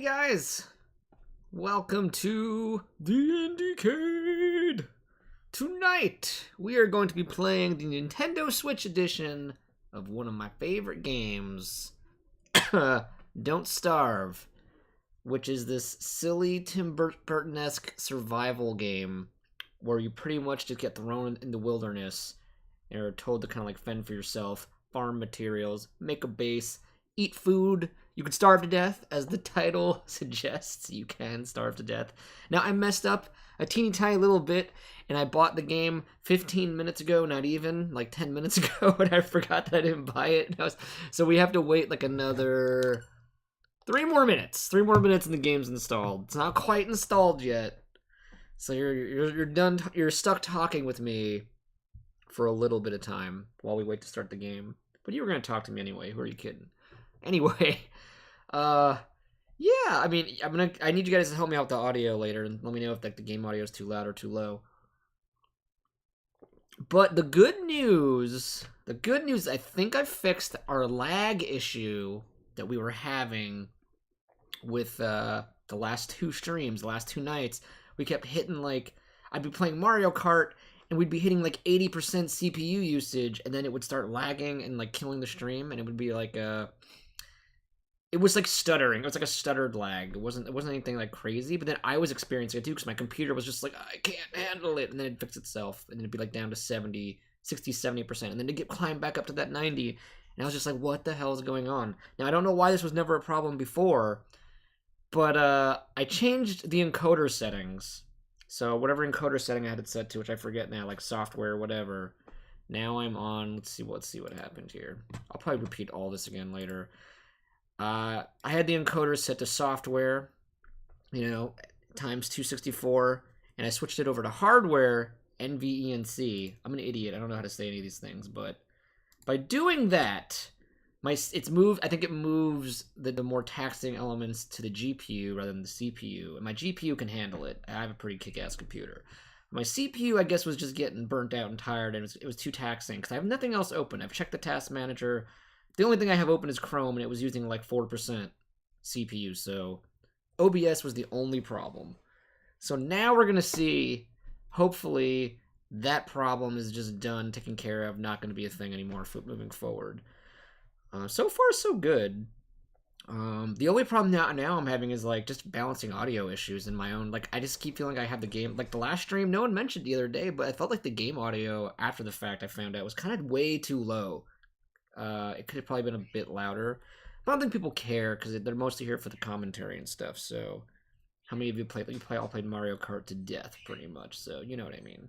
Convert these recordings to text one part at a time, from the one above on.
Hey guys, welcome to the Indiecade. Tonight we are going to be playing the Nintendo Switch edition of one of my favorite games, Don't Starve, which is this silly Tim Burton-esque survival game where you pretty much just get thrown in the wilderness and are told to kind of like fend for yourself, farm materials, make a base, eat food. You can starve to death, as the title suggests. You can starve to death. Now, I messed up a teeny tiny little bit, and I bought the game 15 minutes ago, not even, like 10 minutes ago, and I forgot that I didn't buy it. So we have to wait like another 3 more minutes. 3 more minutes and the game's installed. It's not quite installed yet. So you're done. You're stuck talking with me for a little bit of time while we wait to start the game. But you were going to talk to me anyway. Who are you kidding? Anyway, yeah, I mean, I need you guys to help me out with the audio later and let me know if like the game audio is too loud or too low. But the good news, I think I fixed our lag issue that we were having with the last 2 streams, the last 2 nights. We kept hitting like, I'd be playing Mario Kart and we'd be hitting like 80% CPU usage, and then it would start lagging and like killing the stream, and it would be like it was like stuttering. It was like a stuttered lag. It wasn't anything like crazy, but then I was experiencing it too because my computer was just like, I can't handle it, and then it'd fix itself, and then it'd be like down to 70%, and then it'd climb back up to that 90%, and I was just like, what the hell is going on? Now, I don't know why this was never a problem before, but I changed the encoder settings. So whatever encoder setting I had it set to, which I forget now, like software, whatever. Now I'm on, let's see what happened here. I'll probably repeat all this again later. I had the encoder set to software, times 264, and I switched it over to hardware, NVENC. I'm an idiot. I don't know how to say any of these things, but by doing that, I think it moves the more taxing elements to the GPU rather than the CPU, and my GPU can handle it. I have a pretty kick-ass computer. My CPU, I guess, was just getting burnt out and tired, and it was too taxing because I have nothing else open. I've checked the task manager. The only thing I have open is Chrome, and it was using like 4% CPU, so OBS was the only problem. So now we're going to see, hopefully, that problem is just done, taken care of, not going to be a thing anymore moving forward. So far, so good. The only problem now I'm having is like just balancing audio issues in my own. Like, I just keep feeling I have the game. Like the last stream, no one mentioned the other day, but I felt like the game audio after the fact I found out was kind of way too low. It could have probably been a bit louder. But I don't think people care because they're mostly here for the commentary and stuff. So, how many of you played? All played Mario Kart to death, pretty much. So you know what I mean.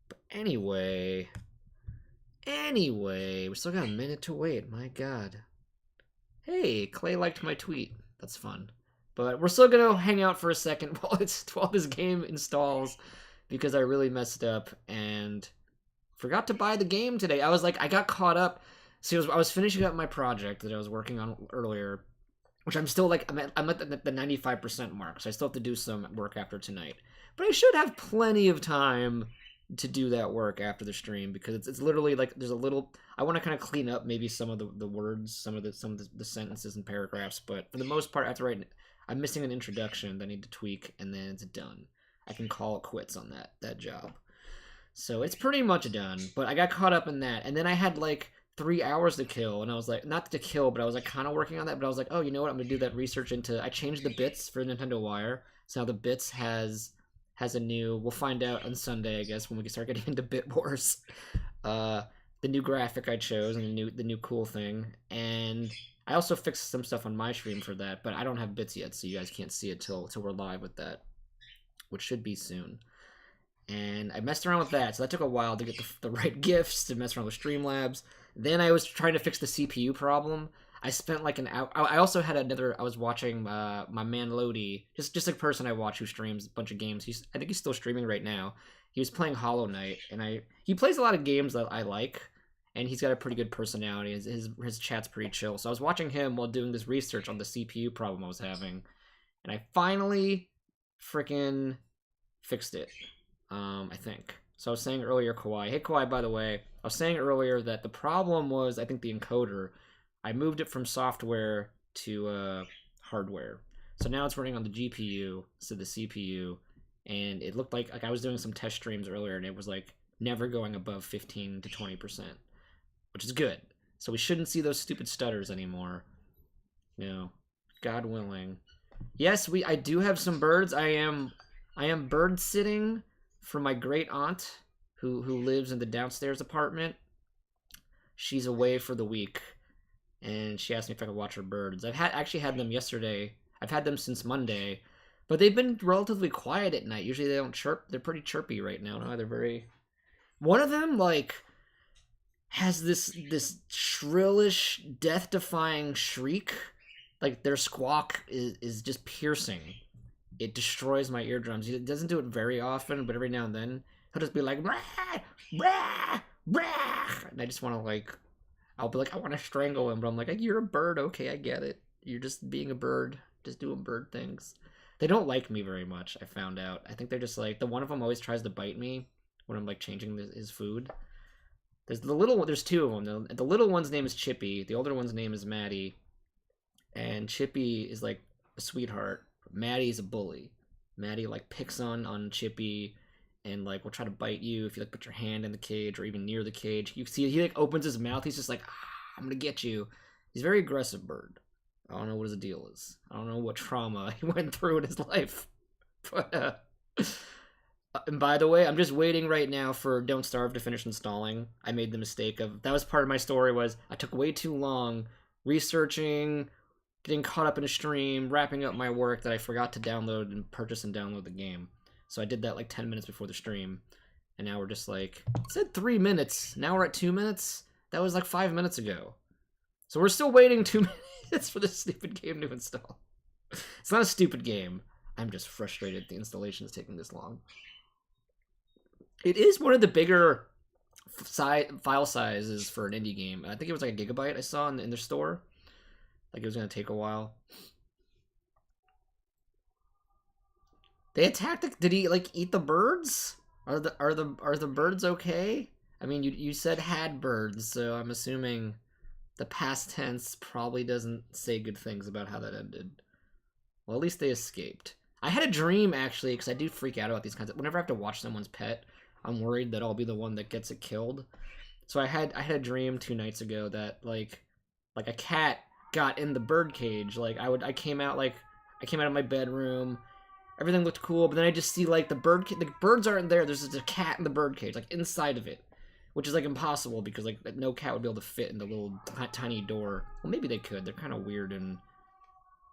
But anyway, we still got a minute to wait. My God. Hey, Clay liked my tweet. That's fun. But we're still gonna hang out for a second while this game installs, because I really messed up and forgot to buy the game today. I got caught up. See, I was finishing up my project that I was working on earlier, which I'm still like, I'm at the 95% mark, so I still have to do some work after tonight. But I should have plenty of time to do that work after the stream, because it's literally like there's a little, I want to kind of clean up maybe some of the words, some of the sentences and paragraphs, but for the most part, I have to write. I'm missing an introduction that I need to tweak, and then it's done. I can call it quits on that job. So it's pretty much done, but I got caught up in that, and then I had like 3 hours to kill, and I was like, not to kill, but I was like kind of working on that, but I was like, oh, you know what, I'm gonna do that research into, I changed the bits for Nintendo Wire, so now the bits has a new, we'll find out on Sunday, I guess, when we can start getting into Bit Wars, the new graphic I chose, and the new cool thing, and I also fixed some stuff on my stream for that, but I don't have bits yet, so you guys can't see it till we're live with that, which should be soon. And I messed around with that, so that took a while to get the right GIFs, to mess around with Streamlabs. Then I was trying to fix the CPU problem. I spent like an hour. I also had I was watching my man Lodi, just a person I watch who streams a bunch of games. I think he's still streaming right now. He was playing Hollow Knight, and he plays a lot of games that I like, and he's got a pretty good personality. His chat's pretty chill. So I was watching him while doing this research on the CPU problem I was having, and I finally freaking fixed it. I think. So I was saying earlier, Kawhi. Hey, Kawhi, by the way, I was saying earlier that the problem was, I think, the encoder. I moved it from software to hardware. So now it's running on the GPU, so the CPU, and it looked like I was doing some test streams earlier, and it was like never going above 15 to 20%, which is good. So we shouldn't see those stupid stutters anymore. You know, God willing. Yes, I do have some birds. I am bird sitting for my great aunt who lives in the downstairs apartment. She's away for the week, and she asked me if I could watch her birds. I've actually had them yesterday. I've had them since Monday, but they've been relatively quiet at night. Usually they don't chirp. They're pretty chirpy right now. No, they're very. One of them like has this shrillish, death-defying shriek. Like their squawk is just piercing. It destroys my eardrums. He doesn't do it very often, but every now and then he'll just be like, "Rah, rah, rah," and I just want to like, I'll be like, I want to strangle him, but I'm like, you're a bird, okay, I get it. You're just being a bird, just doing bird things. They don't like me very much. I found out. I think they're just like the one of them always tries to bite me when I'm like changing his food. There's the little one. There's two of them. The little one's name is Chippy. The older one's name is Maddie. And Chippy is like a sweetheart. Maddie's a bully. Maddie like picks on Chippy and like will try to bite you if you like put your hand in the cage or even near the cage. You see he like opens his mouth. He's just like, I'm gonna get you. He's a very aggressive bird. I don't know what his deal is. I don't know what trauma he went through in his life. But and by the way, I'm just waiting right now for Don't Starve to finish installing. I made the mistake of that was part of my story was I took way too long researching, getting caught up in a stream, wrapping up my work that I forgot to download and purchase and download the game. So I did that like 10 minutes before the stream. And now we're just like, it said 3 minutes. Now we're at 2 minutes. That was like 5 minutes ago. So we're still waiting 2 minutes for this stupid game to install. It's not a stupid game. I'm just frustrated the installation is taking this long. It is one of the bigger file sizes for an indie game. I think it was like a gigabyte I saw in their store. Like it was going to take a while. They attacked did he like eat the birds? Are the birds okay? I mean, you said had birds, so I'm assuming the past tense probably doesn't say good things about how that ended. Well, at least they escaped. I had a dream actually, because I do freak out about these kinds of. Whenever I have to watch someone's pet, I'm worried that I'll be the one that gets it killed. So I had a dream 2 nights ago that like a cat got in the bird cage. Like I came out of my bedroom. Everything looked cool, but then I just see like the birds aren't there. There's just a cat in the bird cage, like inside of it, which is like impossible because like no cat would be able to fit in the little tiny door. Well, maybe they could. They're kind of weird and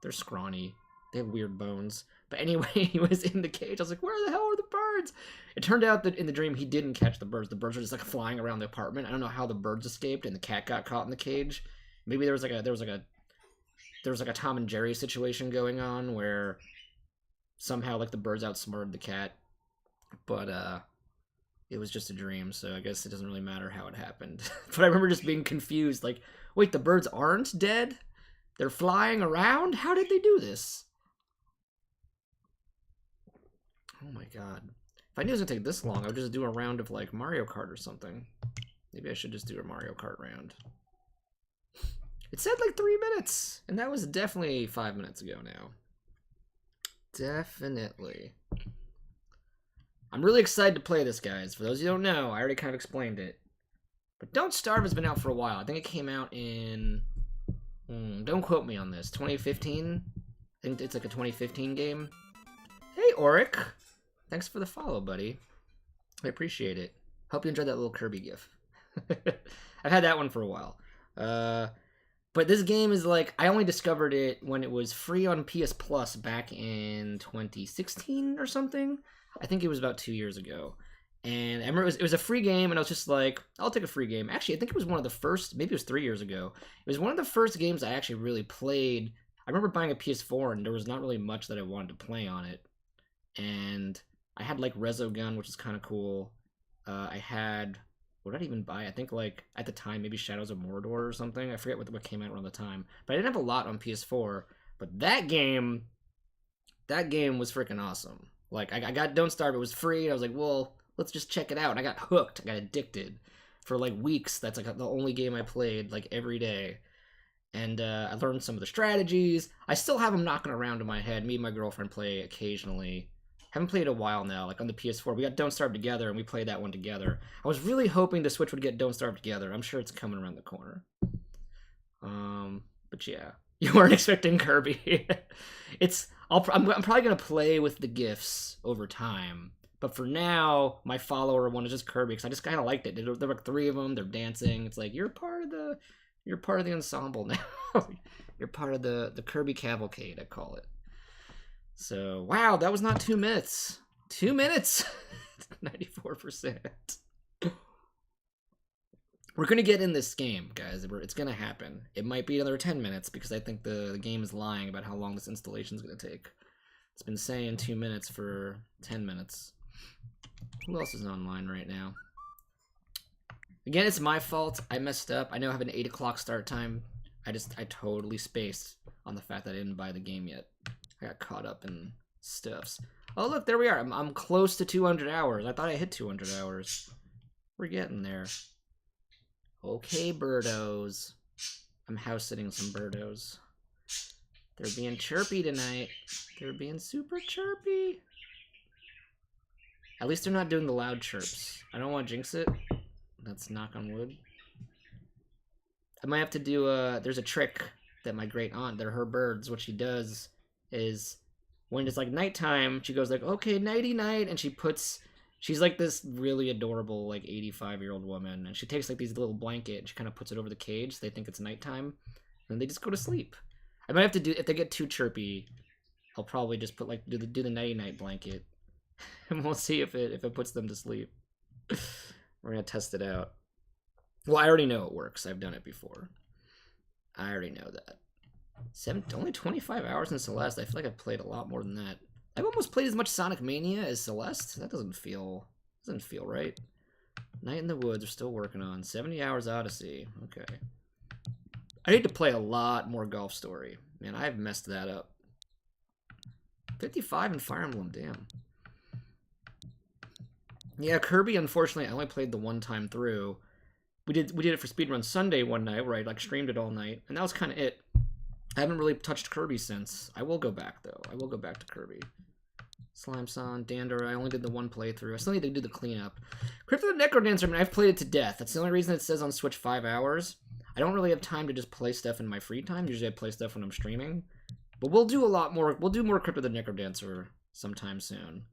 they're scrawny. They have weird bones. But anyway, he was in the cage. I was like, where the hell are the birds? It turned out that in the dream he didn't catch the birds. The birds were just like flying around the apartment. I don't know how the birds escaped and the cat got caught in the cage. Maybe there was like a Tom and Jerry situation going on where somehow like the birds outsmarted the cat, but it was just a dream, so I guess it doesn't really matter how it happened. But I remember just being confused, like, wait, the birds aren't dead? They're flying around? How did they do this? Oh my god. If I knew it was gonna take this long, I would just do a round of like Mario Kart or something. Maybe I should just do a Mario Kart round. It said like 3 minutes, and that was definitely 5 minutes ago now. Definitely. I'm really excited to play this, guys. For those of you who don't know, I already kind of explained it. But Don't Starve has been out for a while. I think it came out in... don't quote me on this. 2015? I think it's like a 2015 game. Hey, Oric. Thanks for the follow, buddy. I appreciate it. Hope you enjoyed that little Kirby gif. I've had that one for a while. But this game is like, I only discovered it when it was free on PS Plus back in 2016 or something. I think it was about 2 years ago. And I remember it was a free game, and I was just like, I'll take a free game. Actually, I think it was one of the first, maybe it was 3 years ago. It was one of the first games I actually really played. I remember buying a PS4, and there was not really much that I wanted to play on it. And I had like Resogun, which is kind of cool. I had... What did I even buy? I think, like, at the time, maybe Shadows of Mordor or something. I forget what came out around the time. But I didn't have a lot on PS4. But that game was freaking awesome. Like, I got Don't Starve. It was free. I was like, well, let's just check it out. And I got hooked. I got addicted. For, like, weeks. That's, like, the only game I played, like, every day. And I learned some of the strategies. I still have them knocking around in my head. Me and my girlfriend play occasionally. Haven't played a while now. Like on the PS4, we got Don't Starve together, and we played that one together. I was really hoping the Switch would get Don't Starve together. I'm sure it's coming around the corner. But yeah, you weren't expecting Kirby. I'm probably gonna play with the gifts over time. But for now, my follower one is just Kirby because I just kind of liked it. There were like 3 of them. They're dancing. It's like you're part of the ensemble now. You're part of the Kirby cavalcade, I call it. So wow, that was not 2 minutes. 2 minutes, 94%. We're gonna get in this game, guys. It's gonna happen. It might be another 10 minutes because I think the game is lying about how long this installation is gonna take. It's been saying 2 minutes for 10 minutes. Who else is online right now? Again, it's my fault. I messed up. I know I have an 8 o'clock start time. I totally spaced on the fact that I didn't buy the game yet. I got caught up in stuffs. Oh, look, there we are. I'm close to 200 hours. I thought I hit 200 hours. We're getting there. Okay, birdos. I'm house-sitting some birdos. They're being chirpy tonight. They're being super chirpy. At least they're not doing the loud chirps. I don't want to jinx it. Let's knock on wood. I might have to do there's a trick that my great aunt, they're her birds, what she does is when it's like nighttime, she goes like, okay, nighty night, and she's like this really adorable like 85-year-old woman, and she takes like these little blanket and she kind of puts it over the cage so they think it's nighttime, and they just go to sleep. I might have to do, if they get too chirpy, I'll probably just put like do the nighty night blanket, and we'll see if it puts them to sleep. We're gonna test it out. Well, I already know it works. I've done it before. I already know that. Only 25 hours in Celeste. I feel like I've played a lot more than that. I've almost played as much Sonic Mania as Celeste. That doesn't feel right. Night in the Woods. We're still working on 70 hours Odyssey. Okay. I need to play a lot more Golf Story. Man, I've messed that up. 55 in Fire Emblem. Damn. Yeah, Kirby. Unfortunately, I only played the one time through. We did it for Speedrun Sunday one night, where I like streamed it all night, and that was kind of it. I haven't really touched Kirby since. I will go back though. I will go back to Kirby. Slimeson, Dander. I only did the one playthrough. I still need to do the cleanup. Crypt of the Necrodancer. I mean, I've played it to death. That's the only reason it says on Switch 5 hours. I don't really have time to just play stuff in my free time. Usually, I play stuff when I'm streaming. But we'll do a lot more. We'll do more Crypt of the Necrodancer sometime soon.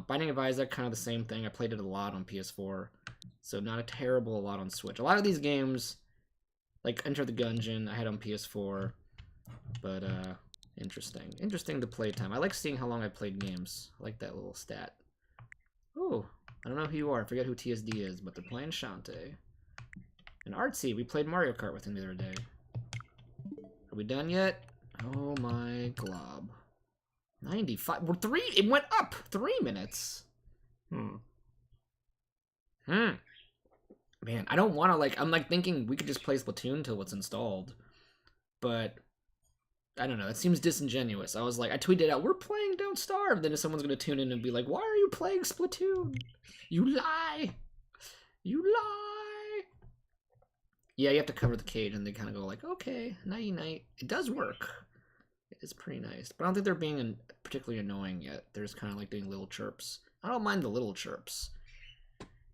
Binding of Isaac, kind of the same thing. I played it a lot on PS4. So not a terrible a lot on Switch. A lot of these games, like Enter the Gungeon, I had on PS4. But, interesting. Interesting the playtime. I like seeing how long I played games. I like that little stat. Oh, I don't know who you are. I forget who TSD is, but they're playing Shantae. And Artsy, we played Mario Kart with him the other day. Are we done yet? Oh my glob. 95. We're 3. It went up 3 minutes. Man, I don't want to, like, I'm like thinking we could just play Splatoon until it's installed. But I don't know. It seems disingenuous. I was like, I tweeted out, we're playing Don't Starve. Then if someone's going to tune in and be like, why are you playing Splatoon? You lie. You lie. Yeah, you have to cover the cage, and they kind of go like, okay, nighty night. It does work. It is pretty nice. But I don't think they're being particularly annoying yet. They're just kind of like doing little chirps. I don't mind the little chirps.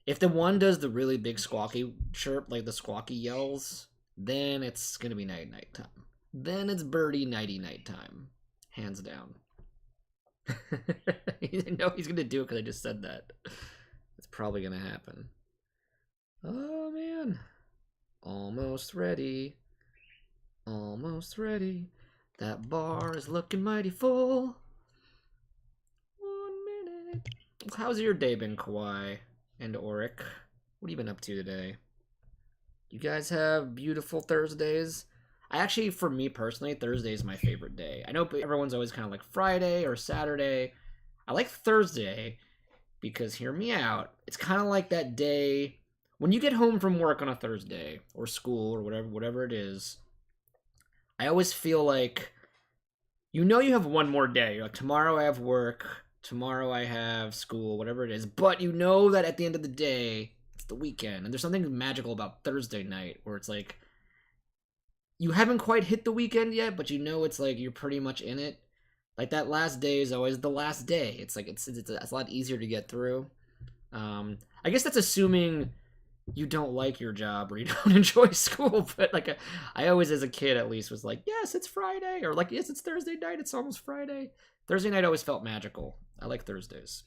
If the one does the really big squawky chirp, like the squawky yells, then it's going to be night time. Then it's birdie nighty night time. Hands down. I know he's going to do it because I just said that. It's probably going to happen. Oh, man. Almost ready. Almost ready. That bar is looking mighty full. 1 minute. How's your day been, Kawhi and Oric? What have you been up to today? You guys have beautiful Thursdays? I actually, for me personally, Thursday is my favorite day. I know everyone's always kind of like Friday or Saturday. I like Thursday because, hear me out, it's kind of like that day when you get home from work on a Thursday or school or whatever it is. I always feel like, you know, you have one more day. You're like, tomorrow I have work, tomorrow I have school, whatever it is. But you know that at the end of the day, it's the weekend. And there's something magical about Thursday night where it's like, you haven't quite hit the weekend yet, but you know it's like you're pretty much in it. Like that last day is always the last day. It's like it's a lot easier to get through. I guess that's assuming you don't like your job or you don't enjoy school. But like I always, as a kid at least, was like, yes, it's Friday, or like, yes, it's Thursday night. It's almost Friday. Thursday night always felt magical. I like Thursdays.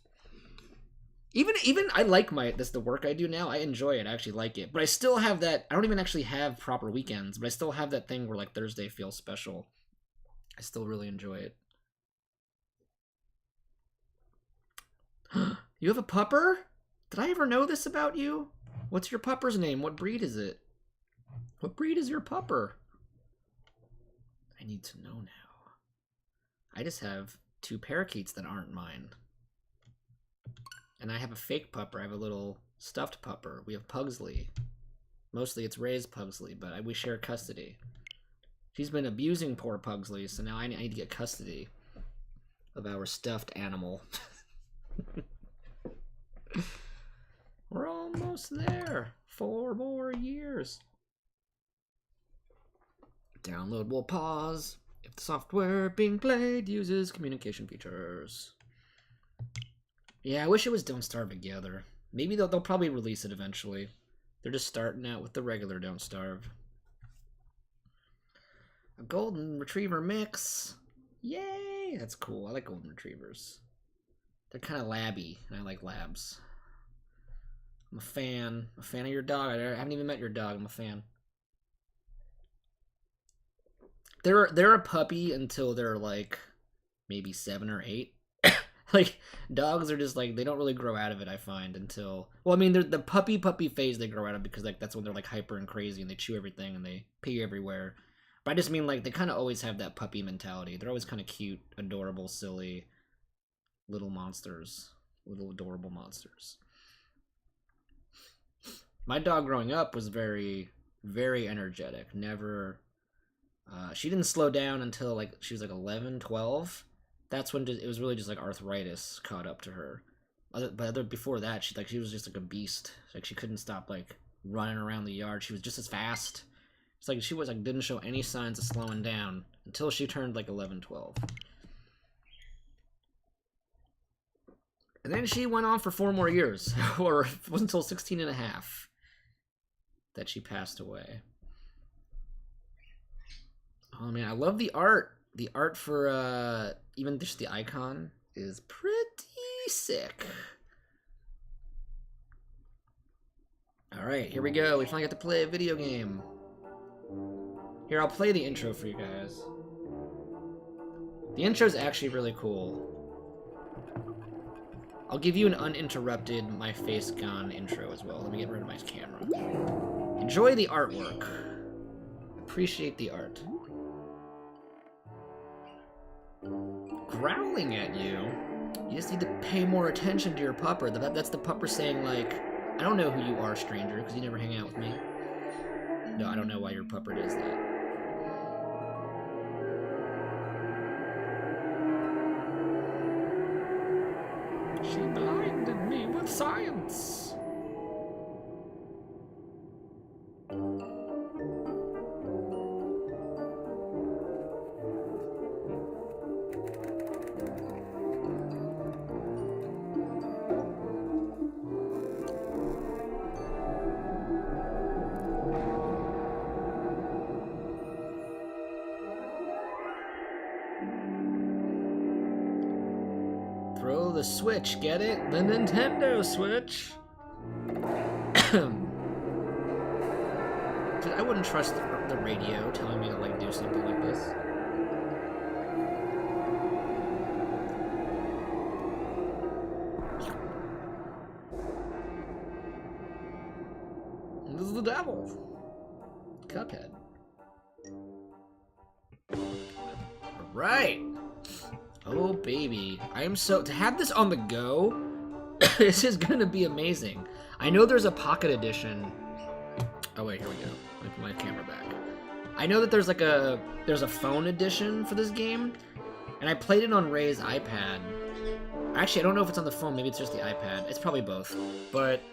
Even I like the work I do now. I enjoy it. I actually like it. But I still have that. I don't even actually have proper weekends, but I still have that thing where like Thursday feels special. I still really enjoy it. You have a pupper? Did I ever know this about you? What's your pupper's name? What breed is it? What breed is your pupper? I need to know now. I just have 2 parakeets that aren't mine. And I have a fake pupper. I have a little stuffed pupper. We have Pugsley. Mostly it's Ray's Pugsley, but we share custody. She's been abusing poor Pugsley, so now I need to get custody of our stuffed animal. We're almost there. 4 more years. Download will pause if the software being played uses communication features. Yeah, I wish it was Don't Starve Together. Maybe they'll probably release it eventually. They're just starting out with the regular Don't Starve. A golden retriever mix. Yay! That's cool. I like golden retrievers. They're kind of labby, and I like labs. I'm a fan. I'm a fan of your dog. I haven't even met your dog. I'm a fan. They're a puppy until they're like maybe 7 or 8. Like dogs are just like they don't really grow out of it. I find until well, I mean, they're the puppy phase they grow out of because like that's when they're like hyper and crazy and they chew everything and they pee everywhere. But I just mean like they kind of always have that puppy mentality. They're always kind of cute, adorable, silly little monsters, little adorable monsters. My dog growing up was very, very energetic. Never. She didn't slow down until like she was like 11, 12. That's when it was really just like arthritis caught up to her. But before that, she was just like a beast. Like she couldn't stop like running around the yard. She was just as fast. It's like she was like didn't show any signs of slowing down until she turned like 11, 12. And then she went on for 4 more years, or it wasn't until 16 and a half that she passed away. Oh man, I love the art. The art for even just the icon is pretty sick. Alright, here we go. We finally get to play a video game. Here, I'll play the intro for you guys. The intro is actually really cool. I'll give you an uninterrupted, my face gone intro as well. Let me get rid of my camera. Enjoy the artwork. Appreciate the art. Growling at you? You just need to pay more attention to your pupper. That's the pupper saying, like, I don't know who you are, stranger, because you never hang out with me. No, I don't know why your pupper does that. She blinded me with science. Throw the Switch, get it? The Nintendo Switch. Dude, I wouldn't trust the radio telling me to like do something like this. This is the devil. Cuphead. Alright. Oh baby, I am so to have this on the go. This is gonna be amazing. I know there's a pocket edition. Oh wait, here we go. Let me put my camera back. I know that there's a phone edition for this game, and I played it on Ray's iPad. Actually, I don't know if it's on the phone. Maybe it's just the iPad. It's probably both. But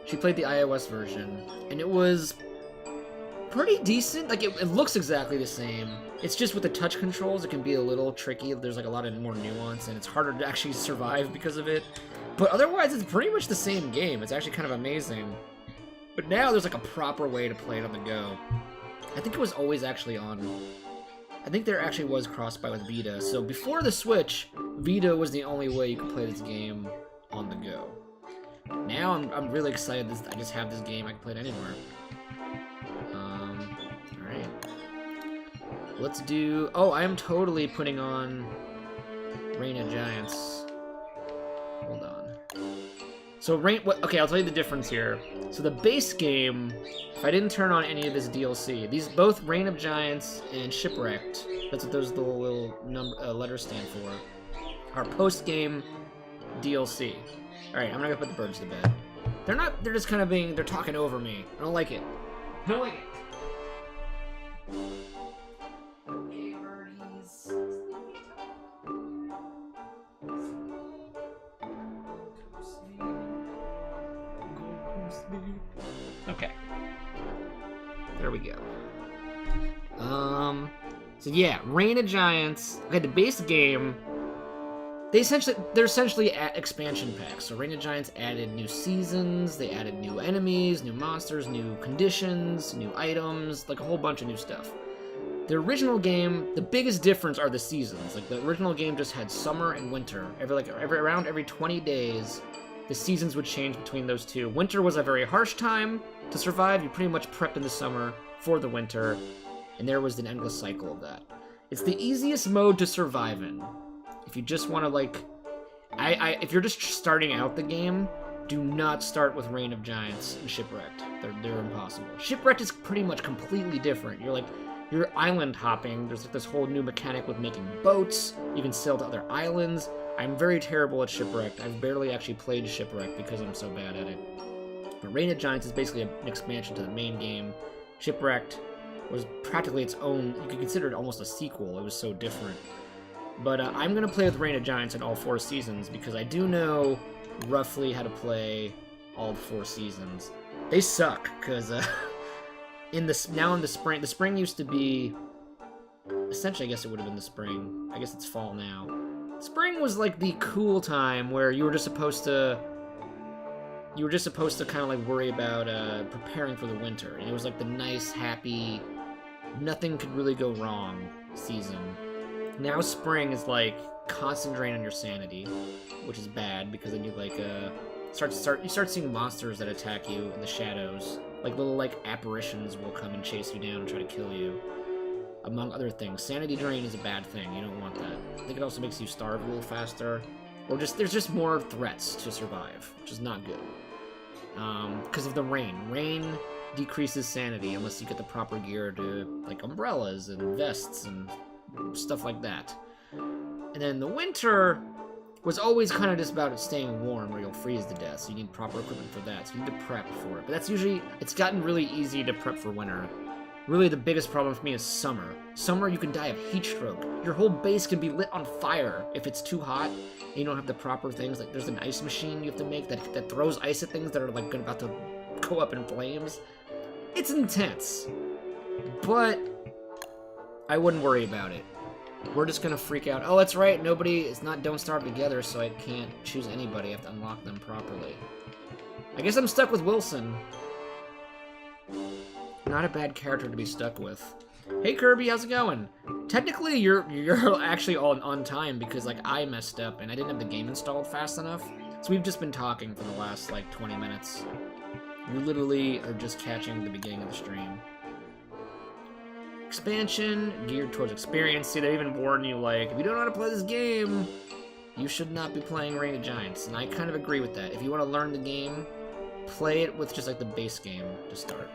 she played the iOS version, and it was pretty decent. Like, it looks exactly the same. It's just with the touch controls, it can be a little tricky. There's, like, a lot of more nuance, and it's harder to actually survive because of it. But otherwise, it's pretty much the same game. It's actually kind of amazing. But now there's, like, a proper way to play it on the go. I think it was always actually on... I think there actually was cross-buy with Vita. So before the Switch, Vita was the only way you could play this game on the go. Now I'm really excited. I just have this game. I can play it anywhere. Alright. Let's do... Oh, I am totally putting on Reign of Giants. Hold on. So okay, I'll tell you the difference here. So the base game, if I didn't turn on any of this DLC, these both Reign of Giants and Shipwrecked, that's what those little letters stand for, are post-game DLC. Alright, I'm gonna go put the birds to bed. They're just kind of they're talking over me. I don't like it. I don't like it. Okay, birdies. Okay. There we go. So yeah, Reign of Giants. Okay, the base game. They're essentially expansion packs. So Reign of Giants added new seasons, they added new enemies, new monsters, new conditions, new items, like a whole bunch of new stuff. The original game, the biggest difference are the seasons. Like the original game just had summer and winter. Around every 20 days, the seasons would change between those two. Winter was a very harsh time to survive. You pretty much prepped in the summer for the winter, and there was an endless cycle of that. It's the easiest mode to survive in. If you just want to, like... if you're just starting out the game, do not start with Reign of Giants and Shipwrecked. They're impossible. Shipwrecked is pretty much completely different. You're island hopping. There's like this whole new mechanic with making boats. You can sail to other islands. I'm very terrible at Shipwrecked. I've barely actually played Shipwrecked because I'm so bad at it. But Reign of Giants is basically an expansion to the main game. Shipwrecked was practically its own... You could consider it almost a sequel. It was so different. But I'm going to play with Reign of Giants in all 4 seasons because I do know roughly how to play all 4 seasons. They suck because now in the spring used to be... Essentially, I guess it would have been the spring. I guess it's fall now. Spring was like the cool time where you were just supposed to kind of like worry about preparing for the winter. And it was like the nice, happy, nothing could really go wrong season. Now spring is like constant drain on your sanity, which is bad because then you like you start seeing monsters that attack you in the shadows. Like little like apparitions will come and chase you down and try to kill you. Among other things. Sanity drain is a bad thing. You don't want that. I think it also makes you starve a little faster. Or there's just more threats to survive, which is not good. Because of the rain. Rain decreases sanity unless you get the proper gear to, like, umbrellas and vests and stuff like that. And then the winter was always kind of just about staying warm or you'll freeze to death, so you need proper equipment for that. So you need to prep for it. But that's usually... It's gotten really easy to prep for winter. Really, the biggest problem for me is summer. Summer, you can die of heat stroke. Your whole base can be lit on fire if it's too hot and you don't have the proper things. Like, there's an ice machine you have to make that throws ice at things that are, like, about to go up in flames. It's intense. But I wouldn't worry about it. We're just gonna freak out. Oh, that's right, don't starve together, so I can't choose anybody. I have to unlock them properly. I guess I'm stuck with Wilson. Not a bad character to be stuck with. Hey Kirby, how's it going? Technically, you're actually all on time because like I messed up and I didn't have the game installed fast enough. So we've just been talking for the last like 20 minutes. You literally are just catching the beginning of the stream. Expansion geared towards experience. See, they even warn you like if you don't know how to play this game, you should not be playing Reign of Giants. And I kind of agree with that. If you want to learn the game, play it with just like the base game to start.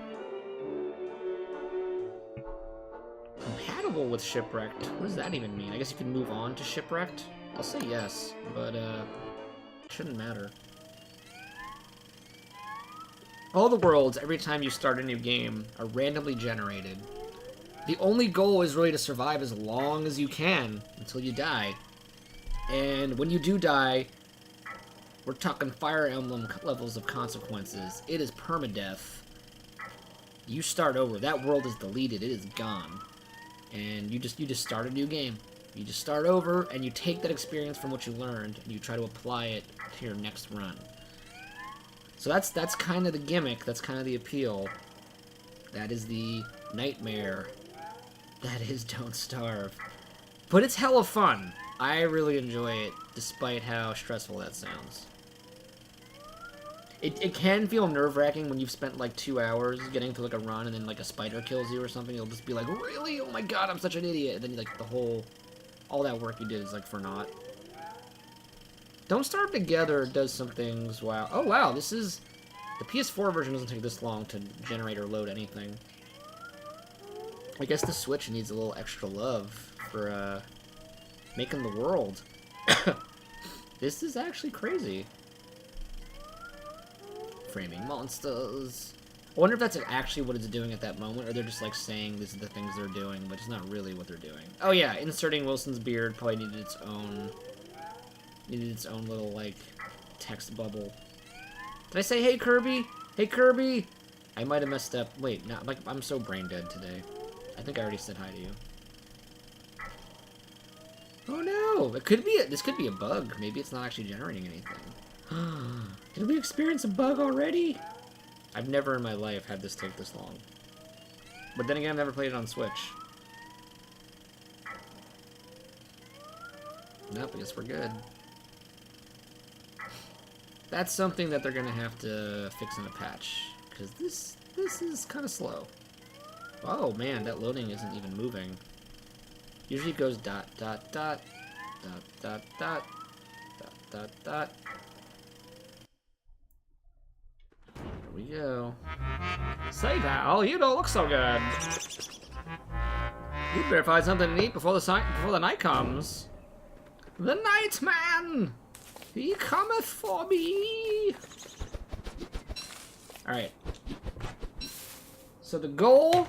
Compatible with Shipwrecked. What does that even mean? I guess you can move on to Shipwrecked? I'll say yes, but it shouldn't matter. All the worlds, every time you start a new game, are randomly generated. The only goal is really to survive as long as you can until you die. And when you do die, we're talking Fire Emblem levels of consequences. It is permadeath. you start over. That world is deleted. It is gone. And you just start a new game. You just start over, and you take that experience from what you learned, and you try to apply it to your next run. So that's kind of the gimmick. That's kind of the appeal. That is the nightmare. That is Don't Starve. But it's hella fun. I really enjoy it, despite how stressful that sounds. It can feel nerve-wracking when you've spent like 2 hours getting to like a run and then like a spider kills you or something. You'll just be like, really? Oh my god, I'm such an idiot. And then like all that work you did is like for naught. Don't Starve Together does some things. Wow. Oh wow, this is... The PS4 version doesn't take this long to generate or load anything. I guess the Switch needs a little extra love for making the world. This is actually crazy. Framing monsters. I wonder if that's actually what it's doing at that moment, or they're just like saying this is the things they're doing, but it's not really what they're doing. Oh yeah, inserting Wilson's beard probably needed its own little like text bubble. Did I say hey Kirby? Hey Kirby! I might have messed up. Wait, no, like I'm so brain dead today. I think I already said hi to you. Oh no! It could be this could be a bug. Maybe it's not actually generating anything. Did we experience a bug already? I've never in my life had this take this long. But then again, I've never played it on Switch. Nope, I guess we're good. That's something that they're gonna have to fix in a patch, because this is kind of slow. Oh man, that loading isn't even moving. Usually it goes dot dot dot dot dot dot dot dot dot. Here we go. Say pal, you don't look so good. You better find something to eat before the night comes. The Nightman! He cometh for me! Alright. So the goal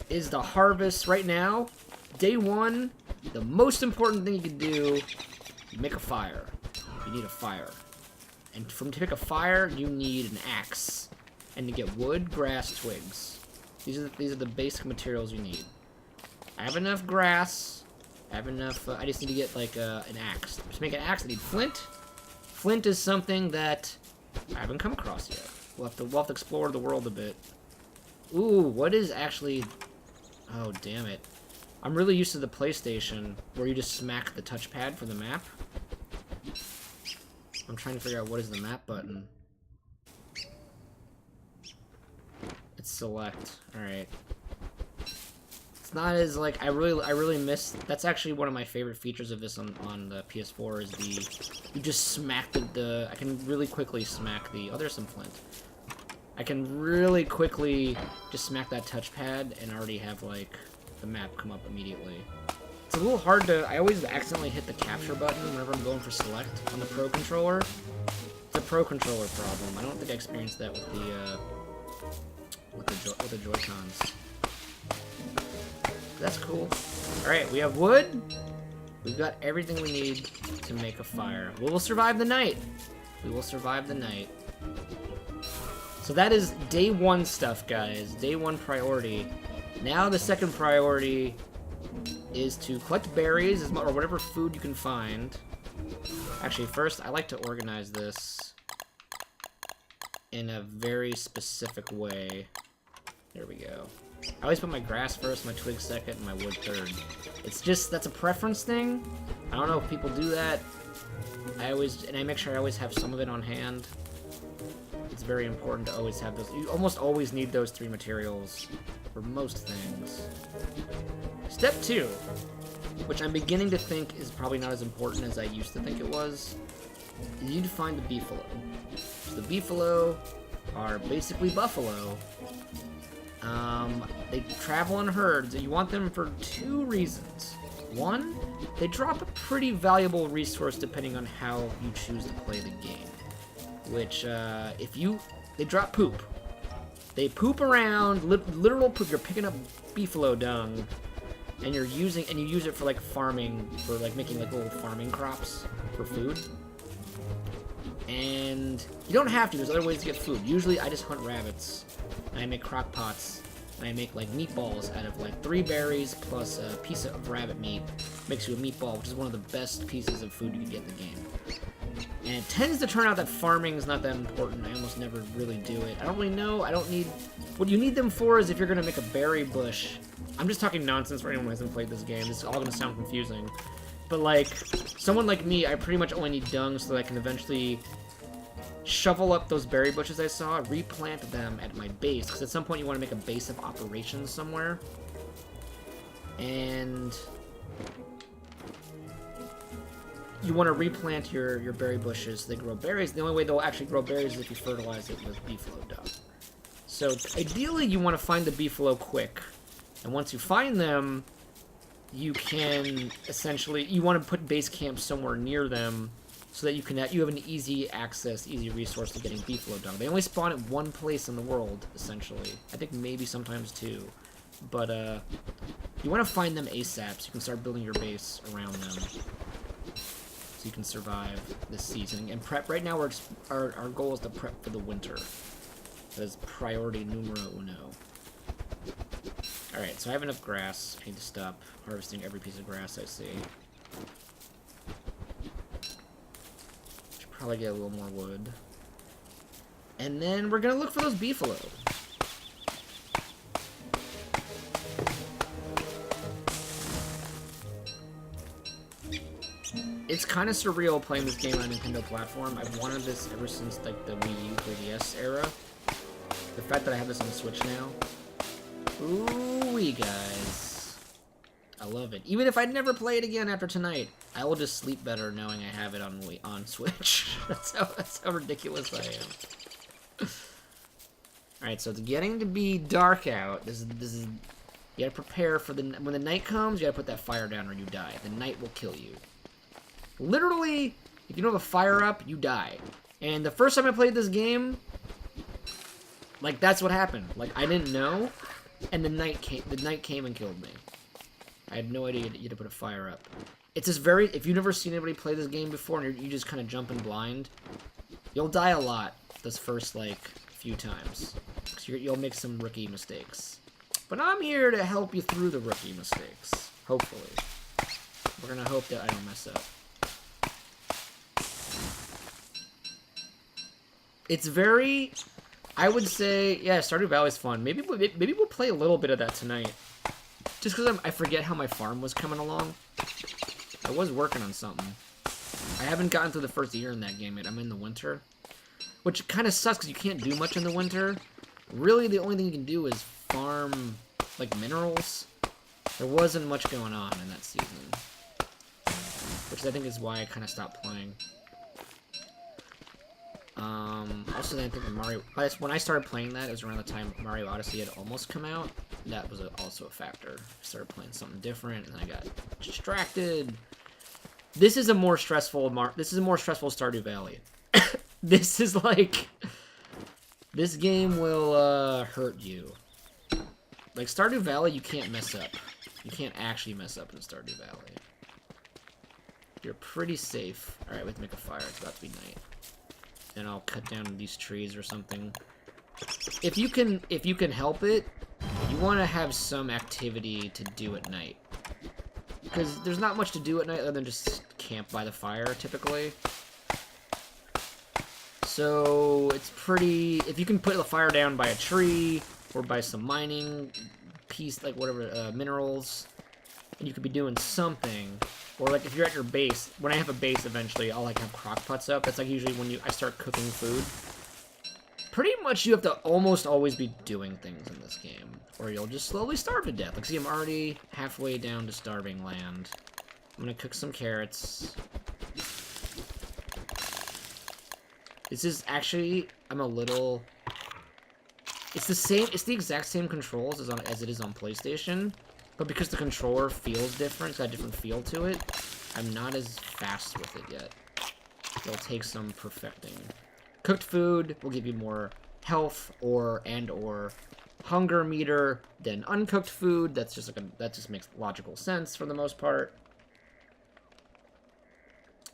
is to harvest right now. Day 1, the most important thing you can do, you make a fire. You need a fire. And to pick a fire, you need an axe. And to get wood, grass, twigs. These are the basic materials you need. I have enough grass. I have enough, I just need to get, like, an axe. To make an axe, I need flint. Flint is something that I haven't come across yet. We'll have to explore the world a bit. Ooh, what is actually... Oh, damn it. I'm really used to the PlayStation, where you just smack the touchpad for the map. I'm trying to figure out what is the map button. It's select. Alright. It's not as, like, I really miss... That's actually one of my favorite features of this on the PS4 is the... You just smack the... I can really quickly smack the... Oh, there's some flint. I can really quickly just smack that touchpad and already have, like, the map come up immediately. It's a little hard to... I always accidentally hit the capture button whenever I'm going for select on the Pro Controller. It's a Pro Controller problem. I don't think I experienced that with the Joy-Cons. That's cool. Alright, we have wood. We've got everything we need to make a fire. We will survive the night. We will survive the night. So that is day 1 stuff, guys. Day 1 priority. Now the second priority is to collect berries or whatever food you can find. Actually, first, I like to organize this in a very specific way. There we go. I always put my grass first, my twigs second, and my wood third. It's just, that's a preference thing. I don't know if people do that. I make sure I always have some of it on hand. It's very important to always have those. You almost always need those 3 materials for most things. Step 2, which I'm beginning to think is probably not as important as I used to think it was. You need to find the beefalo. So the beefalo are basically buffalo. They travel in herds, and you want them for 2 reasons. 1, they drop a pretty valuable resource depending on how you choose to play the game. Which, they drop poop. They poop around, literal poop. You're picking up beefalo dung, and you use it for, like, farming, for, like, making, like, little farming crops for food. And you don't have to, there's other ways to get food. Usually, I just hunt rabbits. and I make crock pots, and I make like meatballs out of like 3 berries plus a piece of rabbit meat. Makes you a meatball, which is one of the best pieces of food you can get in the game. And it tends to turn out that farming is not that important. I almost never really do it. I don't really know. I don't need... What you need them for is if you're going to make a berry bush. I'm just talking nonsense for anyone who hasn't played this game. This is all going to sound confusing. But, like, someone like me, I pretty much only need dung so that I can eventually shovel up those berry bushes I saw, replant them at my base. Because at some point you want to make a base of operations somewhere. And... you want to replant your berry bushes so they grow berries. The only way they'll actually grow berries is if you fertilize it with beefalo dung. So ideally you want to find the beefalo quick. And once you find them, you can essentially... you want to put base camp somewhere near them so that you have an easy access, easy resource to getting beefalo dung. They only spawn at one place in the world, essentially. I think maybe sometimes 2. But you want to find them ASAP so you can start building your base around them. So you can survive this season and prep. Right now, our goal is to prep for the winter. That is priority numero uno. Alright, so I have enough grass. I need to stop harvesting every piece of grass I see. Should probably get a little more wood. And then we're gonna look for those beefalo. It's kind of surreal playing this game on a Nintendo platform. I've wanted this ever since like the Wii U 3DS era. The fact that I have this on the Switch now. Ooh-wee, guys. I love it. Even if I never play it again after tonight, I will just sleep better knowing I have it on Switch. That's how ridiculous I am. Alright, so it's getting to be dark out. This is you gotta prepare for when the night comes, you gotta put that fire down or you die. The night will kill you. Literally, if you don't have a fire up, you die. And the first time I played this game, like, that's what happened. Like, I didn't know, and the night came and killed me. I had no idea you had to put a fire up. It's just very... if you've never seen anybody play this game before, and you just kind of jump in blind, you'll die a lot this first, like, few times. Because you'll make some rookie mistakes. But I'm here to help you through the rookie mistakes. Hopefully. We're gonna hope that I don't mess up. It's very, I would say, yeah, Stardew Valley's fun. Maybe we'll play a little bit of that tonight. Just because I forget how my farm was coming along. I was working on something. I haven't gotten through the first year in that game yet. I'm in the winter. Which kind of sucks because you can't do much in the winter. Really, the only thing you can do is farm, like, minerals. There wasn't much going on in that season. Which I think is why I kind of stopped playing. Also, I think Mario... when I started playing that, it was around the time Mario Odyssey had almost come out. That was also a factor. I started playing something different, and I got distracted. This is a more stressful... Stardew Valley. This is like... this game will, hurt you. Like, Stardew Valley, you can't mess up. You can't actually mess up in Stardew Valley. You're pretty safe. Alright, we have to make a fire. It's about to be night. And I'll cut down these trees or something. If you can help it, you want to have some activity to do at night. Because there's not much to do at night other than just camp by the fire, typically. So, it's pretty... if you can put the fire down by a tree, or by some mining piece, like whatever, minerals, and you could be doing something... or, like, if you're at your base, when I have a base eventually, I'll, like, have crock pots up. That's, like, usually when I start cooking food. Pretty much you have to almost always be doing things in this game, or you'll just slowly starve to death. Like, see, I'm already halfway down to starving land. I'm gonna cook some carrots. This is actually, I'm a little... it's the exact same controls as it is on PlayStation. But because the controller feels different, it's got a different feel to it, I'm not as fast with it yet. It'll take some perfecting. Cooked food will give you more health or hunger meter than uncooked food. That's just that just makes logical sense for the most part.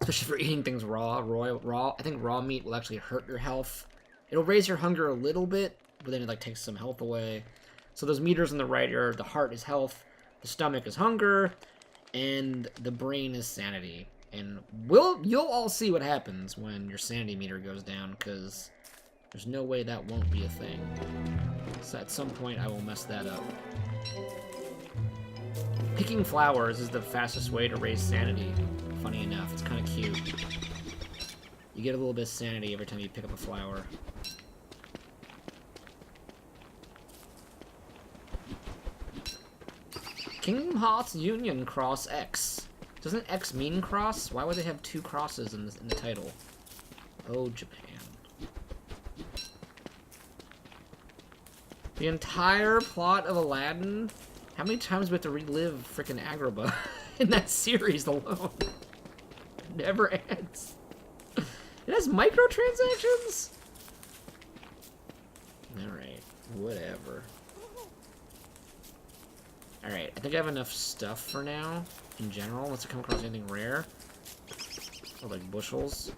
Especially for eating things raw. I think raw meat will actually hurt your health. It'll raise your hunger a little bit, but then it like takes some health away. So those meters on the right are the heart is health, the stomach is hunger, and the brain is sanity. And you'll all see what happens when your sanity meter goes down, because there's no way that won't be a thing. So at some point I will mess that up. Picking flowers is the fastest way to raise sanity. Funny enough, it's kind of cute. You get a little bit of sanity every time you pick up a flower. Kingdom Hearts Union Cross X. Doesn't X mean cross? Why would they have 2 crosses in the title? Oh, Japan. The entire plot of Aladdin? How many times do we have to relive frickin' Agrabah in that series alone? It never ends. It has microtransactions? Alright, whatever. Alright, I think I have enough stuff for now, in general, unless I come across anything rare. Or like bushels.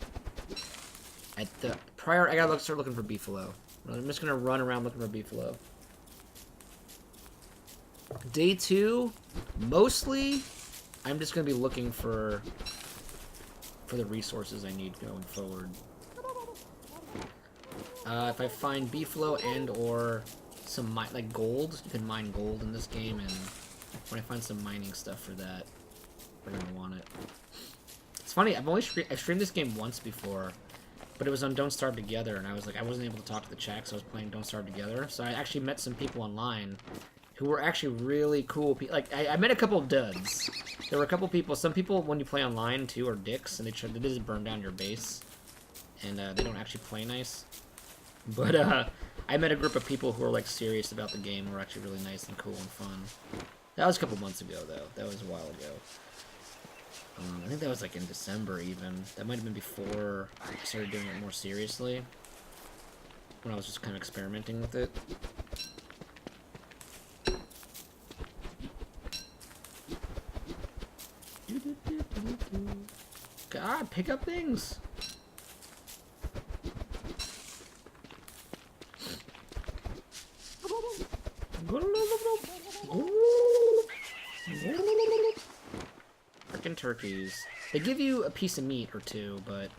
I gotta start looking for beefalo. I'm just gonna run around looking for beefalo. Day 2, mostly, I'm just gonna be looking for the resources I need going forward. If I find beefalo and or some like gold, you can mine gold in this game, and when I find some mining stuff for that, we're gonna want it. It's funny, I've streamed this game once before, but it was on Don't Starve Together, and I wasn't able to talk to the chat, so I was playing Don't Starve Together. So I actually met some people online who were actually really cool people. Like, I met a couple of duds. There were a couple people, some people, when you play online, too, are dicks, and they just burn down your base. And they don't actually play nice. But I met a group of people who were, like, serious about the game, who were actually really nice and cool and fun. That was a couple months ago, though. That was a while ago. I think that was, like, in December, even. That might have been before I started doing it more seriously. When I was just kind of experimenting with it. God, pick up things! Frickin' turkeys. They give you a piece of meat or two, but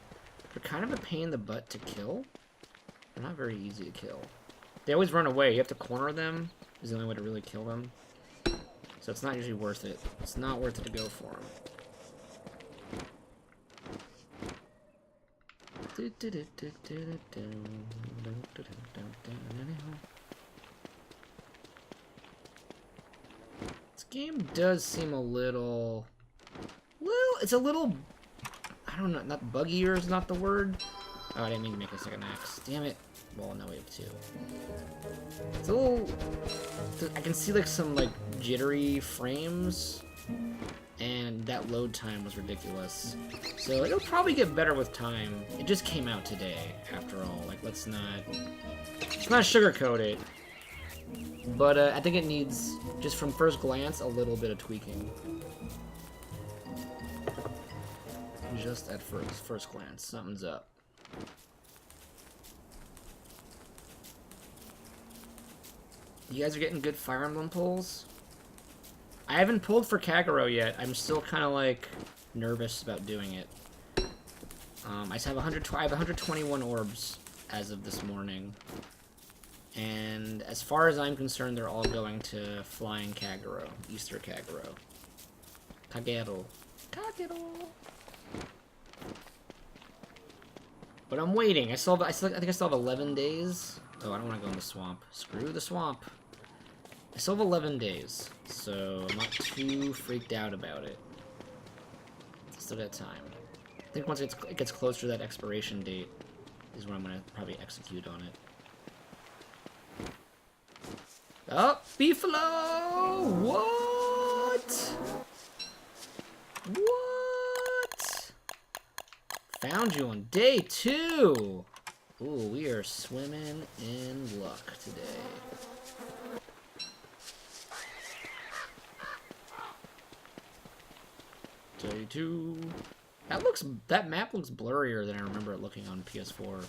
they're kind of a pain in the butt to kill. They're not very easy to kill. They always run away. You have to corner them, is the only way to really kill them. So it's not usually worth it. It's not worth it to go for them. This game does seem a little... Well, it's a little... I don't know, not buggier is not the word. Oh, I didn't mean to make a second axe. Damn it. Well, no, we have 2. It's a little... I can see, like, some, like, jittery frames. And that load time was ridiculous. So it'll probably get better with time. It just came out today, after all. Like, let's not sugarcoat it. But I think it needs, just from first glance, a little bit of tweaking. Just at first glance, something's up. You guys are getting good Fire Emblem pulls? I haven't pulled for Kagero yet. I'm still kind of, like, nervous about doing it. I have 121 orbs as of this morning. And as far as I'm concerned, they're all going to Flying Kagero. Easter Kagero. Kagero. But I'm waiting. I think I still have 11 days. Oh, I don't want to go in the swamp. Screw the swamp. I still have 11 days, so I'm not too freaked out about it. Still got time. I think once it gets closer to that expiration date is when I'm going to probably execute on it. Oh, beefalo! What? What? Found you on day 2! Ooh, we are swimming in luck today. Day 2. That map looks blurrier than I remember it looking on PS4.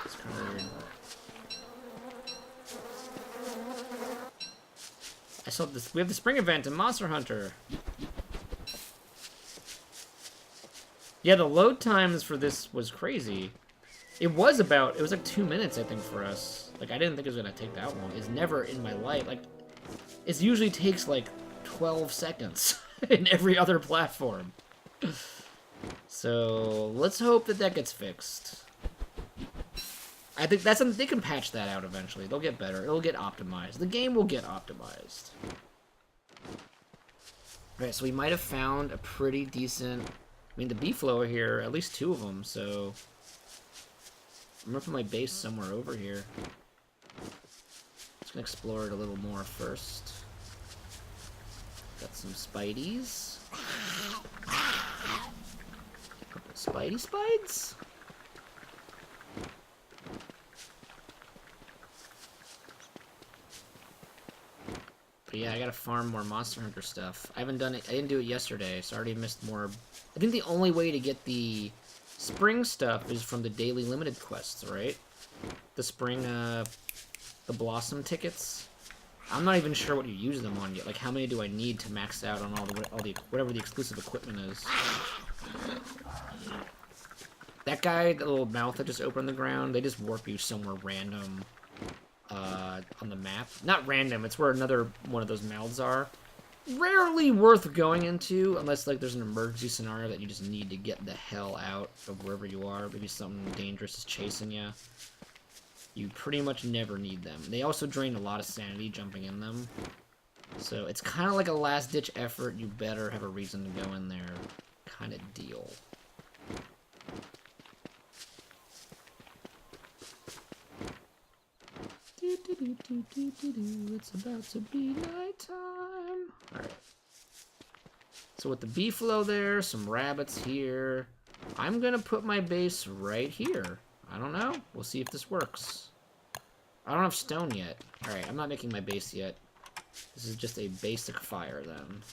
It's kind of weird. saw this. We have the spring event in Monster Hunter. Yeah, the load times for this was crazy. It was like 2 minutes, I think, for us. Like, I didn't think it was gonna take that long. It's never in my life. Like, it usually takes like 12 seconds in every other platform. So let's hope that gets fixed. I think that's something they can patch that out eventually. They'll get better. It'll get optimized. The game will get optimized. Alright, so we might have found a pretty decent... I mean, the B-flow here, at least 2 of them, so... I'm gonna put my base somewhere over here. Just gonna explore it a little more first. Got some Spideys. Couple Spidey Spides? But yeah, I gotta farm more Monster Hunter stuff. I haven't done it. I didn't do it yesterday, so I already missed more. I think the only way to get the spring stuff is from the daily limited quests, right? The spring, the blossom tickets. I'm not even sure what you use them on yet. Like, how many do I need to max out on all the whatever the exclusive equipment is? That guy, the little mouth that just opened the ground, they just warp you somewhere random. On the map. Not random, it's where another one of those mouths are. Rarely worth going into, unless like there's an emergency scenario that you just need to get the hell out of wherever you are. Maybe something dangerous is chasing you. You pretty much never need them. They also drain a lot of sanity jumping in them. So it's kind of like a last-ditch effort, you better have a reason to go in there kind of deal. It's about to be nighttime. Alright. So with the B-flow there, some rabbits here. I'm gonna put my base right here. I don't know. We'll see if this works. I don't have stone yet. Alright, I'm not making my base yet. This is just a basic fire then.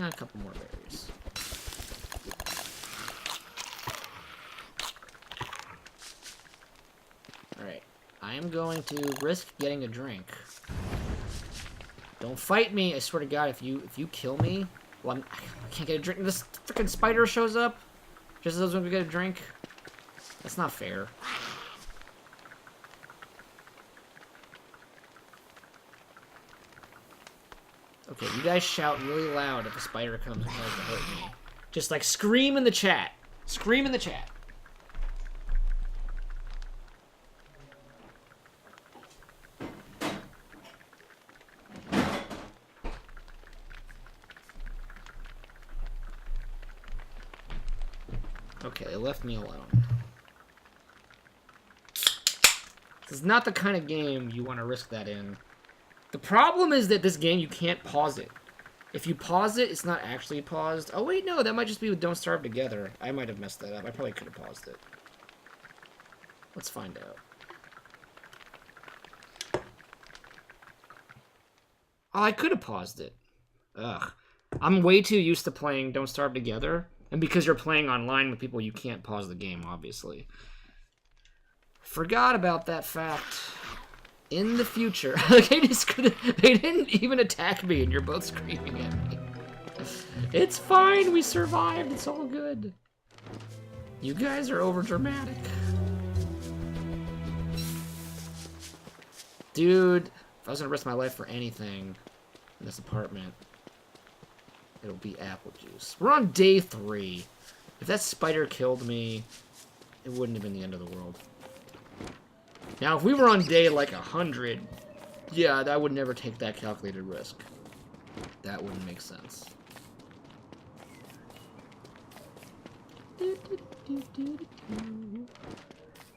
A couple more berries. Alright. I am going to risk getting a drink. Don't fight me! I swear to God, if you kill me, well, I can't get a drink. This freaking spider shows up just as I was going to get a drink. That's not fair. Okay, you guys shout really loud if a spider comes and tries to hurt me. Just like scream in the chat. Scream in the chat. Okay, they left me alone. This is not the kind of game you want to risk that in. The problem is that this game, you can't pause it. If you pause it, it's not actually paused. Oh, wait, no, that might just be with Don't Starve Together. I might have messed that up. I probably could have paused it. Let's find out. Oh, I could have paused it. Ugh. I'm way too used to playing Don't Starve Together. And because you're playing online with people, you can't pause the game, obviously. Forgot about that fact. In the future. Like, they didn't even attack me, and you're both screaming at me. It's fine, we survived, it's all good. You guys are overdramatic. Dude, if I was gonna risk my life for anything in this apartment, it'll be apple juice. We're on day 3. If that spider killed me, it wouldn't have been the end of the world. Now, if we were on day, like, 100, yeah, I would never take that calculated risk. That wouldn't make sense.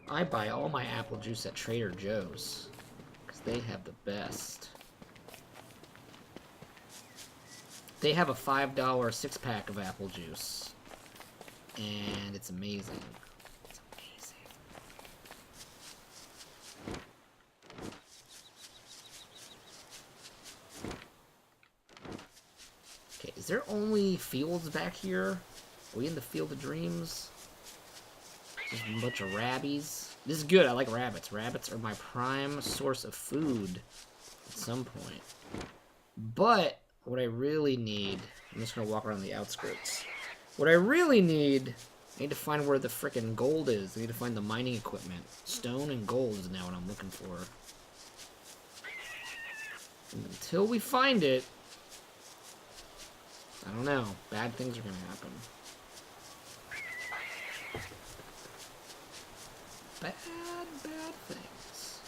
I buy all my apple juice at Trader Joe's, because they have the best. They have a $5 6-pack of apple juice, and it's amazing. Is there only fields back here? Are we in the Field of Dreams? Just a bunch of rabbies. This is good. I like rabbits. Rabbits are my prime source of food at some point. But what I really need... I'm just going to walk around the outskirts. What I really need... I need to find where the frickin' gold is. I need to find the mining equipment. Stone and gold is now what I'm looking for. And until we find it... I don't know. Bad things are going to happen. Bad things.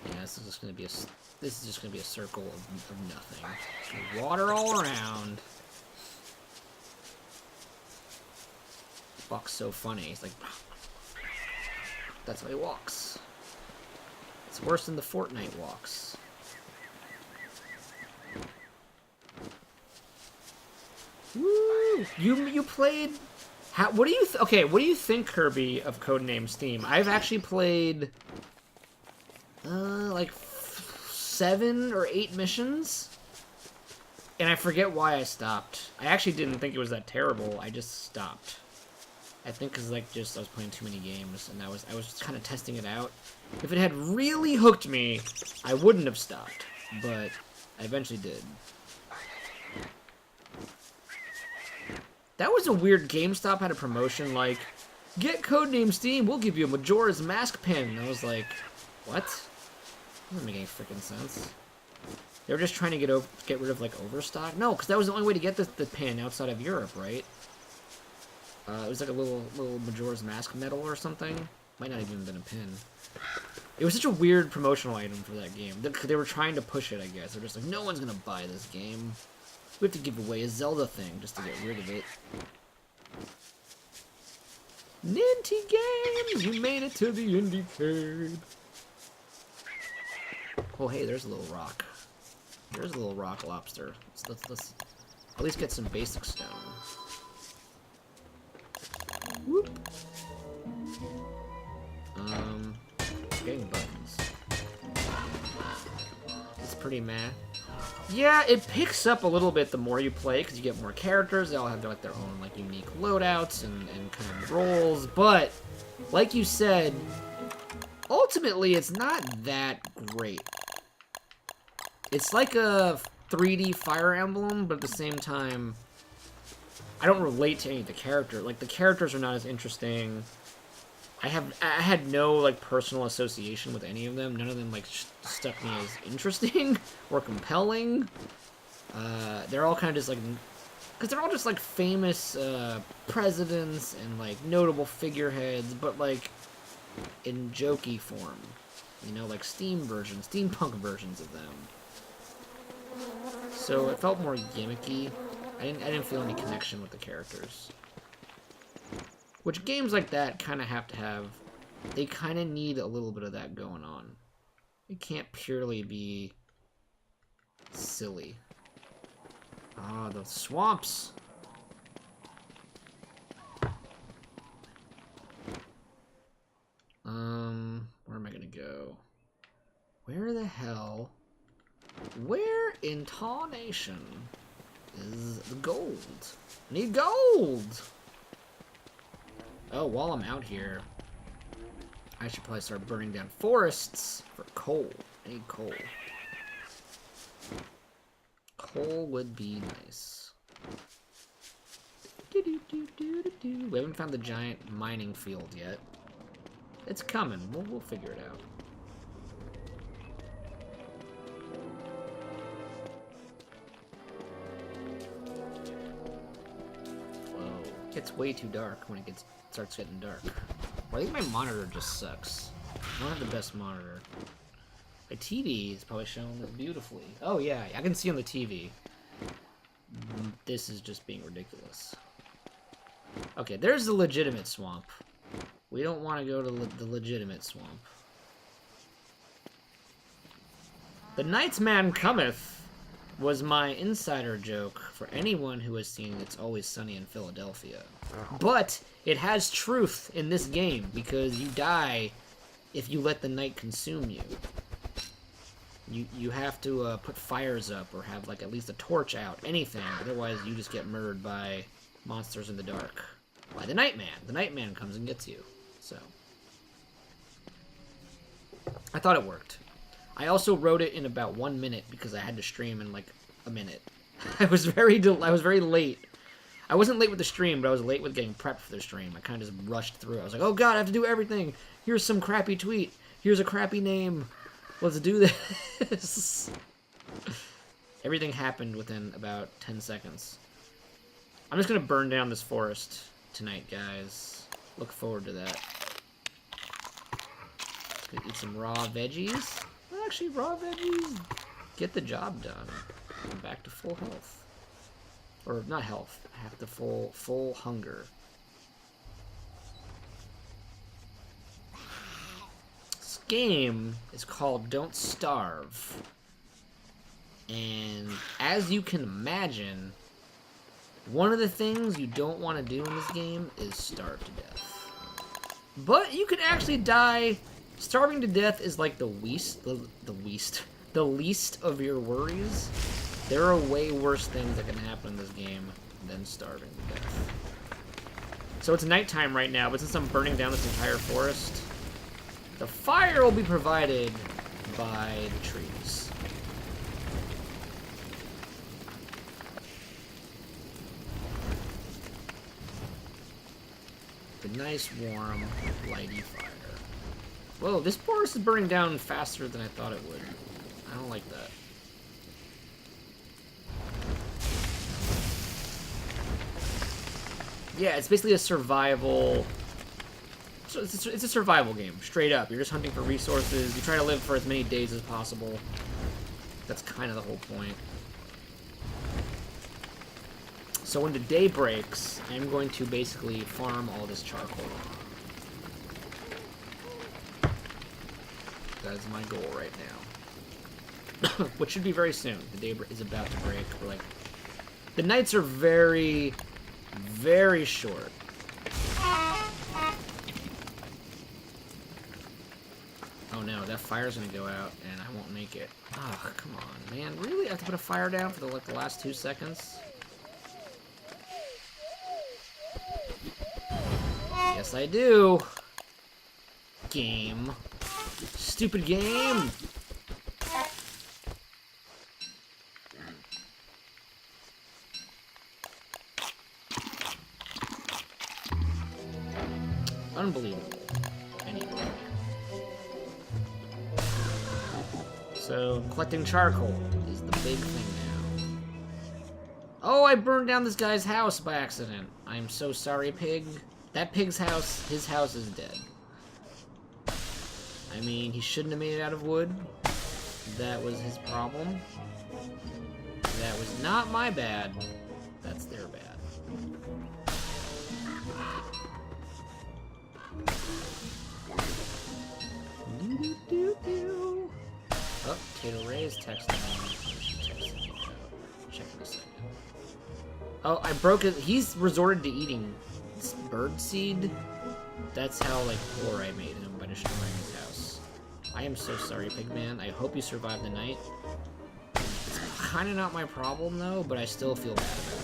Yeah, this is just gonna be a circle of nothing. Water all around. Walks so funny. He's like, that's how he walks. It's worse than the Fortnite walks. Woo! You played. What do you what do you think, Kirby, of Codenames Theme? I've actually played like 7 or 8 missions, and I forget why I stopped. I actually didn't think it was that terrible. I just stopped. I think because I was playing too many games, and I was just kind of testing it out. If it had really hooked me, I wouldn't have stopped, but I eventually did. That was a weird. GameStop had a promotion like, get Codenames Theme, we'll give you a Majora's Mask pin. And I was like, what? That doesn't make any freaking sense. They were just trying to get rid of like overstock. No, because that was the only way to get the pin outside of Europe, right? It was like a little Majora's Mask medal or something. Might not even have been a pin. It was such a weird promotional item for that game. They were trying to push it, I guess. They're just like, no one's gonna buy this game. We have to give away a Zelda thing just to get rid of it. Ninty Games! You made it to the Indiecade! Oh, hey, there's a little rock. There's a little rock lobster. Let's at least get some basic stone. Whoop! Getting buttons. It's pretty meh. Yeah, it picks up a little bit the more you play, because you get more characters. They all have like their own like unique loadouts and kind of roles. But like you said, ultimately it's not that great. It's like a 3D Fire Emblem, but at the same time, I don't relate to any of the characters. Like the characters are not as interesting. I had no like personal association with any of them. None of them like struck me as interesting or compelling. They're all kind of just like, because they're all just like famous presidents and like notable figureheads, but like in jokey form, you know, like steampunk versions of them. So it felt more gimmicky. I didn't feel any connection with the characters. Which games like that kind of have to have, they kind of need a little bit of that going on. It can't purely be silly. Ah, the swamps. Where am I gonna go? Where the hell? Where in tarnation is the gold? I need gold! Oh, while I'm out here, I should probably start burning down forests for coal. I need coal. Coal would be nice. We haven't found the giant mining field yet. It's coming. We'll figure it out. Whoa. It's way too dark when it starts getting dark. Well, I think my monitor just sucks. I don't have the best monitor. My TV is probably showing this beautifully. Oh yeah, I can see on the TV. This is just being ridiculous. Okay, there's the legitimate swamp. We don't want to go to the legitimate swamp. The Nightman Cometh was my insider joke for anyone who has seen It's Always Sunny in Philadelphia. But it has truth in this game, because you die if you let the night consume you. You have to put fires up or have like at least a torch out, anything. Otherwise, you just get murdered by monsters in the dark. By the Nightman. The Nightman comes and gets you. So I thought it worked. I also wrote it in about 1 minute because I had to stream in like a minute. I was very late. I wasn't late with the stream, but I was late with getting prepped for the stream. I kind of just rushed through. I was like, oh god, I have to do everything. Here's some crappy tweet. Here's a crappy name. Let's do this. Everything happened within about 10 seconds. I'm just gonna burn down this forest tonight, guys. Look forward to that. Gonna eat some raw veggies. Actually, raw veggies get the job done. I'm back to full health. Or not health. I have the full hunger. This game is called Don't Starve. And as you can imagine, one of the things you don't want to do in this game is starve to death. But you could actually die. Starving to death is like the least of your worries. There are way worse things that can happen in this game than starving to death. So it's nighttime right now, but since I'm burning down this entire forest, the fire will be provided by the trees. The nice, warm, lighty fire. Whoa, this forest is burning down faster than I thought it would. I don't like that. Yeah, it's basically a survival... It's a survival game, straight up. You're just hunting for resources. You try to live for as many days as possible. That's kind of the whole point. So when the day breaks, I'm going to basically farm all this charcoal. That is my goal right now. Which should be very soon. The day is about to break. We're like, the nights are very, very short. Oh no, that fire's gonna go out and I won't make it. Oh, come on, man. Really? I have to put a fire down for the last 2 seconds? Yes, I do. Game. Stupid game. Unbelievable. Anyway. So, collecting charcoal is the big thing now. Oh, I burned down this guy's house by accident. I'm so sorry, pig. That pig's house, his house is dead. I mean, he shouldn't have made it out of wood. That was his problem. That was not my bad. That's their bad. Oh, Tato Ray is texting me. Check in a second. Oh, I broke it. He's resorted to eating bird seed. That's how, like, poor I made him by destroying his house. I am so sorry, Pigman. I hope you survive the night. It's kind of not my problem, though, but I still feel bad about it.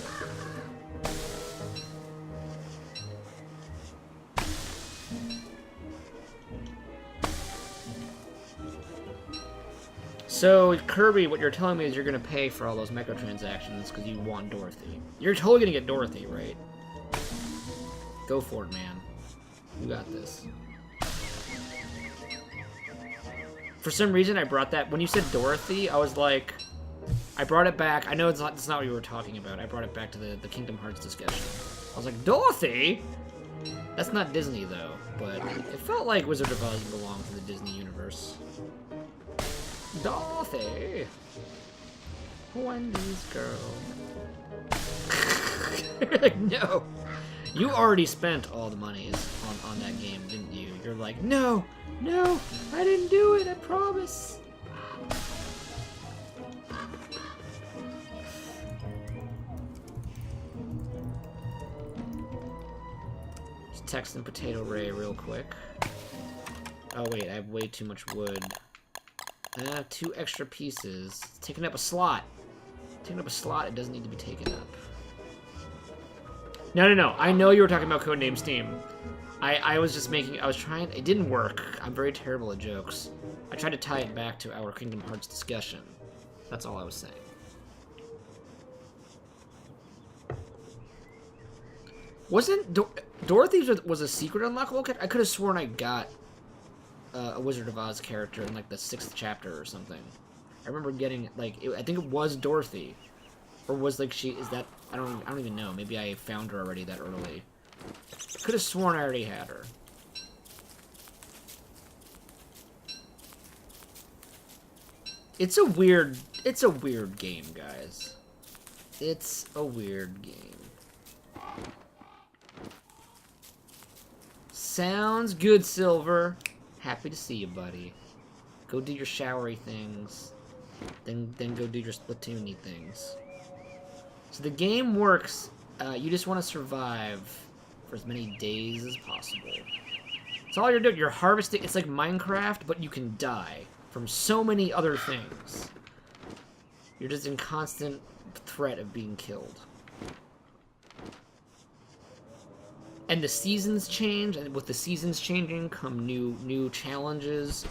So, Kirby, what you're telling me is you're going to pay for all those microtransactions because you want Dorothy. You're totally going to get Dorothy, right? Go for it, man. You got this. For some reason, I brought that... When you said Dorothy, I was like... I brought it back. I know that's not what you were talking about. I brought it back to the Kingdom Hearts discussion. I was like, Dorothy? That's not Disney, though. But it felt like Wizard of Oz belonged to the Disney universe. Dorothy! Wendy's girl. Like, no! You already spent all the monies on that game, didn't you? You're like, no! No! I didn't do it, I promise! Just texting Potato Ray real quick. Oh wait, I have way too much wood. 2 extra pieces. It's taking up a slot. Taking up a slot it doesn't need to be taken up. No. I know you were talking about Codename Steam. I was just making... I was trying... It didn't work. I'm very terrible at jokes. I tried to tie it back to our Kingdom Hearts discussion. That's all I was saying. Wasn't... Dorothy was a secret unlockable character? I could have sworn I got a Wizard of Oz character in, like, the 6th chapter or something. I remember getting, like... I think it was Dorothy. Or was, like, she... Is that... I don't even know. Maybe I found her already that early. Could have sworn I already had her. It's a weird game, guys. It's a weird game. Sounds good, Silver. Happy to see you, buddy. Go do your showery things. Then go do your Splatoon-y things. So the game works, you just want to survive for as many days as possible. That's all you're doing. You're harvesting. It's like Minecraft, but you can die from so many other things. You're just in constant threat of being killed. And the seasons change, and with the seasons changing come new challenges.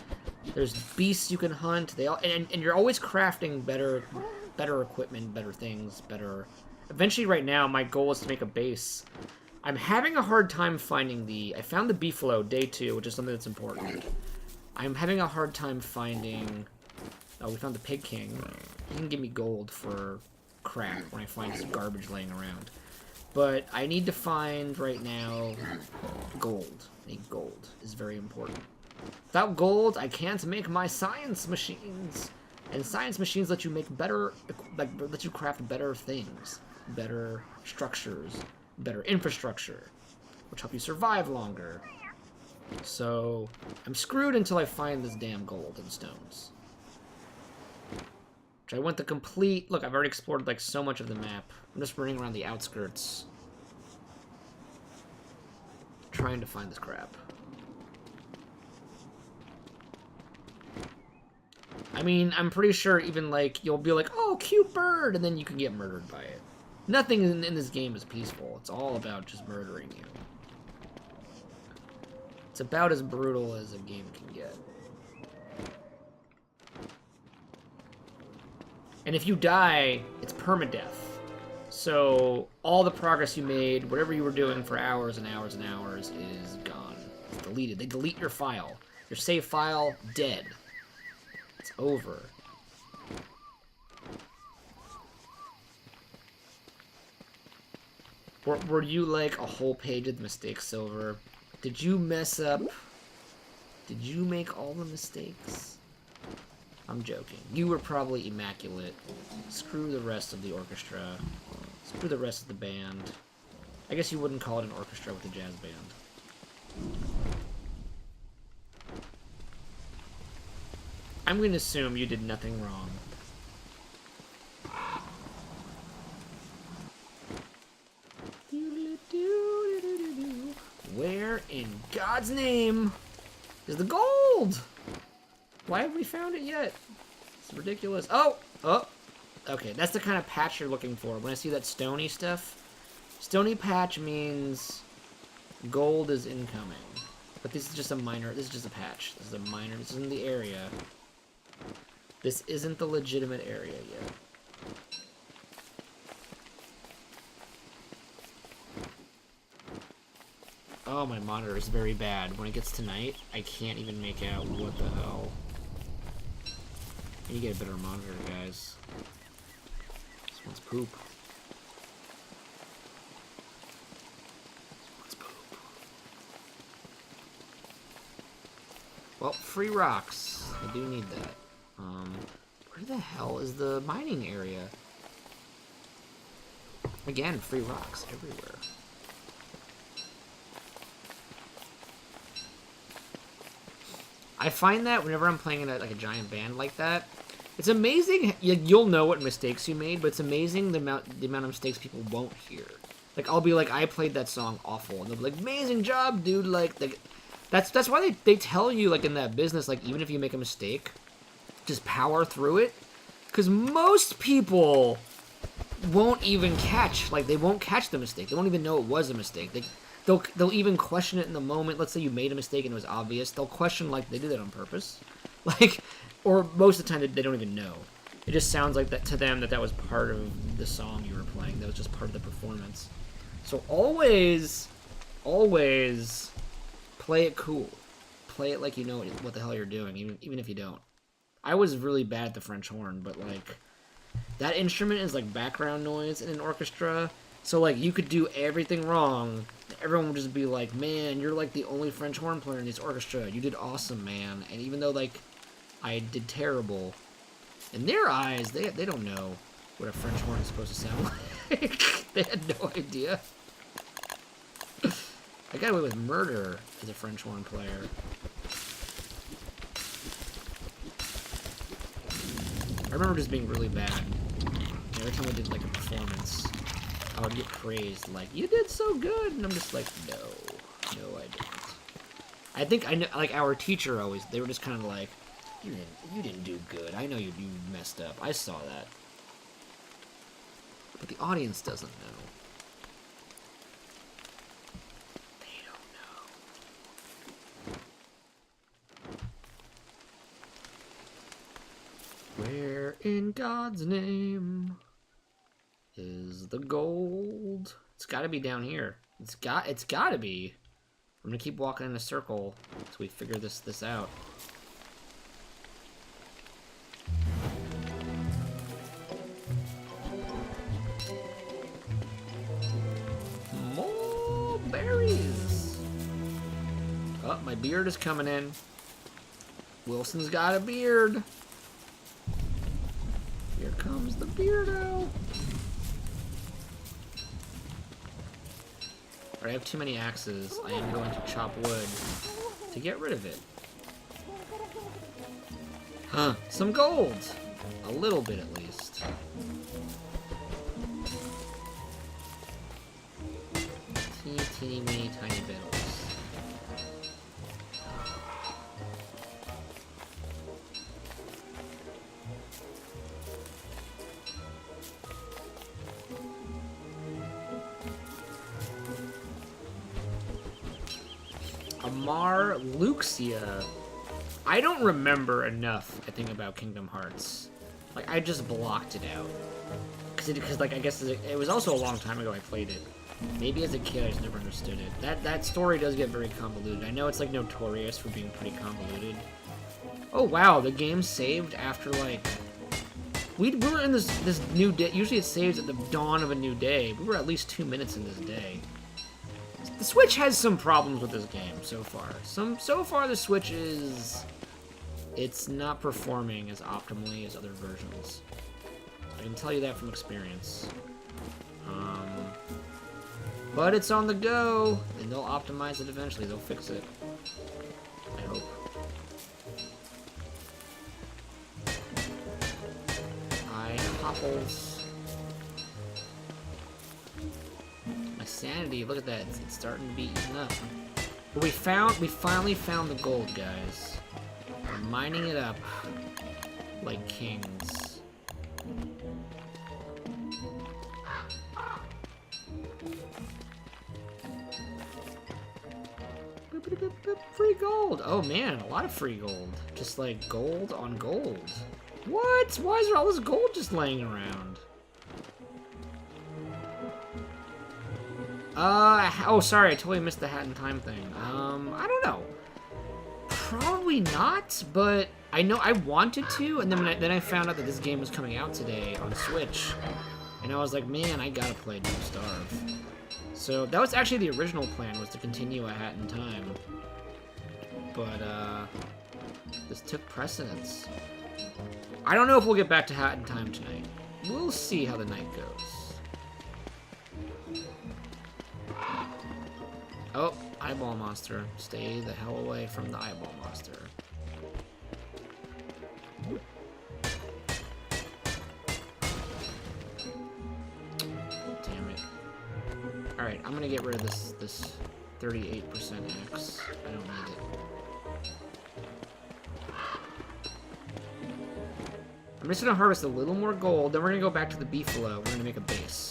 There's beasts you can hunt. They all and you're always crafting better equipment, better things, better. Eventually, right now, my goal is to make a base. I'm having a hard time finding I found the beefalo day 2, which is something that's important. I'm having a hard time finding. Oh, we found the Pig King. He can give me gold for crap when I find this garbage laying around. But I need to find right now gold. I think gold is very important. Without gold, I can't make my science machines. And science machines let you make better, let you craft better things, better structures, better infrastructure, which help you survive longer. So I'm screwed until I find this damn gold and stones. Which I went the complete. Look, I've already explored like so much of the map. I'm just running around the outskirts, trying to find this crap. I mean, I'm pretty sure even, like, you'll be like, oh, cute bird, and then you can get murdered by it. Nothing in this game is peaceful. It's all about just murdering you. It's about as brutal as a game can get. And if you die, it's permadeath. So all the progress you made, whatever you were doing for hours and hours and hours, is gone. It's deleted. They delete your file. Your save file, dead. It's over. Were you like a whole page of mistakes, Silver? Did you mess up? Did you make all the mistakes? I'm joking. You were probably immaculate. Screw the rest of the orchestra. Screw the rest of the band. I guess you wouldn't call it an orchestra with a jazz band. I'm going to assume you did nothing wrong. Where in God's name is the gold? Why haven't we found it yet? It's ridiculous. Oh! Okay, that's the kind of patch you're looking for. When I see that stony stuff, stony patch means gold is incoming. But this is just a minor, this is just a patch. This is a minor, this isn't the area. This isn't the legitimate area yet. Oh, my monitor is very bad. When it gets to night, I can't even make out what the hell. I need to get a better monitor, guys. This one's poop. This one's poop. Well, free rocks. I do need that. Where the hell is the mining area? Again, free rocks everywhere. I find that whenever I'm playing in like a giant band like that, it's amazing. You'll know what mistakes you made, but it's amazing the amount of mistakes people won't hear. Like, I'll be like, I played that song awful, and they'll be like, amazing job, dude. Like that's why they tell you, like, in that business, like, even if you make a mistake, just power through it. Because most people won't even catch, like, they won't catch the mistake. They won't even know it was a mistake. They'll even question it in the moment. Let's say you made a mistake and it was obvious. They'll question, like, they did it on purpose. Like, or most of the time they don't even know. It just sounds like that to them that was part of the song you were playing. That was just part of the performance. So always play it cool. Play it like you know what the hell you're doing, even if you don't. I was really bad at the French horn, but, like, that instrument is, like, background noise in an orchestra. So, like, you could do everything wrong. Everyone would just be like, man, you're, like, the only French horn player in this orchestra. You did awesome, man. And even though, like, I did terrible, in their eyes, they don't know what a French horn is supposed to sound like. They had no idea. I got away with murder as a French horn player. I remember just being really bad. Every time I did, like, a performance, I would get praised, like, you did so good, and I'm just like, no, I didn't. I think I know, like, our teacher always, they were just kind of like, you didn't do good. I know you messed up. I saw that. But the audience doesn't know. They don't know. Where in God's name is the gold? It's got to be down here. It's got to be. I'm gonna keep walking in a circle until we figure this out. More berries. Oh, my beard is coming in. Wilson's got a beard. Here comes the beardo. I have too many axes. I am going to chop wood to get rid of it. Huh, some gold. A little bit at least. Teeny weeny tiny bittles. Amar Luxia. I don't remember enough, I think, about Kingdom Hearts. Like, I just blocked it out. Because like, I guess it was also a long time ago I played it. Maybe as a kid I just never understood it. That story does get very convoluted. I know it's, like, notorious for being pretty convoluted. Oh, wow, the game saved after, like... We were in this new day. Usually it saves at the dawn of a new day. We were at least 2 minutes in this day. The Switch has some problems with this game so far. So far the Switch is... It's not performing as optimally as other versions. I can tell you that from experience. But it's on the go, and they'll optimize it eventually. They'll fix it. I hope. Hi, Hopples. My sanity, look at that. It's starting to be eaten up. But we finally found the gold, guys. We're mining it up like kings. Free gold! Oh man, a lot of free gold. Just like gold on gold. What? Why is there all this gold just laying around? Oh sorry, I totally missed the Hat in Time thing. I don't know. Probably not, but I know I wanted to, and then I found out that this game was coming out today on Switch. And I was like, man, I gotta play Don't Starve. So that was actually the original plan, was to continue A Hat in Time. But, this took precedence. I don't know if we'll get back to Hat in Time tonight. We'll see how the night goes. Oh, eyeball monster. Stay the hell away from the eyeball monster. Damn it. Alright, I'm gonna get rid of this 38% X. I don't need it. I'm just gonna harvest a little more gold, then we're gonna go back to the beefalo. We're gonna make a base.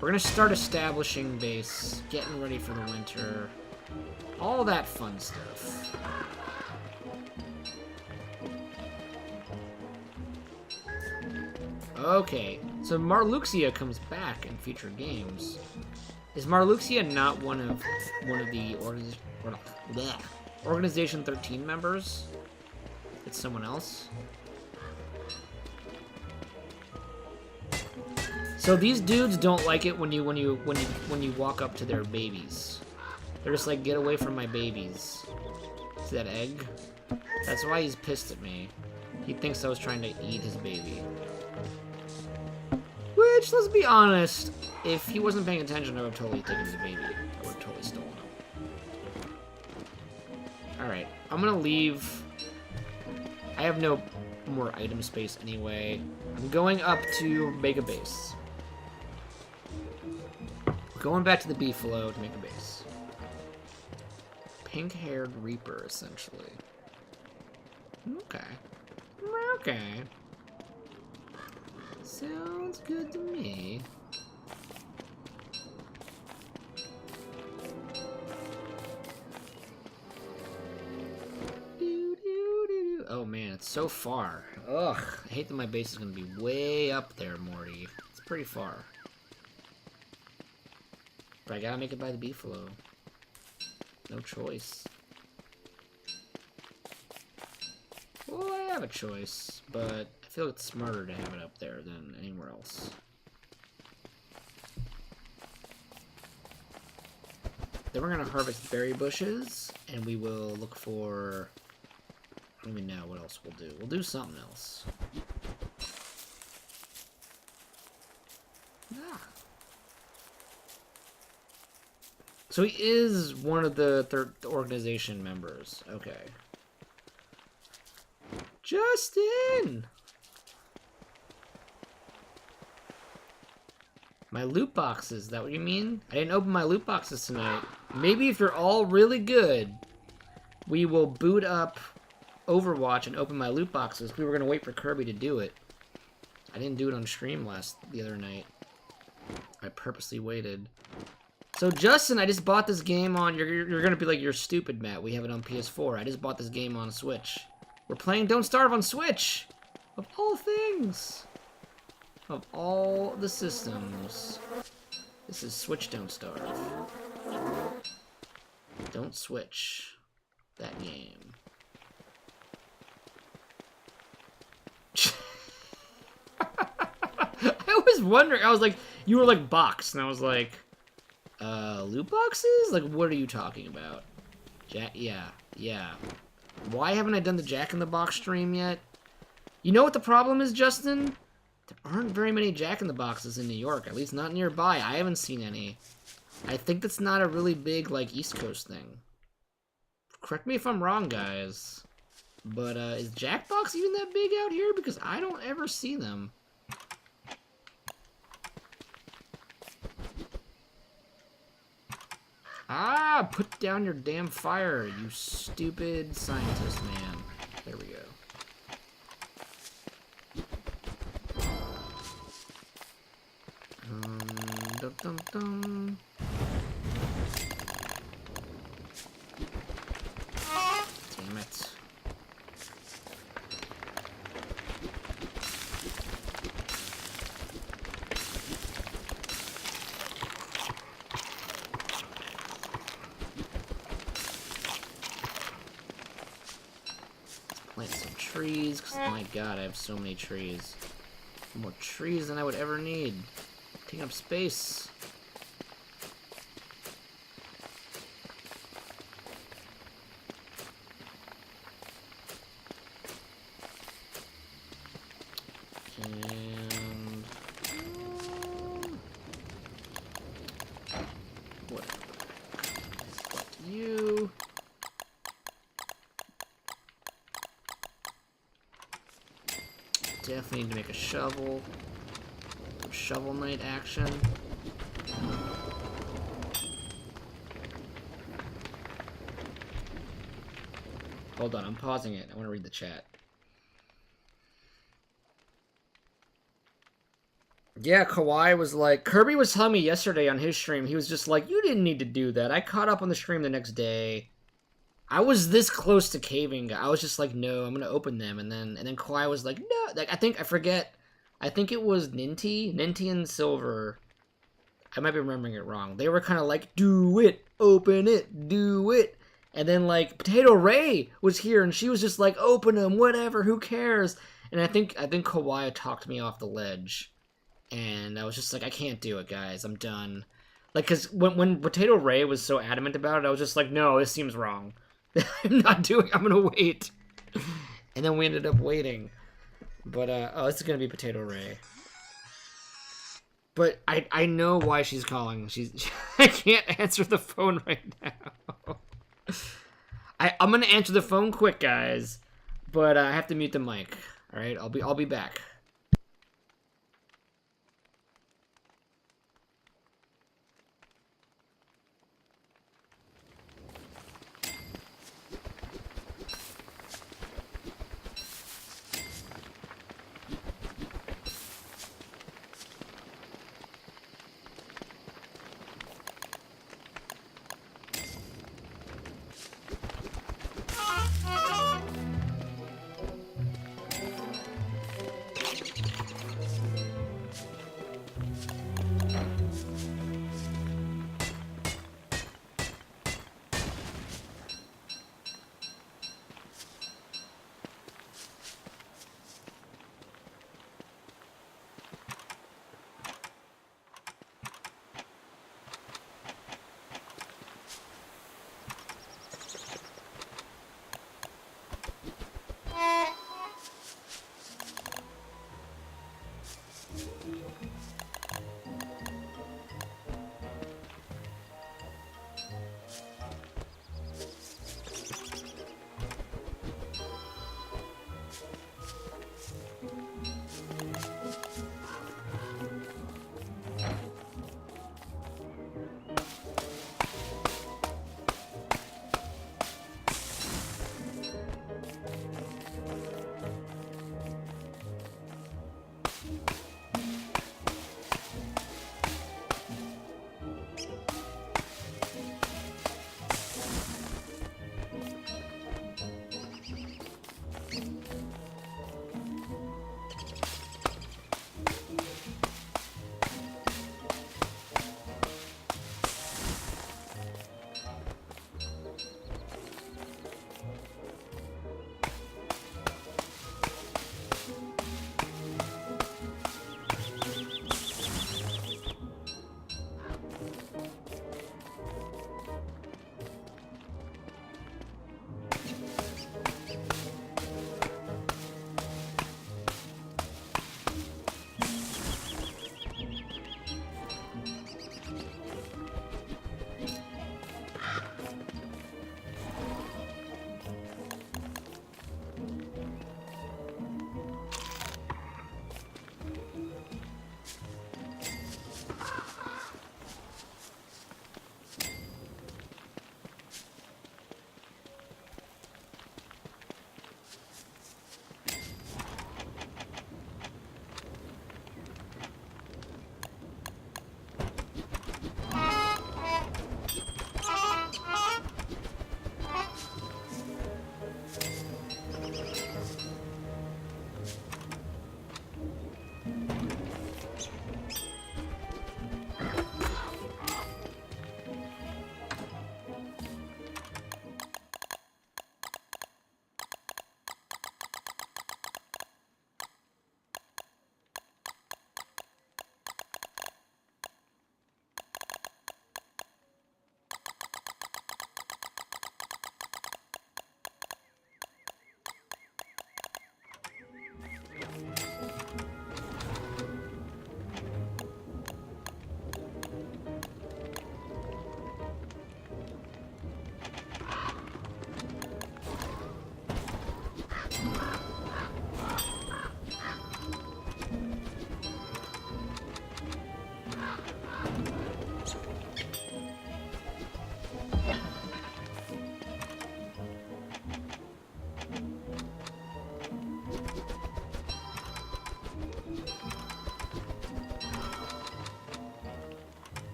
We're gonna start establishing base, getting ready for the winter, all that fun stuff. Okay, so Marluxia comes back in future games. Is Marluxia not one of the Organization 13 members? It's someone else. So these dudes don't like it when you walk up to their babies. They're just like, get away from my babies. See that egg? That's why he's pissed at me. He thinks I was trying to eat his baby. Which, let's be honest, if he wasn't paying attention, I would have totally taken his baby. I would have totally stolen him. Alright, I'm gonna leave. I have no more item space anyway. I'm going up to make a base. Going back to the beefalo to make a base. Pink-haired reaper, essentially. Okay. Okay. Sounds good to me. Oh man, it's so far. Ugh, I hate that my base is gonna be way up there, Morty. It's pretty far. But I gotta make it by the beefalo. No choice. Well, I have a choice, but I feel it's smarter to have it up there than anywhere else. Then we're gonna harvest berry bushes, and we will look for... I don't even know what else we'll do. We'll do something else. Ah. So he is one of the organization members. Okay. Justin! My loot boxes, is that what you mean? I didn't open my loot boxes tonight. Maybe if you're all really good, we will boot up Overwatch and open my loot boxes. We were gonna wait for Kirby to do it. I didn't do it on stream the other night. I purposely waited. So Justin, I just bought this game on. You're gonna be like, you're stupid, Matt. We have it on PS4. I just bought this game on Switch. We're playing Don't Starve on Switch, of all things, of all the systems. This is Switch Don't Starve. Don't switch that game. I was wondering. I was like, you were like box, and I was like. Loot boxes? Like, what are you talking about? Yeah. Why haven't I done the Jack in the Box stream yet? You know what the problem is, Justin? There aren't very many Jack in the Boxes in New York, at least not nearby. I haven't seen any. I think that's not a really big, like, East Coast thing. Correct me if I'm wrong, guys. But, is Jackbox even that big out here? Because I don't ever see them. Ah, put down your damn fire, you stupid scientist, man. There we go. Dum dum dum. Damn it. Plant some trees, because my god, I have so many trees. More trees than I would ever need. Taking up space. And... whatever. Fuck you. Definitely need to make a shovel. Shovel Knight action. Hold on, I'm pausing it. I want to read the chat. Yeah, Kawhi was like, Kirby was telling me yesterday on his stream, he was just like, you didn't need to do that. I caught up on the stream the next day. I was this close to caving. I was just like, no, I'm gonna open them, and then Kawhi was like, no, like I forget. I think it was Ninty and Silver. I might be remembering it wrong. They were kind of like, do it, open it, do it. And then like Potato Ray was here, and she was just like, open them, whatever, who cares? And I think Kawhi talked me off the ledge, and I was just like, I can't do it, guys. I'm done. Like, cause when Potato Ray was so adamant about it, I was just like, no, this seems wrong. I'm not doing. I'm gonna wait. And then we ended up waiting. But oh, this is gonna be Potato Ray. But I know why she's calling. I can't answer the phone right now. I'm gonna answer the phone quick, guys. But I have to mute the mic. All right, I'll be back.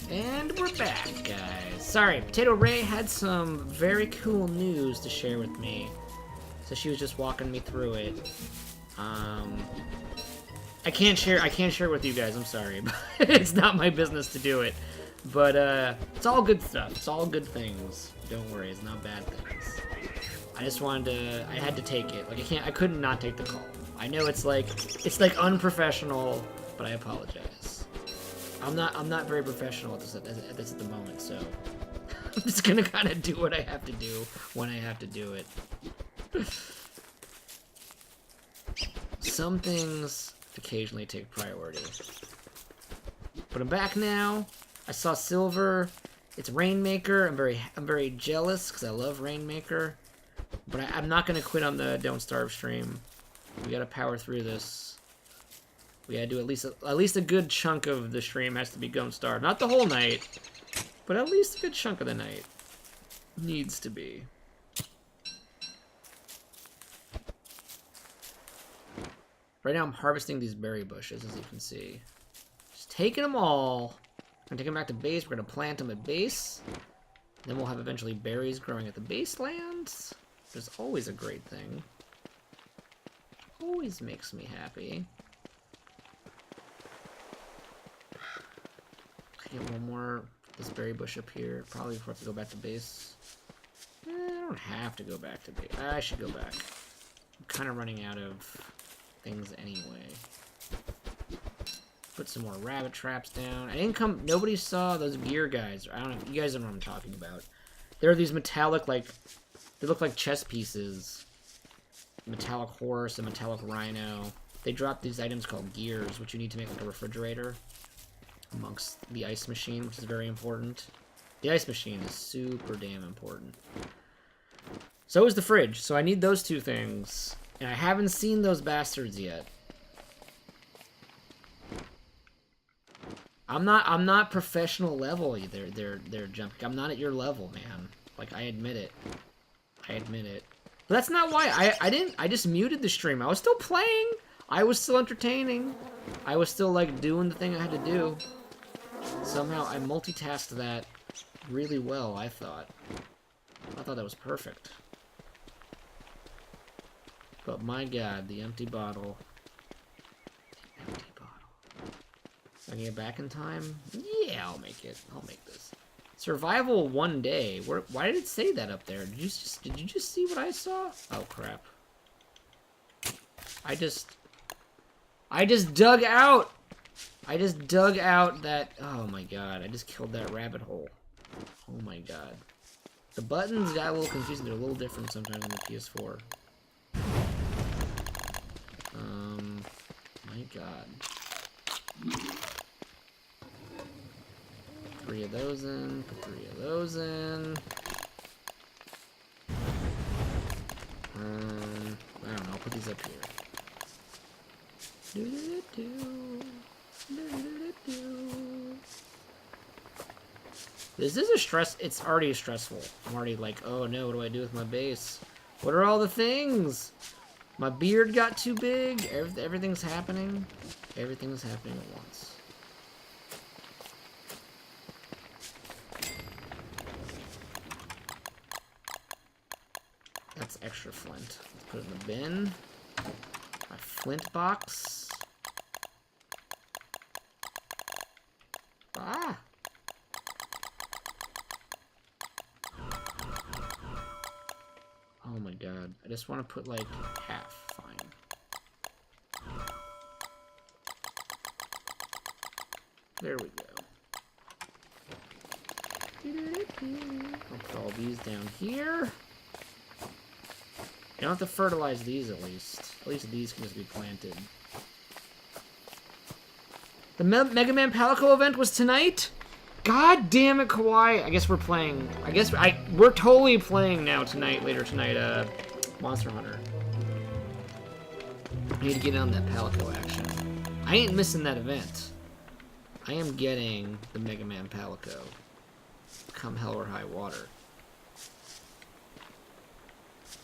And we're back, guys. Sorry, Potato Ray had some very cool news to share with me. So she was just walking me through it. I can't share it with you guys, I'm sorry. But it's not my business to do it. But it's all good stuff. It's all good things. Don't worry, it's not bad things. I just wanted to, I had to take it. Like I couldn't not take the call. I know it's like unprofessional, but I apologize. I'm not very professional at this at the moment, so I'm just gonna kind of do what I have to do when I have to do it. Some things occasionally take priority. But I'm back now. I saw Silver. It's Rainmaker. I'm very jealous because I love Rainmaker. But I'm not gonna quit on the Don't Starve stream. We gotta power through this. We gotta do at least a good chunk of the stream has to be Don't Starve. Not the whole night, but at least a good chunk of the night needs to be. Right now I'm harvesting these berry bushes, as you can see. Just taking them all. I'm gonna take them back to base. We're gonna plant them at base. Then we'll have eventually berries growing at the baselands. Which is always a great thing. Always makes me happy. Okay, one more. This berry bush up here. Probably before I have to go back to base. I don't have to go back to base. I should go back. I'm kind of running out of things anyway. Put some more rabbit traps down. I didn't come. Nobody saw those gear guys. I don't know. You guys don't know what I'm talking about. There are these metallic, like, they look like chess pieces. Metallic horse, a metallic rhino. They drop these items called gears, which you need to make like a refrigerator amongst the ice machine, which is very important. The ice machine is super damn important. So is the fridge. So I need those two things, and I haven't seen those bastards yet. I'm not professional level either. They're jumping. I'm not at your level, man. Like, I admit it. I admit it. But that's not why. I just muted the stream. I was still playing. I was still entertaining. I was still, like, doing the thing I had to do. Somehow I multitasked that really well, I thought. I thought that was perfect. But my god, the empty bottle. The empty bottle. I can get back in time? Yeah, I'll make it. I'll make this. Survival 1 day. Why did it say that up there? Did you just see what I saw? Oh crap. I just dug out. I just dug out that. Oh my god. I just killed that rabbit hole. Oh my god. The buttons got a little confusing. They're a little different sometimes on the PS4. My god. 3 of those in, put 3 of those in. I don't know, I'll put these up here. This is a stress, it's already stressful. I'm already like, oh no, what do I do with my base? What are all the things? My beard got too big, everything's happening. Everything's happening at once. That's extra flint. Let's put it in the bin. My flint box. Ah! Oh my god. I just want to put like half. Fine. There we go. I'll put all these down here. You don't have to fertilize these at least. At least these can just be planted. The Mega Man Palico event was tonight? God damn it, Kawaii. I guess we're playing. We're totally playing now tonight, later tonight, Monster Hunter. I need to get on that Palico action. I ain't missing that event. I am getting the Mega Man Palico. Come hell or high water.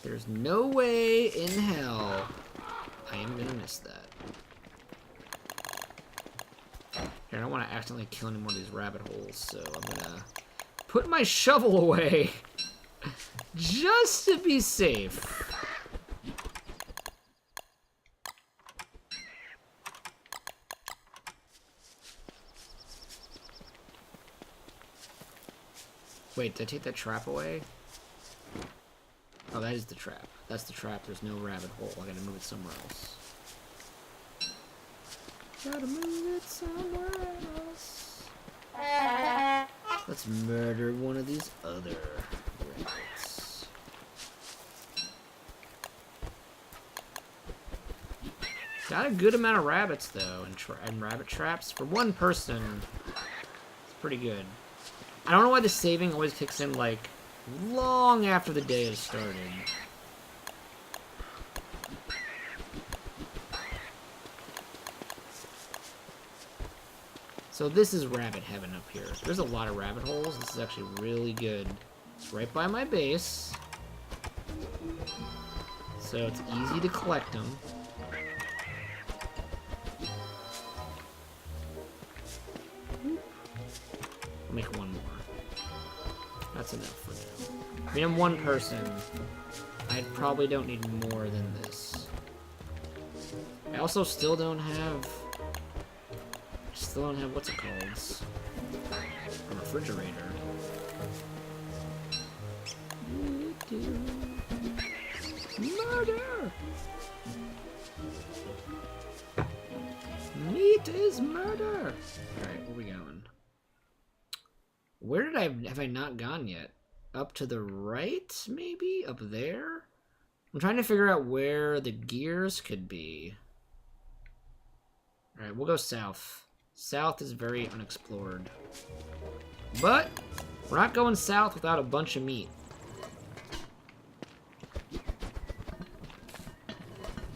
There's no way in hell I am gonna miss that. Here, I don't want to accidentally kill any more of these rabbit holes, so I'm gonna put my shovel away just to be safe. Wait, did I take that trap away? Oh, that is the trap. That's the trap. There's no rabbit hole. I gotta move it somewhere else. Gotta move it somewhere else. Let's murder one of these other rabbits. Got a good amount of rabbits, though, and rabbit traps. For one person, it's pretty good. I don't know why the saving always kicks in, like, long after the day has started. So this is rabbit heaven up here. There's a lot of rabbit holes. This is actually really good. It's right by my base. So it's easy to collect them. I'll make one more. That's enough for now. I mean, I'm one person. I probably don't need more than this. I also still don't have... what's it called? A refrigerator. Murder! Meat is murder! Alright, where we going? Where did have I not gone yet? Up to the right, maybe? Up there? I'm trying to figure out where the gears could be. Alright, we'll go south. South is very unexplored. But we're not going south without a bunch of meat.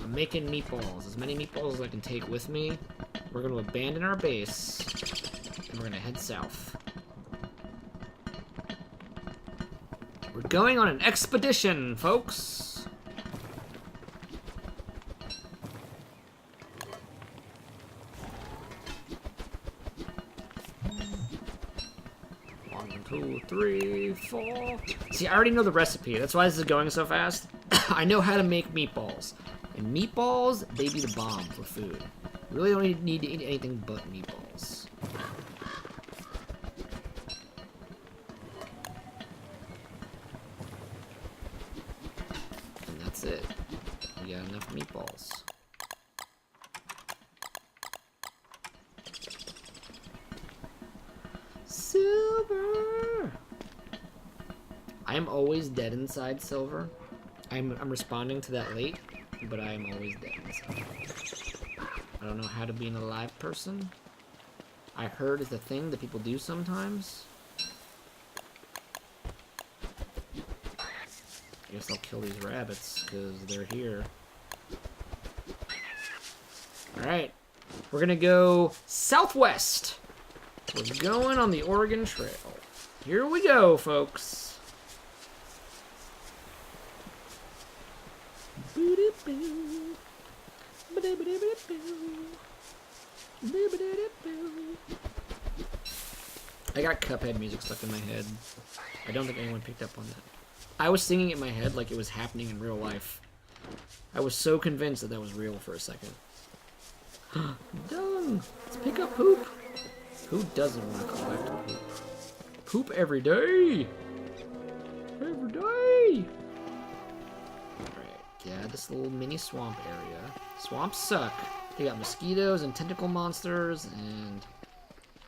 I'm making meatballs. As many meatballs as I can take with me. We're going to abandon our base. And we're going to head south. We're going on an expedition, folks. 1, 2, 3, 4. See, I already know the recipe. That's why this is going so fast. I know how to make meatballs. And meatballs, they be the bomb for food. You really don't need to eat anything but meatballs. And that's it. We got enough meatballs. Silver! I am always dead inside Silver. I'm responding to that late, but I am always dead inside. I don't know how to be an alive person. I heard it's a thing that people do sometimes. I guess I'll kill these rabbits, because they're here. Alright. We're gonna go southwest. We're going on the Oregon Trail. Here we go, folks. I got Cuphead music stuck in my head. I don't think anyone picked up on that. I was singing it in my head like it was happening in real life. I was so convinced that that was real for a second. Done! Let's pick up poop! Who doesn't want to collect poop? Poop every day! Every day! Alright, yeah, this little mini swamp area. Swamps suck. They got mosquitoes and tentacle monsters and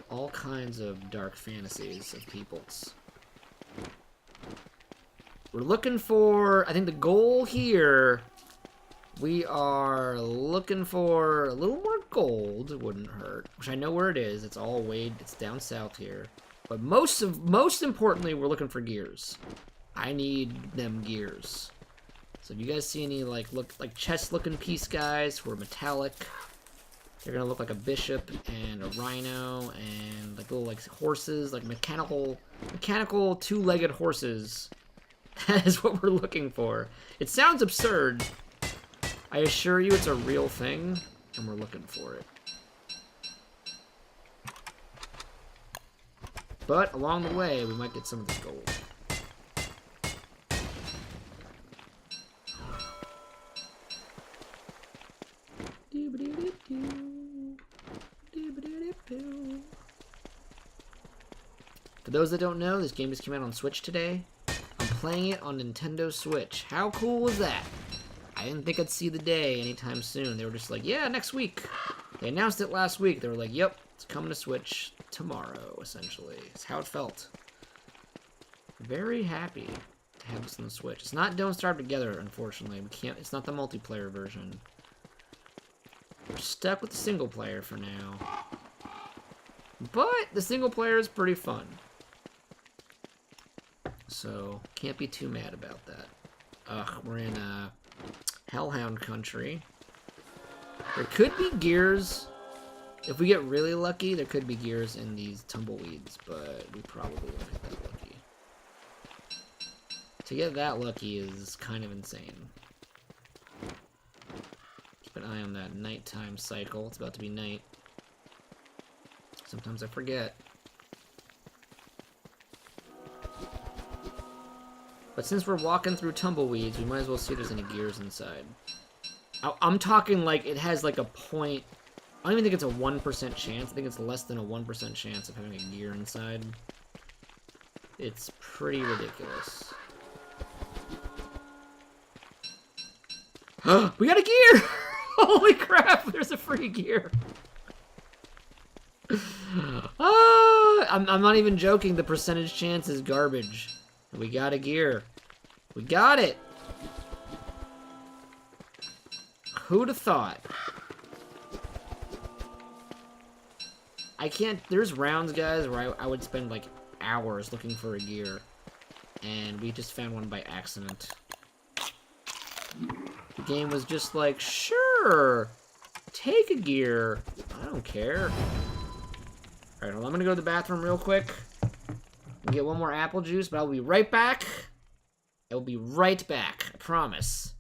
all kinds of dark fantasies of peoples. We're looking for, I think the goal here, we are looking for a little more gold. It wouldn't hurt, which I know where it is. It's all weighed, it's down south here. But most importantly, we're looking for gears. I need them gears. So if you guys see any like chest looking piece guys who are metallic, they're gonna look like a bishop and a rhino and like little like horses, like mechanical two-legged horses. That is what we're looking for. It sounds absurd. I assure you it's a real thing, and we're looking for it. But along the way, we might get some of this gold. For those that don't know, this game just came out on Switch today. I'm playing it on Nintendo Switch. How cool is that? I didn't think I'd see the day anytime soon. They were just like, yeah, next week. They announced it last week. They were like, yep, it's coming to Switch tomorrow, essentially. It's how it felt. Very happy to have this on the Switch. It's not Don't Starve Together, unfortunately. We can't. It's not the multiplayer version. We're stuck with the single player for now. But the single player is pretty fun. So, can't be too mad about that. Ugh, we're in Hellhound country. There could be gears. If we get really lucky, there could be gears in these tumbleweeds, but we probably won't get that lucky. To get that lucky is kind of insane. Keep an eye on that nighttime cycle. It's about to be night. Sometimes I forget. But since we're walking through tumbleweeds, we might as well see if there's any gears inside. I'm talking like it has like a point. I don't even think it's a 1% chance. I think it's less than a 1% chance of having a gear inside. It's pretty ridiculous. We got a gear! Holy crap, there's a free gear. I'm not even joking. The percentage chance is garbage. We got a gear. We got it! Who'd have thought? I can't... There's rounds, guys, where I would spend, like, hours looking for a gear. And we just found one by accident. The game was just like, sure! Take a gear. I don't care. Alright, well, I'm gonna go to the bathroom real quick. And get one more apple juice, but I'll be right back. I will be right back. I promise.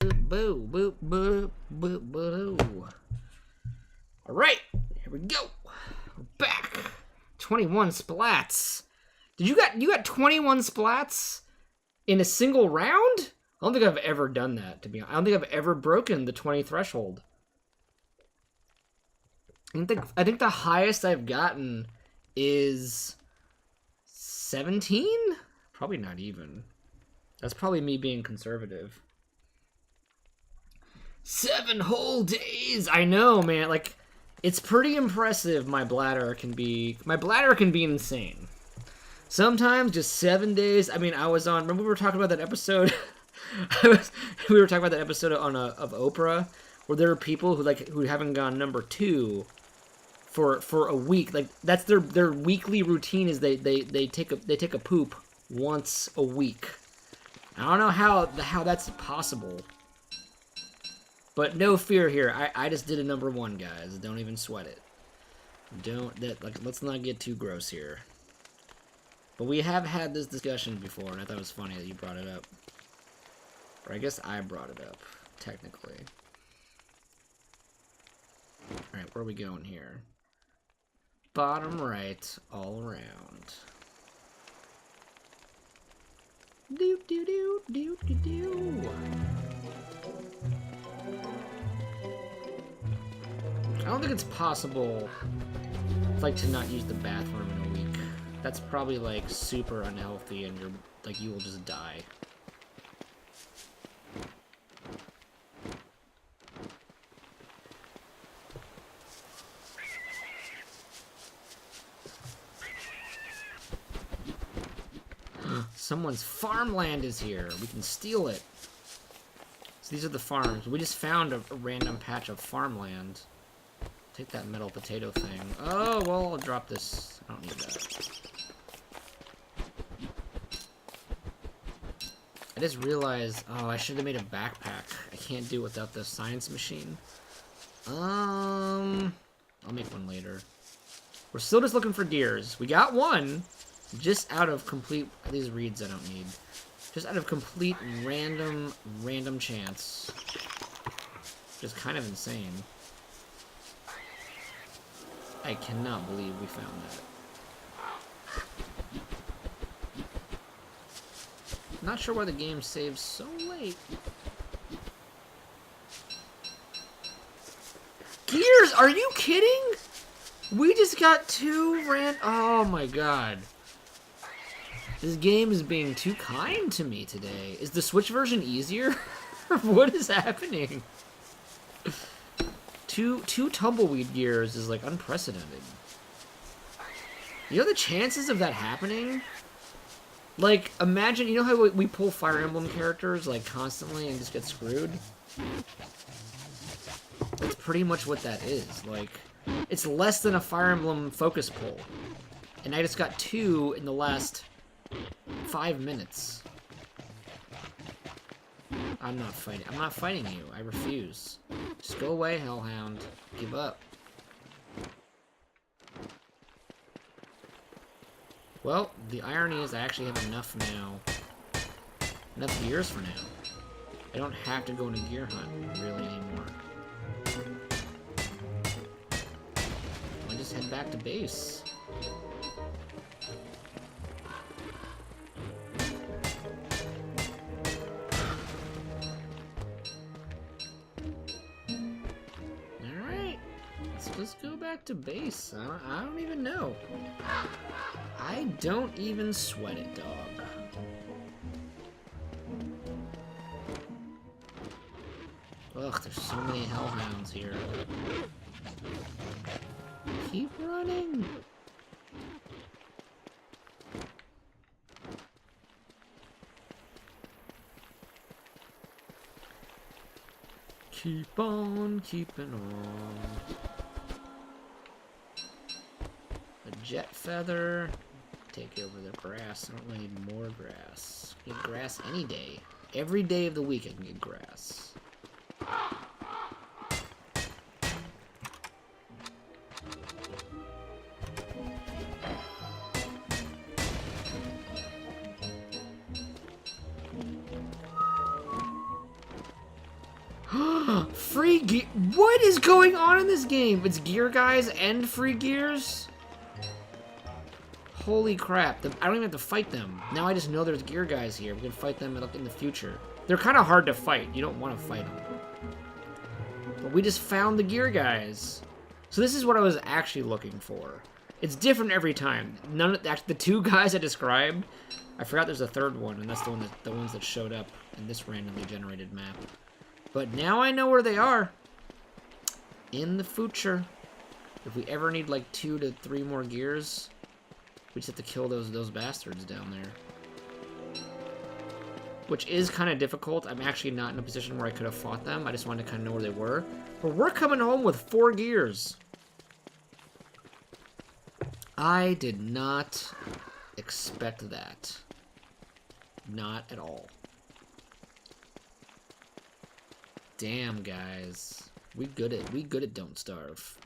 Boo, boo, boo, boo, boo. All right, here we go. We're back. 21 splats. You got 21 splats in a single round? I don't think I've ever done that, to be honest. I don't think I've ever broken the 20 threshold. I think the highest I've gotten is 17? Probably not even. That's probably me being conservative. 7 whole days. I know, man. Like, it's pretty impressive. My bladder can be insane. Sometimes just 7 days. I mean, I was on. Remember we were talking about that episode? We were talking about that episode of Oprah, where there are people who haven't gone number 2 for a week. Like, that's their weekly routine. Is they take a poop once a week. I don't know how that's possible. But no fear here. I just did a number 1, guys. Don't even sweat it. Let's not get too gross here. But we have had this discussion before, and I thought it was funny that you brought it up. Or I guess I brought it up, technically. Alright, where are we going here? Bottom right, all around. Do do do do do do. I don't think it's possible, like, to not use the bathroom in a week. That's probably, like, super unhealthy, and you will just die. Someone's farmland is here. We can steal it. So these are the farms. We just found a random patch of farmland. Take that metal potato thing. Oh, well, I'll drop this. I don't need that. I just realized, oh, I should have made a backpack. I can't do it without the science machine. I'll make one later. We're still just looking for gears. We got one, just out of complete, these reeds I don't need. Just out of complete random chance. Just kind of insane. I cannot believe we found that. Not sure why the game saves so late. Gears, are you kidding? We just got 2 oh my god. This game is being too kind to me today. Is the Switch version easier? What is happening? Two tumbleweed gears is, like, unprecedented. You know the chances of that happening? Like, imagine, you know how we pull Fire Emblem characters, like, constantly and just get screwed? That's pretty much what that is. Like, it's less than a Fire Emblem focus pull. And I just got 2 in the last 5 minutes. I'm not fighting you. I refuse. Just go away, Hellhound. Give up. Well, the irony is I actually have enough now. Enough gears for now. I don't have to go on a gear hunt, really, anymore. I just head back to base. Let's go back to base. I don't even know. I don't even sweat it, dog. Ugh, there's so many hellhounds here. Keep running. Keep on keeping on. Jet feather. Take over the grass. I don't really need more grass. Get grass any day. Every day of the week I can get grass. free gear. What is going on in this game? It's gear guys and free gears? Holy crap. I don't even have to fight them. Now I just know there's gear guys here. We can fight them in the future. They're kind of hard to fight. You don't want to fight them. But we just found the gear guys. So this is what I was actually looking for. It's different every time. The two guys I described, I forgot there's a third one, and that's the ones that showed up in this randomly generated map. But now I know where they are. In the future. If we ever need like 2 to 3 more gears, we just have to kill those bastards down there. Which is kind of difficult. I'm actually not in a position where I could have fought them. I just wanted to kind of know where they were. But we're coming home with 4 gears. I did not expect that. Not at all. Damn, guys. We good at Don't Starve.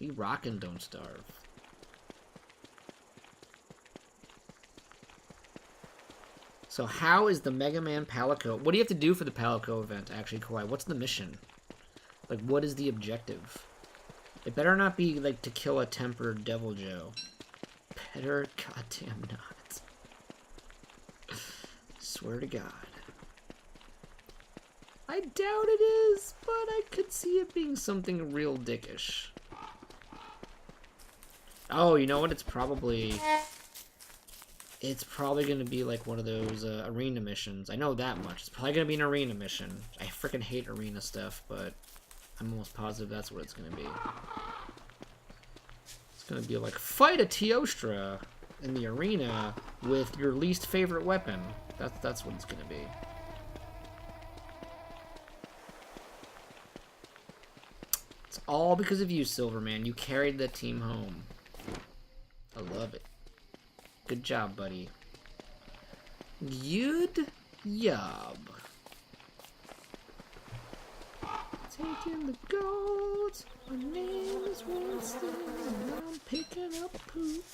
We rockin' Don't Starve. So how is the Mega Man Palico? What do you have to do for the Palico event, actually, Kawhi? What's the mission? Like, what is the objective? It better not be, like, to kill a tempered Devil Joe. Better goddamn not. Swear to God. I doubt it is, but I could see it being something real dickish. Oh, you know what? It's probably going to be like one of those arena missions. I know that much. It's probably going to be an arena mission. I freaking hate arena stuff, but I'm almost positive that's what it's going to be. It's going to be like, fight a Teostra in the arena with your least favorite weapon. That's what it's going to be. It's all because of you, Silverman. You carried the team home. I love it. Good job, buddy. Good job. Taking the gold. My name is Winston, and I'm picking up poop.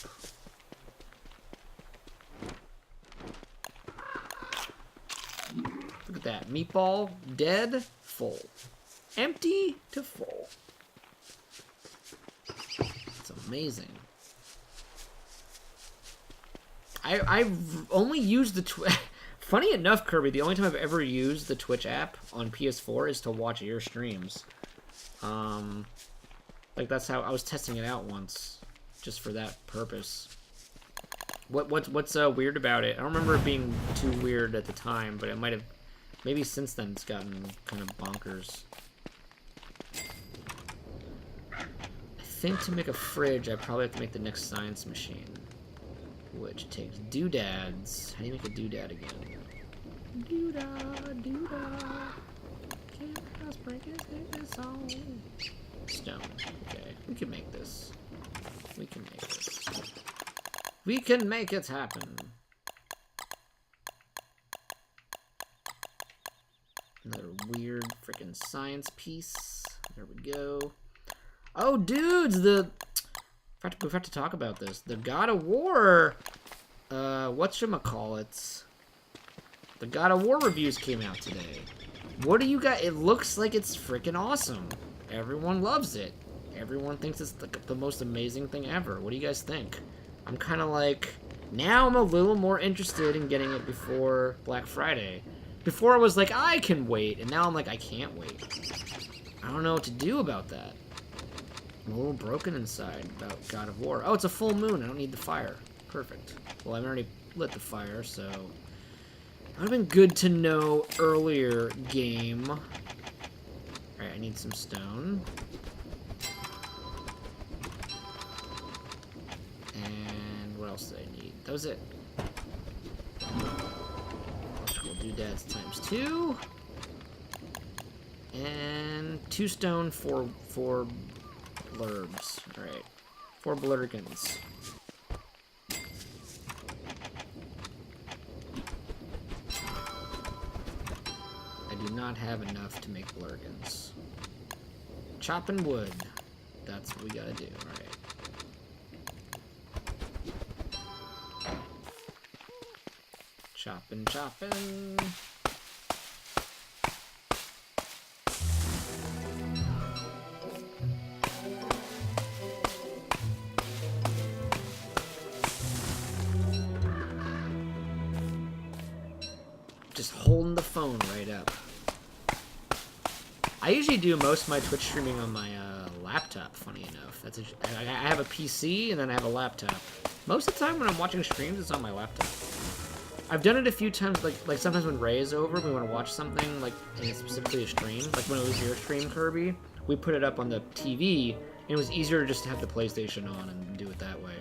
Look at that. Meatball, dead, full. Empty to full. It's amazing. I've only used the Twitch. Funny enough, Kirby, the only time I've ever used the Twitch app on PS4 is to watch your streams. Like that's how I was testing it out once, just for that purpose. What's weird about it? I don't remember it being too weird at the time, but it might have. Maybe since then it's gotten kind of bonkers. I think to make a fridge, I probably have to make the next science machine. Which takes doodads. How do you make a doodad again? Doodah, doodah. Can't house break his song. Stone. Okay, we can make this. We can make this. We can make it happen. Another weird freaking science piece. There we go. Oh, dudes, we forgot to talk about this. The God of War, whatchamacallits? The God of War reviews came out today. What do you got? It looks like it's freaking awesome. Everyone loves it. Everyone thinks it's the most amazing thing ever. What do you guys think? I'm kind of like, now I'm a little more interested in getting it before Black Friday. Before I was like, I can wait, and now I'm like, I can't wait. I don't know what to do about that. I'm a little broken inside about God of War. Oh, it's a full moon. I don't need the fire. Perfect. Well, I've already lit the fire, so... That would have been good to know earlier, game. Alright, I need some stone. And what else did I need? That was it. Electrical doodads times 2. And 2 stone for blurbs. Alright. 4 blurgans. I do not have enough to make blurgans. Chopping wood. That's what we gotta do. Alright. Chopping. phone right up. I usually do most of my Twitch streaming on my laptop, funny enough. I have a PC and then I have a laptop. Most of the time when I'm watching streams, it's on my laptop. I've done it a few times, like sometimes when Ray is over, we want to watch something, like specifically a stream. Like when it was your stream, Kirby, we put it up on the TV, and it was easier just to have the PlayStation on and do it that way.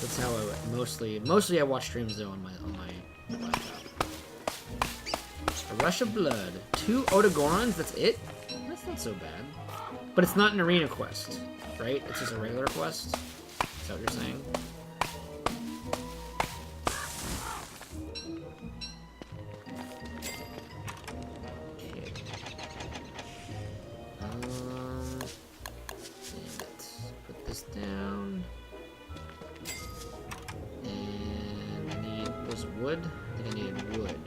That's how I mostly I watch streams though on my laptop. A rush of blood, 2 Odagorons. That's it. That's not so bad. But it's not an arena quest, right? It's just a regular quest. Is that what you're saying? Okay. Damn it. Put this down. And I need, was it wood? I think I needed wood.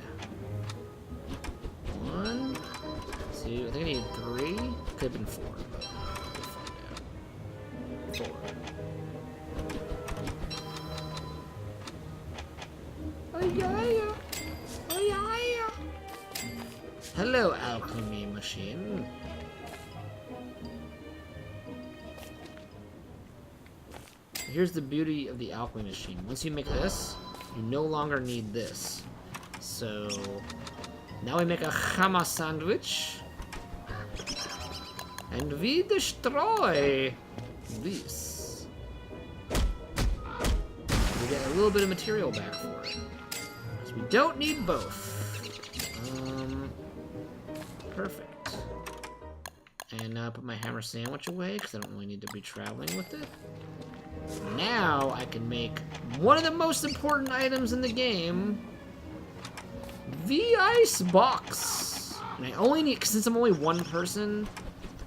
1, 2, I think I needed 3. Could have been 4, but we'll find out. 4. Oh yeah. Oh yeah. Hello, alchemy machine. Here's the beauty of the alchemy machine. Once you make this, you no longer need this. So now we make a hammer sandwich. And we destroy this. We get a little bit of material back for it. Because we don't need both. Perfect. And now I put my hammer sandwich away, because I don't really need to be traveling with it. Now I can make one of the most important items in the game. The ice box. And I only need, since I'm only one person,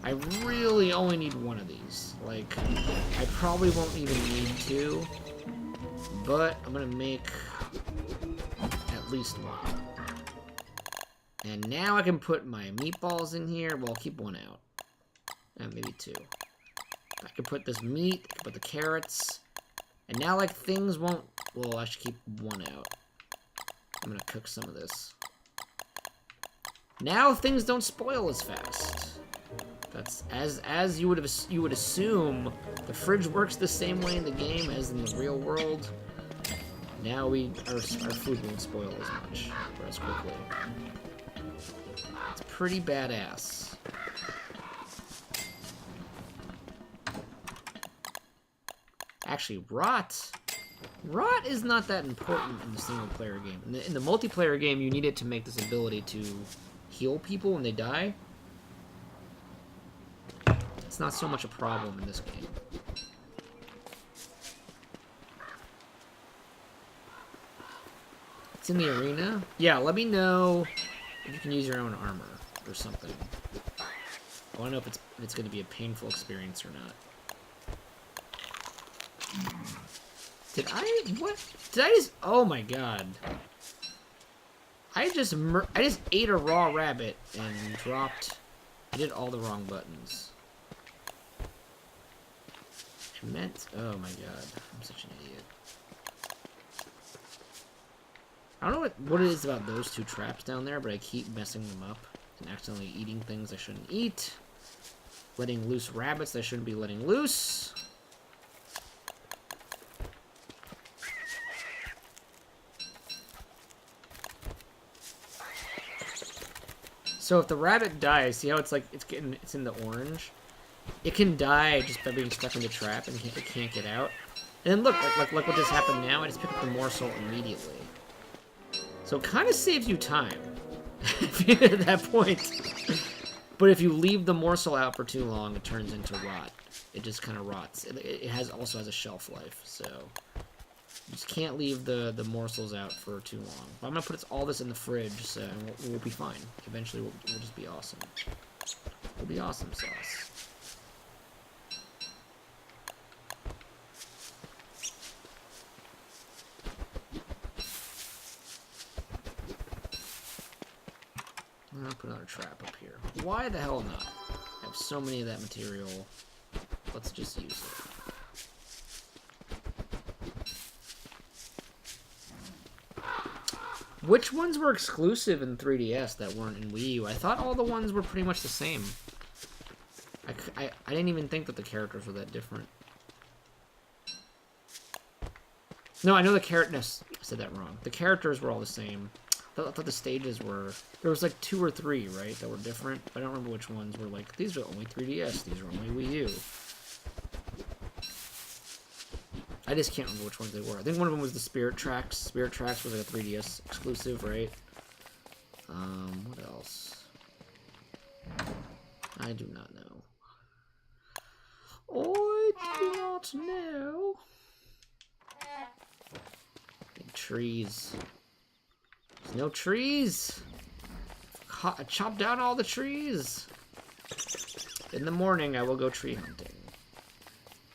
I really only need one of these. Like, I probably won't even need 2, but I'm gonna make at least 1. And now I can put my meatballs in here. Well, I'll keep 1 out. And maybe 2. I can put this meat, I can put the carrots. And now, like, things won't... Well, I should keep 1 out. I'm gonna cook some of this. Now things don't spoil as fast. That's as you would assume. The fridge works the same way in the game as in the real world. Now our food won't spoil as much or as quickly. It's pretty badass. Actually, rot is not that important in the single player game. In the multiplayer game, you need it to make this ability to heal people when they die. It's not so much a problem in this game. It's in the arena? Yeah, let me know if you can use your own armor or something. I want to know if it's going to be a painful experience or not. Oh my god. I just ate a raw rabbit and I did all the wrong buttons. Oh my god, I'm such an idiot. I don't know what it is about those 2 traps down there, but I keep messing them up and accidentally eating things I shouldn't eat. Letting loose rabbits I shouldn't be letting loose. So if the rabbit dies, see how it's like it's in the orange? It can die just by being stuck in the trap and it can't get out. And then look, like what just happened now, I just pick up the morsel immediately. So it kind of saves you time at that point. But if you leave the morsel out for too long, it turns into rot. It just kind of rots. It also has a shelf life, so you just can't leave the morsels out for too long. But I'm gonna put all this in the fridge, so we'll be fine. Eventually, we'll just be awesome. We'll be awesome sauce. I'll put another trap up here. Why the hell not? I have so many of that material. Let's just use it. Which ones were exclusive in 3DS that weren't in Wii U? I thought all the ones were pretty much the same. I didn't even think that the characters were that different. No, I know the characters... No, I said that wrong. The characters were all the same. I thought the stages were... There was like 2 or 3, right, that were different. I don't remember which ones were like, these are only 3DS, these are only Wii U. I just can't remember which ones they were. I think one of them was the Spirit Tracks. Spirit Tracks was like a 3DS exclusive, right? What else? I do not know. I do not know. Big trees. There's no trees. I chopped down all the trees. In the morning, I will go tree hunting.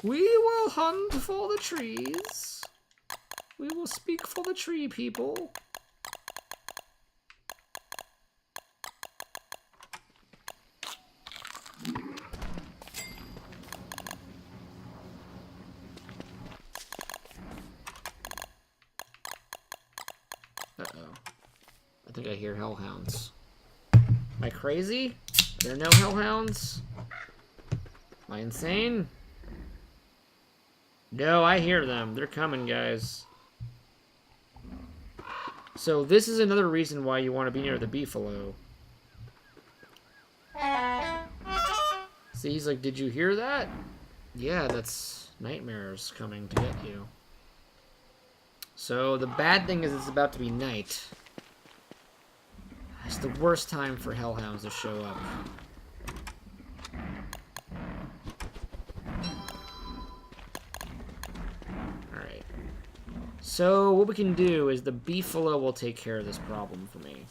We will hunt for the trees. We will speak for the tree people. Uh-oh. I think I hear hellhounds. Am I crazy? Are there no hellhounds? Am I insane? No, I hear them. They're coming, guys. So this is another reason why you want to be near the beefalo. See, he's like, did you hear that? Yeah, that's nightmares coming to get you. So the bad thing is it's about to be night. It's the worst time for hellhounds to show up. Alright. So what we can do is the beefalo will take care of this problem for me.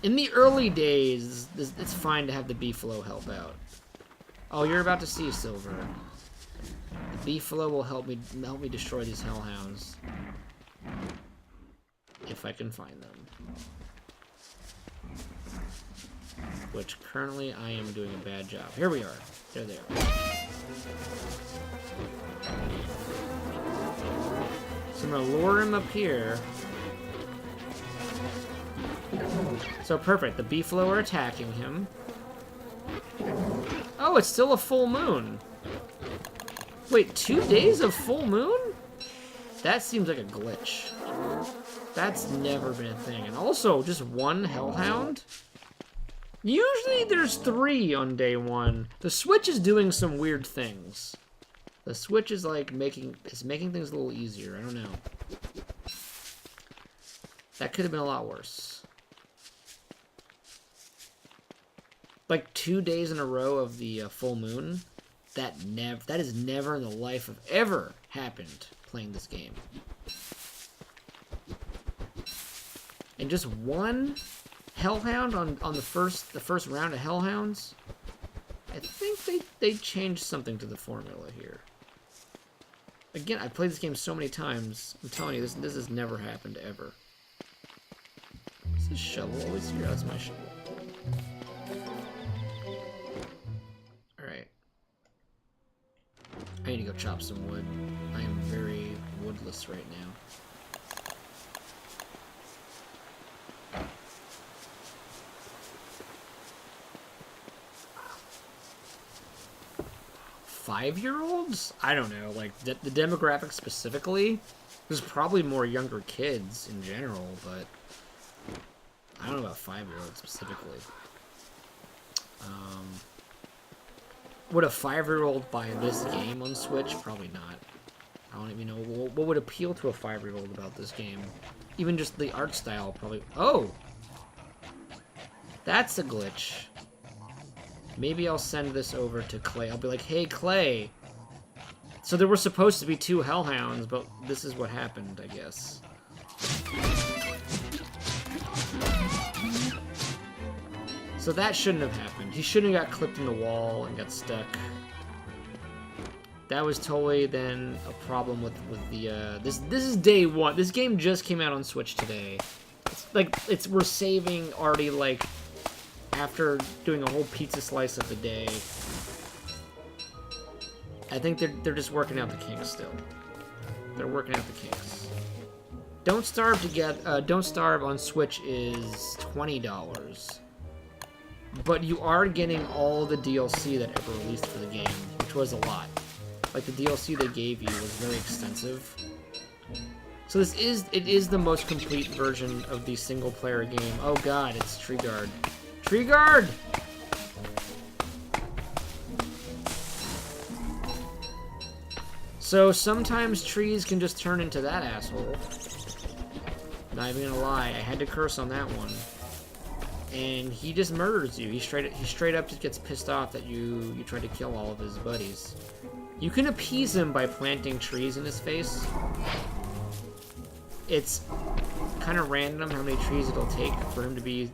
In the early days, it's fine to have the beefalo help out. Oh, you're about to see Silver. The beefalo will help me destroy these hellhounds. If I can find them. Which currently I am doing a bad job. Here we are. There they are. So I'm gonna lure him up here. So perfect. The beefalo are attacking him. Oh, it's still a full moon. Wait, 2 days of full moon? That seems like a glitch. That's never been a thing. And also, just one hellhound? Usually there's 3 on day 1. The Switch is doing some weird things. The Switch is like making things a little easier. I don't know. That could have been a lot worse. Like 2 days in a row of the full moon. That is never in the life of ever happened playing this game. And just one hellhound on the first round of hellhounds. I think they changed something to the formula here. Again, I've played this game so many times. I'm telling you, this has never happened ever. Is this shovel always here? That's my shovel. Alright. I need to go chop some wood. I am very woodless right now. 5-year-olds? I don't know, like, the demographic specifically, there's probably more younger kids in general, but I don't know about 5-year-olds specifically. Would a 5-year-old buy this game on Switch? Probably not. I don't even know what would appeal to a 5-year-old about this game. Even just the art style, probably. Oh! That's a glitch. Maybe I'll send this over to Clay. I'll be like, hey, Clay. So there were supposed to be 2 hellhounds, but this is what happened, I guess. So that shouldn't have happened. He shouldn't have got clipped in the wall and got stuck. That was totally then a problem with the, this is day 1. This game just came out on Switch today. It's like, we're saving already, like, after doing a whole pizza slice of the day. I think they're just working out the kinks still. They're working out the kinks. Don't Starve to get Don't Starve on Switch is $20. But you are getting all the DLC that ever released for the game, which was a lot. Like the DLC they gave you was very extensive. So it is the most complete version of the single player game. Oh god, it's Tree Guard. Tree Guard! So sometimes trees can just turn into that asshole. Not even gonna lie, I had to curse on that one. And he just murders you. He straight up just gets pissed off that you tried to kill all of his buddies. You can appease him by planting trees in his face. It's kind of random how many trees it'll take for him to be...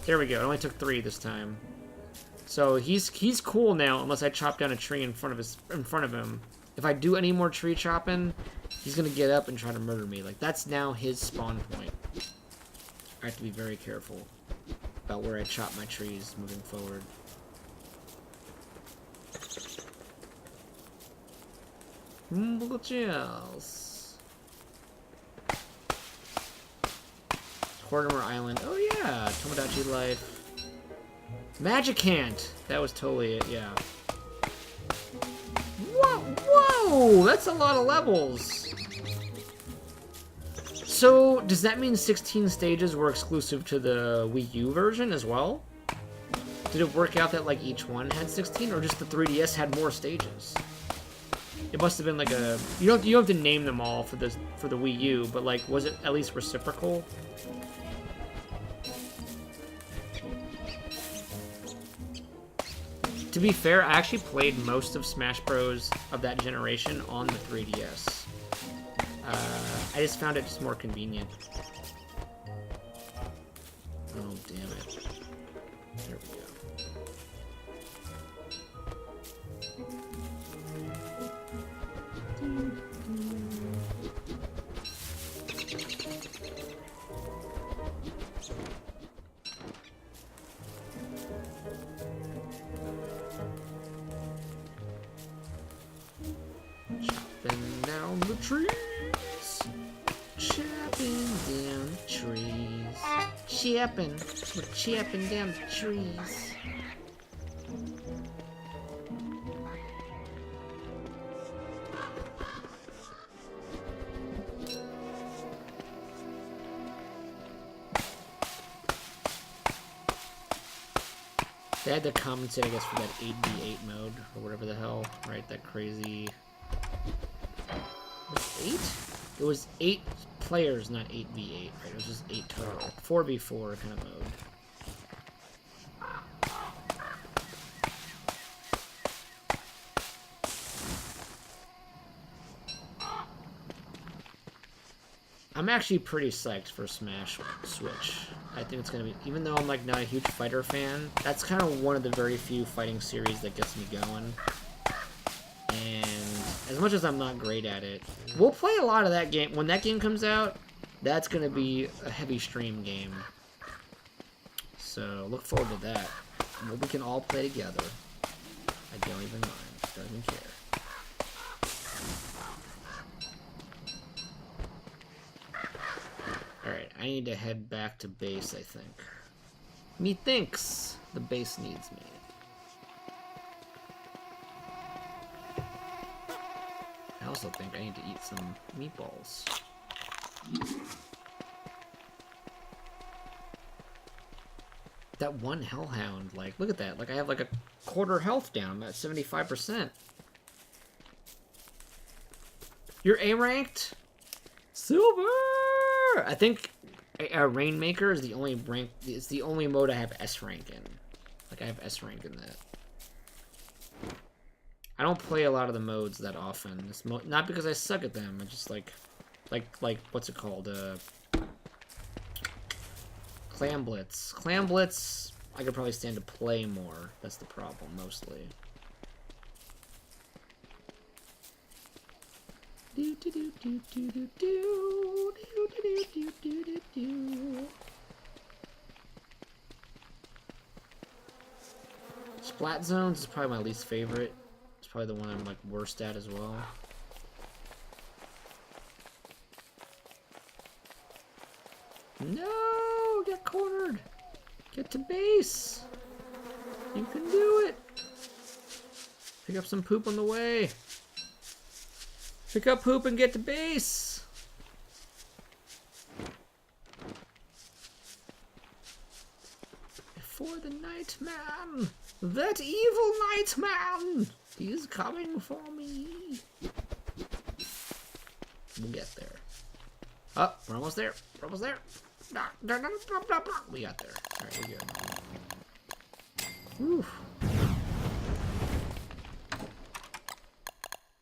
There we go, it only took 3 this time. So he's cool now unless I chop down a tree in front of him. If I do any more tree chopping, he's gonna get up and try to murder me. Like, that's now his spawn point. I have to be very careful about where I chop my trees moving forward. Look else. Hortimer Island. Oh yeah, Tomodachi Life. Magicant! That was totally it, yeah. Whoa! That's a lot of levels! So, does that mean 16 stages were exclusive to the Wii U version as well? Did it work out that, like, each one had 16, or just the 3DS had more stages? It must have been like a... You don't have to name them all for the Wii U, but, like, was it at least reciprocal? To be fair, I actually played most of Smash Bros. Of that generation on the 3DS. I just found it just more convenient. Oh, damn it. There we go. Chopping down the trees. Chopping down the trees. We're chopping down the trees. They had to compensate, I guess, for that 8v8 mode, or whatever the hell, right? That crazy... Was it 8? It was 8 players, not 8v8, right? It was just 8 total. 4v4 kind of mode. I'm actually pretty psyched for Smash Switch. I think it's gonna be, even though I'm like not a huge fighter fan, that's kind of one of the very few fighting series that gets me going. And as much as I'm not great at it, we'll play a lot of that game. When that game comes out, that's gonna be a heavy stream game. So look forward to that. And we can all play together. I don't even mind. Don't even care. Alright, I need to head back to base, I think. Methinks the base needs me. I also think I need to eat some meatballs. That one Hellhound, like, look at that. Like, I have like a quarter health down. I'm at 75%. You're A-ranked? Silver! I think Rainmaker is the only rank. It's the only mode I have S rank in. Like I have S rank in that. I don't play a lot of the modes that often. It's not because I suck at them. I just like what's it called? Clam Blitz. Clam Blitz. I could probably stand to play more. That's the problem mostly. Splat Zones is probably my least favorite. It's probably the one I'm like worst at as well. Get to base. You can do it. Pick up some poop on the way. Pick up poop and get to base. For the Nightman. That evil Nightman. He's coming for me. We'll get there. Oh, we're almost there. We're almost there. We got there. Alright, we're good. Whew.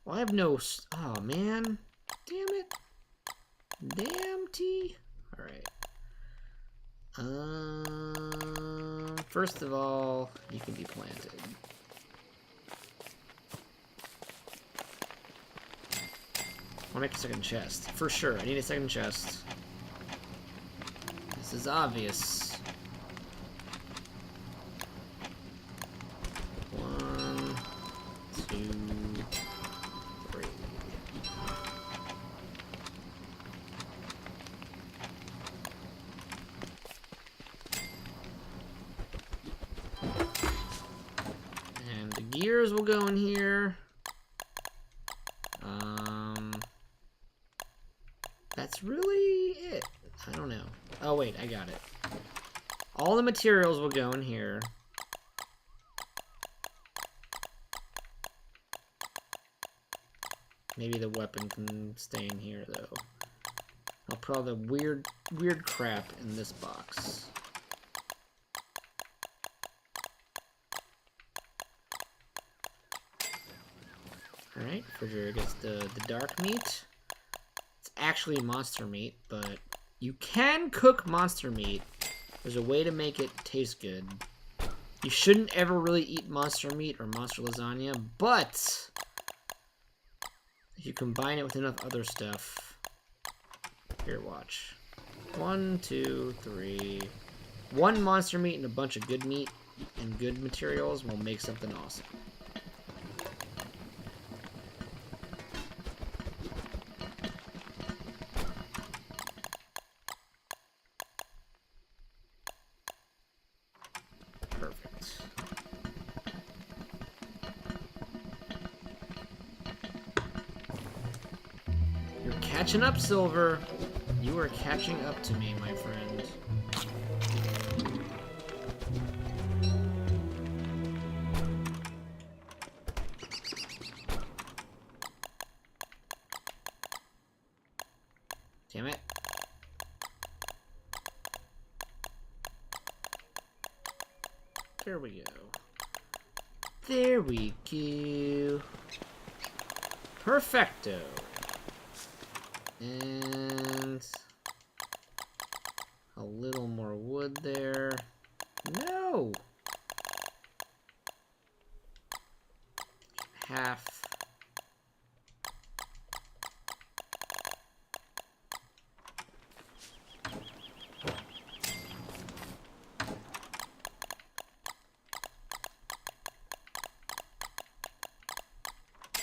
Well, I have no... Oh, man. Damn it. Damn T. Alright. First of all, you can be planted. I'll make a second chest. For sure, I need a second chest. This is obvious. 1, 2, 3. And the gears will go in here. That's really it. I don't know. Oh, wait, I got it. All the materials will go in here. Maybe the weapon can stay in here, though. I'll put all the weird crap in this box. Alright, refrigerator gets the dark meat. Actually monster meat, but you can cook monster meat. There's a way to make it taste good. You shouldn't ever really eat monster meat or monster lasagna, but if you combine it with enough other stuff. Here, watch. 1, 2, 3. One monster meat and a bunch of good meat and good materials will make something awesome. Catching up, Silver. You are catching up to me, my friend. Damn it. There we go. There we go. Perfecto. And a little more wood there. No! Half.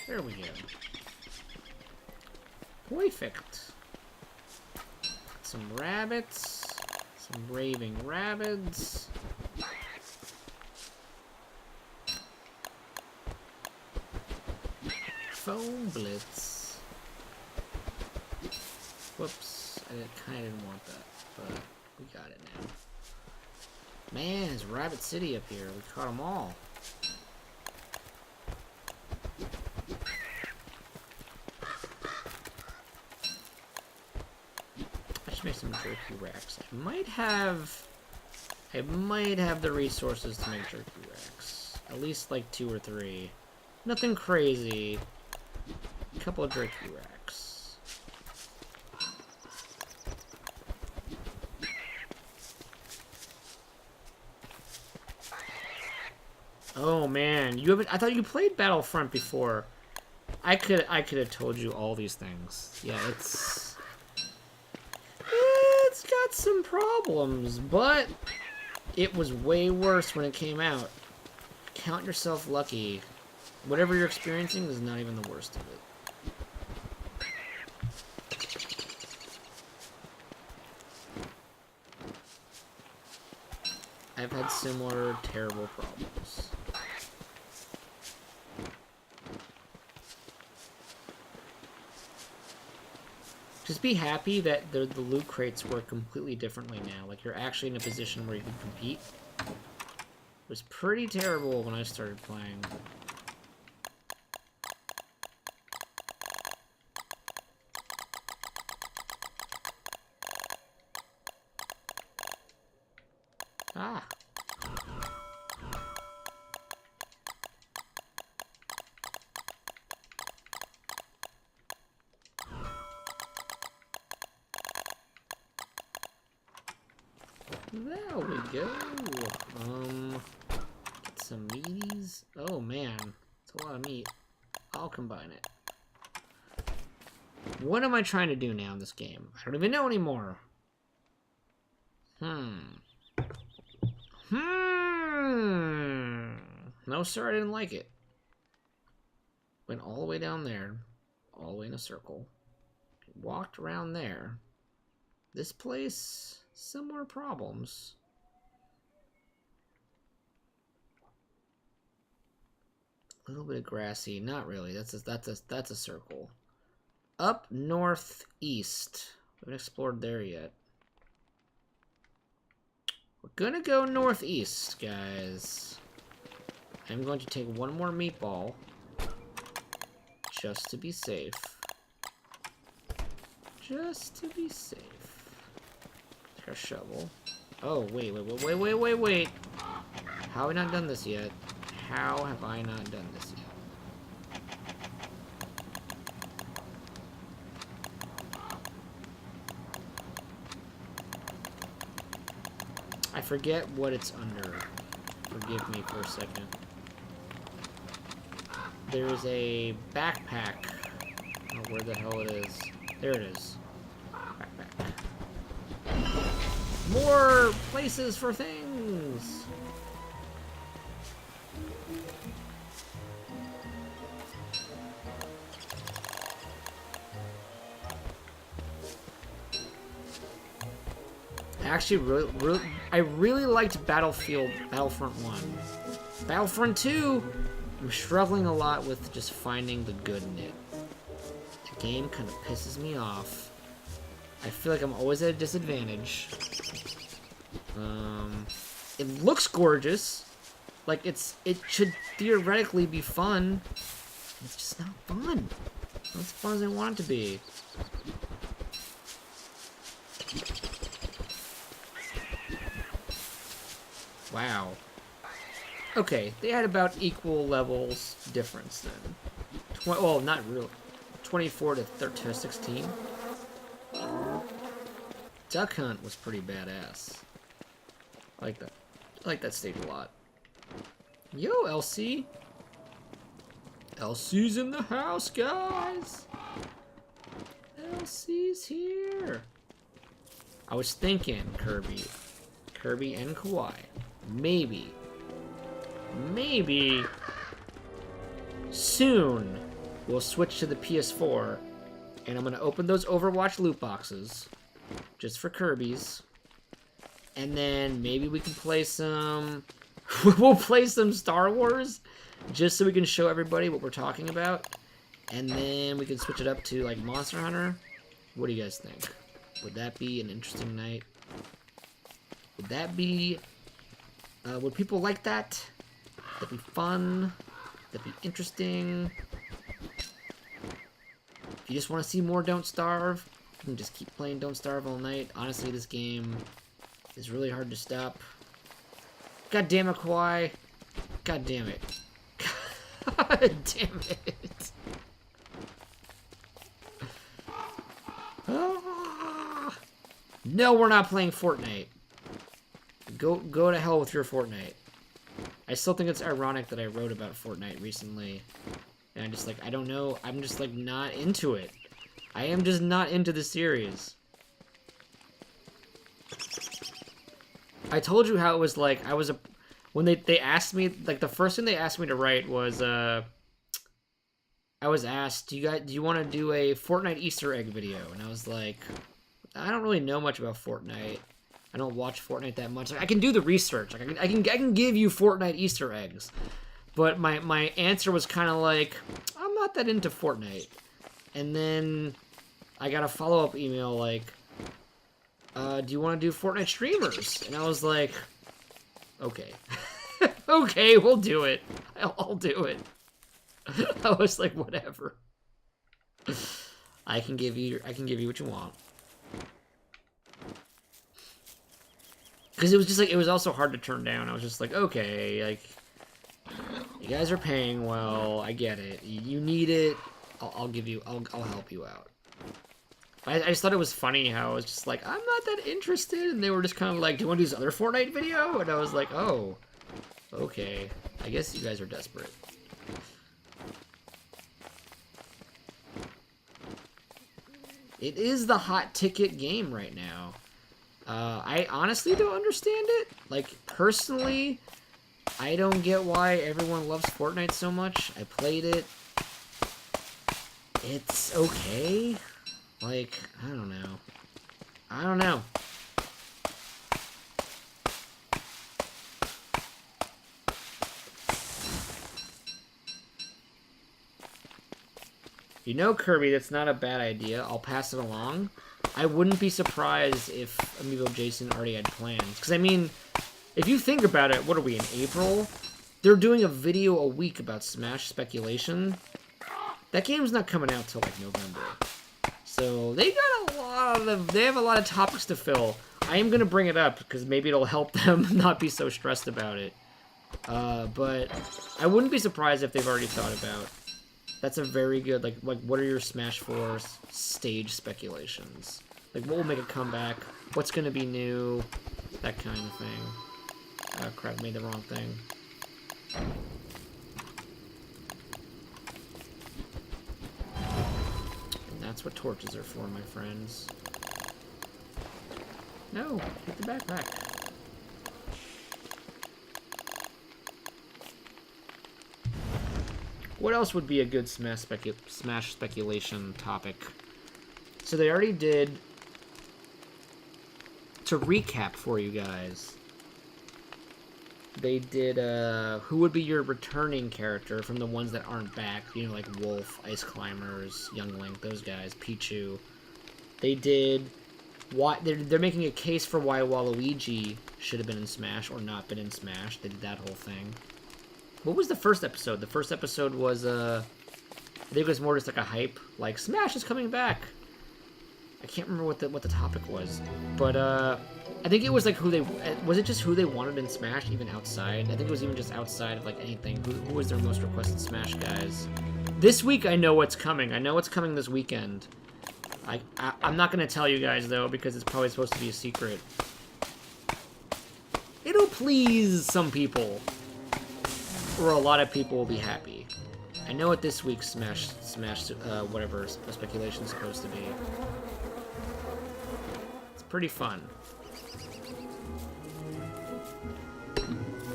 There we go. Perfect. Some rabbits. Some raving rabbits. Foam blitz. Whoops. I kind of didn't want that, but we got it now. Man, it's Rabbit City up here. We caught them all. Make some jerky racks. I might have the resources to make jerky racks. At least like 2 or 3. Nothing crazy. A couple of jerky racks. Oh man, you haven't. I thought you played Battlefront before. I could have told you all these things. Yeah, it's got some problems, but it was way worse when it came out. Count yourself lucky. Whatever you're experiencing is not even the worst of it. I've had similar terrible problems. Just be happy that the loot crates work completely differently now. Like, you're actually in a position where you can compete. It was pretty terrible when I started playing. Ah. There we go. Get some meaties. Oh man, it's a lot of meat. I'll combine it. What am I trying to do now in this game? I don't even know anymore. No, sir, I didn't like it. Went all the way down there, all the way in a circle. Walked around there. This place, similar problems. A little bit of grassy, not really. That's a circle. Up northeast. We haven't explored there yet. We're gonna go northeast, guys. I'm going to take one more meatball, just to be safe. Just to be safe. Take our shovel. Oh, wait. How have I not done this yet? How have I not done this yet? I forget what it's under. Forgive me for a second. There's a backpack. I don't know where the hell it is. There it is. Backpack. More places for things! Actually, I really liked Battlefront 1. Battlefront 2, I'm struggling a lot with just finding the good in it. The game kind of pisses me off. I feel like I'm always at a disadvantage. It looks gorgeous. Like, it should theoretically be fun. It's just not fun. Not as fun as I want it to be. Wow. Okay, they had about equal levels difference then. Well, not really. 24 to 16. Duck Hunt was pretty badass. I like that. I like that stage a lot. Yo, LC. LC's in the house, guys. LC's here. I was thinking Kirby and Kawaii. Maybe soon we'll switch to the PS4 and I'm gonna open those Overwatch loot boxes just for Kirby's, and then maybe we can play some we'll play some Star Wars just so we can show everybody what we're talking about, and then we can switch it up to like Monster Hunter. What do you guys think? Would that be an interesting night? Would that be would people like that? That'd be fun. That'd be interesting. If you just want to see more Don't Starve, you can just keep playing Don't Starve all night. Honestly, this game is really hard to stop. God damn it, Kawaii. God damn it. God damn it. Ah. No, we're not playing Fortnite. Go to hell with your Fortnite. I still think it's ironic that I wrote about Fortnite recently. And I don't know, I'm just like not into it. I am just not into the series. I told you how it was like, when they asked me, like the first thing they asked me to write was, I was asked, do you want to do a Fortnite Easter egg video? And I was like, I don't really know much about Fortnite. I don't watch Fortnite that much. Like, I can do the research. Like, I can give you Fortnite Easter eggs. But my answer was kind of like, I'm not that into Fortnite. And then I got a follow-up email like, do you want to do Fortnite streamers? And I was like, okay. Okay, we'll do it. I'll do it. I was like, whatever. I can give you what you want. Because it was just like, it was also hard to turn down. I was just like, okay, like, you guys are paying well. I get it. You need it. I'll help you out. I just thought it was funny how I was just like, I'm not that interested, and they were just kind of like, do you want to do this other Fortnite video? And I was like, oh, okay. I guess you guys are desperate. It is the hot ticket game right now. I honestly don't understand it. Like, personally, I don't get why everyone loves Fortnite so much. I played it. It's okay. Like, I don't know. I don't know. You know, Kirby, that's not a bad idea. I'll pass it along. I wouldn't be surprised if Amiibo Jason already had plans. Because, I mean, if you think about it, what are we, in April? They're doing a video a week about Smash speculation. That game's not coming out till, like, November. So, they have a lot of topics to fill. I am going to bring it up, because maybe it'll help them not be so stressed about it. But I wouldn't be surprised if they've already thought about. That's a very good, like what are your Smash 4 stage speculations? Like, what will make a comeback? What's going to be new? That kind of thing. Crap, made the wrong thing. And that's what torches are for, my friends. No, get the backpack. What else would be a good Smash speculation topic? So they already did, to recap for you guys, they did, who would be your returning character from the ones that aren't back, you know, like Wolf, Ice Climbers, Young Link, those guys, Pichu. They did, they're making a case for why Waluigi should have been in Smash or not been in Smash. They did that whole thing. What was the first episode? The first episode was, I think it was more just like a hype, like, Smash is coming back. I can't remember what the topic was, but, I think it was like was it just who they wanted in Smash, even outside? I think it was even just outside of, like, anything. Who was their most requested Smash guys? This week, I know what's coming. I know what's coming this weekend. I'm not gonna tell you guys, though, because it's probably supposed to be a secret. It'll please some people. Or a lot of people will be happy. I know what this week's Smash, whatever speculation is supposed to be. It's pretty fun.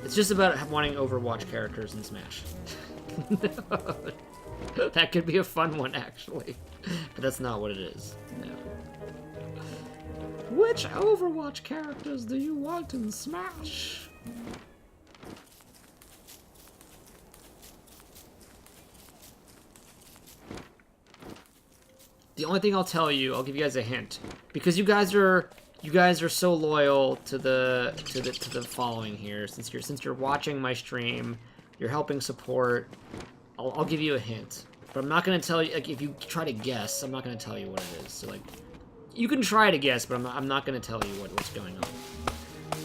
It's just about wanting Overwatch characters in Smash. That could be a fun one, actually. But that's not what it is. No. Which Overwatch characters do you want in Smash? The only thing I'll tell you, I'll give you guys a hint, because you guys are so loyal to the following here. Since you're watching my stream, you're helping support. I'll give you a hint, but I'm not gonna tell you. Like, if you try to guess, I'm not gonna tell you what it is. So, like, you can try to guess, but I'm not gonna tell you what's going on.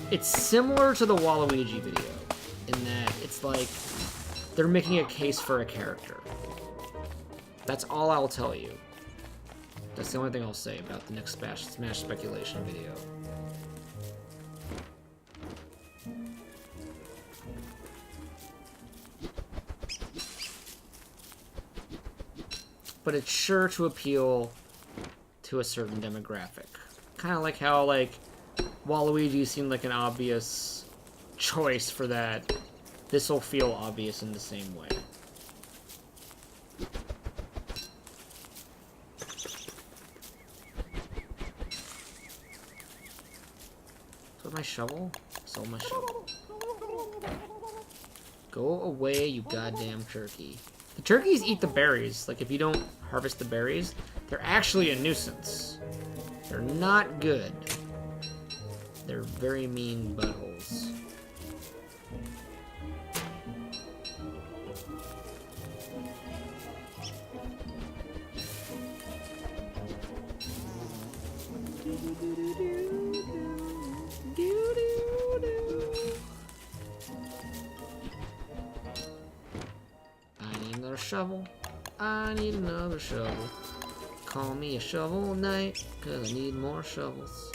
It's similar to the Waluigi video in that it's like they're making a case for a character. That's all I'll tell you. That's the only thing I'll say about the next Smash speculation video. But it's sure to appeal to a certain demographic. Kind of like how, like, Waluigi seemed like an obvious choice for that. This will feel obvious in the same way. shovel? Sold my shovel. Go away, you goddamn turkey. The turkeys eat the berries. Like, if you don't harvest the berries, they're actually a nuisance. They're not good. They're very mean buttholes. I need another shovel. I need another shovel. Call me a shovel knight, cause I need more shovels.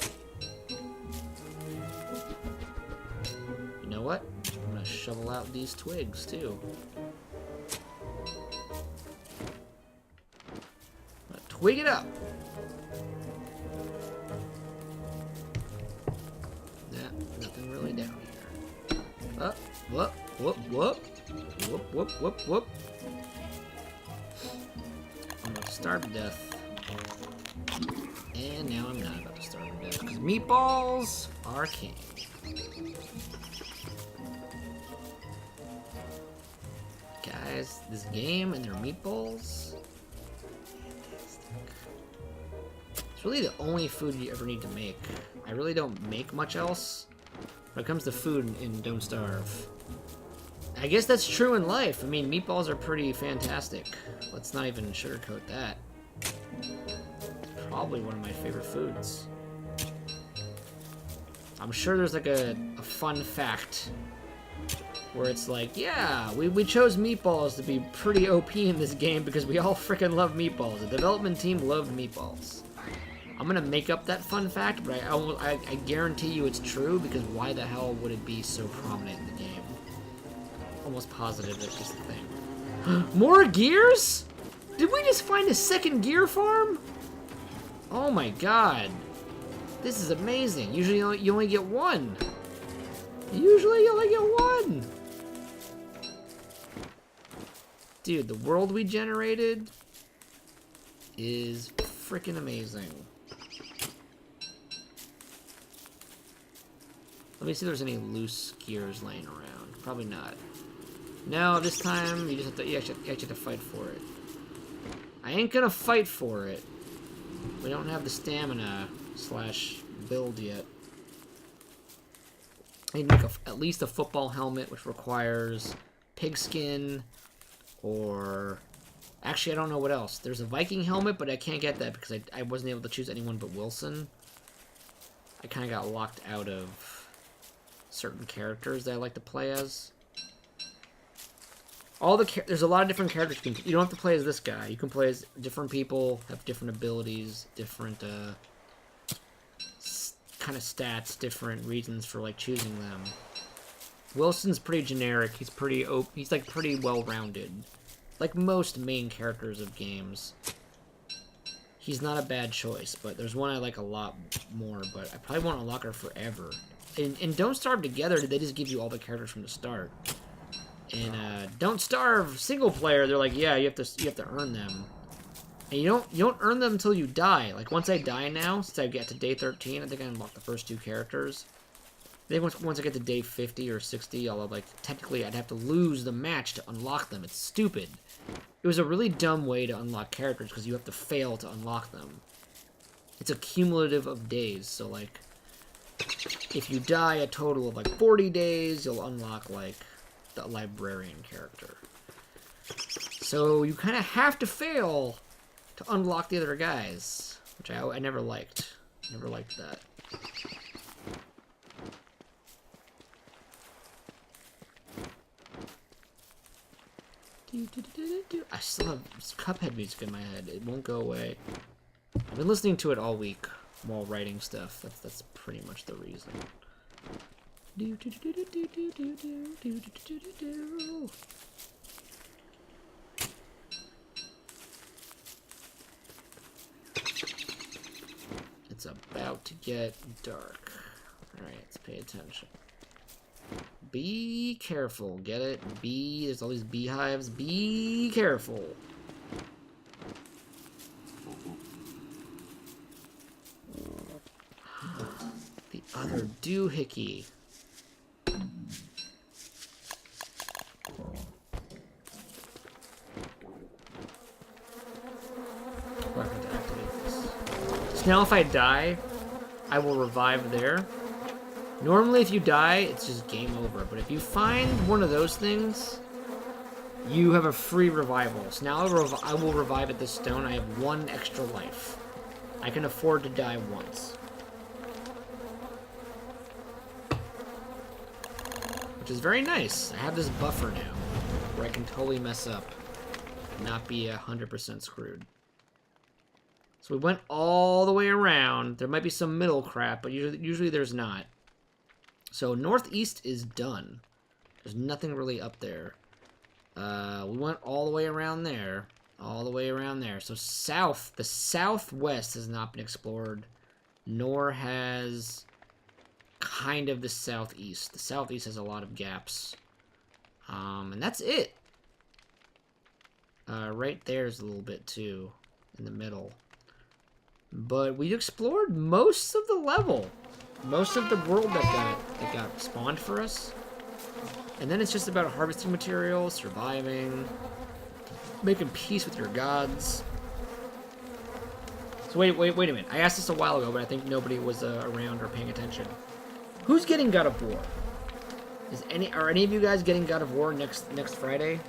You know what? I'm gonna shovel out these twigs too. I'm gonna twig it up. Yeah, nothing really down here. Up, whoop, whoop, whoop. Whoop, whoop, whoop, whoop. I'm about to starve to death. And now I'm not about to starve to death, because meatballs are king. Guys, this game and their meatballs, fantastic. It's really the only food you ever need to make. I really don't make much else when it comes to food in Don't Starve. I guess that's true in life. I mean, meatballs are pretty fantastic. Let's not even sugarcoat that. Probably one of my favorite foods. I'm sure there's like a fun fact where it's like, yeah, we chose meatballs to be pretty OP in this game because we all freaking love meatballs. The development team loved meatballs. I'm gonna make up that fun fact, but I guarantee you it's true, because why the hell would it be so prominent in the game? Almost positive that is the thing. More gears? Did we just find a second gear farm? Oh my god. This is amazing. Usually you only get one. Usually you only get one. Dude, the world we generated is freaking amazing. Let me see if there's any loose gears laying around. Probably not. No, this time you actually have to fight for it. I ain't gonna fight for it. We don't have the stamina / build yet. I need to make at least a football helmet, which requires pigskin, or actually I don't know what else. There's a Viking helmet, but I can't get that because I wasn't able to choose anyone but Wilson. I kind of got locked out of certain characters that I like to play as. There's a lot of different characters you don't have to play as this guy. You can play as different people, have different abilities, different kind of stats, different reasons for like choosing them. Wilson's pretty generic. He's like pretty well-rounded, like most main characters of games. He's not a bad choice, but there's one I like a lot more, but I probably won't unlock her forever. And Don't Starve Together, they just give you all the characters from the start. And Don't Starve single player, they're like, yeah, you have to earn them. And you don't earn them until you die. Like, once I die now, since I get to day 13, I think I unlocked the first 2 characters. Then once I get to day 50 or 60, technically I'd have to lose the match to unlock them. It's stupid. It was a really dumb way to unlock characters, because you have to fail to unlock them. It's a cumulative of days, so like, if you die a total of like 40 days, you'll unlock like the librarian character. So you kind of have to fail to unlock the other guys, which I never liked. Never liked that. I still have Cuphead music in my head. It won't go away. I've been listening to it all week while writing stuff. That's pretty much the reason. It's about to get dark. Alright, let's pay attention. Be careful, get it? There's all these beehives. Be careful. The other doohickey. So now if I die, I will revive there. Normally if you die, it's just game over. But if you find one of those things, you have a free revival. So now I will revive at this stone. I have 1 extra life. I can afford to die once. Which is very nice. I have this buffer now, where I can totally mess up and not be 100% screwed. So we went all the way around. There might be some middle crap, but usually there's not. So northeast is done. There's nothing really up there. We went all the way around there. All the way around there. So south, the southwest has not been explored, nor has kind of the southeast. The southeast has a lot of gaps. And that's it. Right there's a little bit too, in the middle. But we explored most of the level. Most of the world that got spawned for us. And then it's just about harvesting materials, surviving, making peace with your gods. So wait a minute. I asked this a while ago, but I think nobody was around or paying attention. Who's getting God of War? Are any of you guys getting God of War next Friday?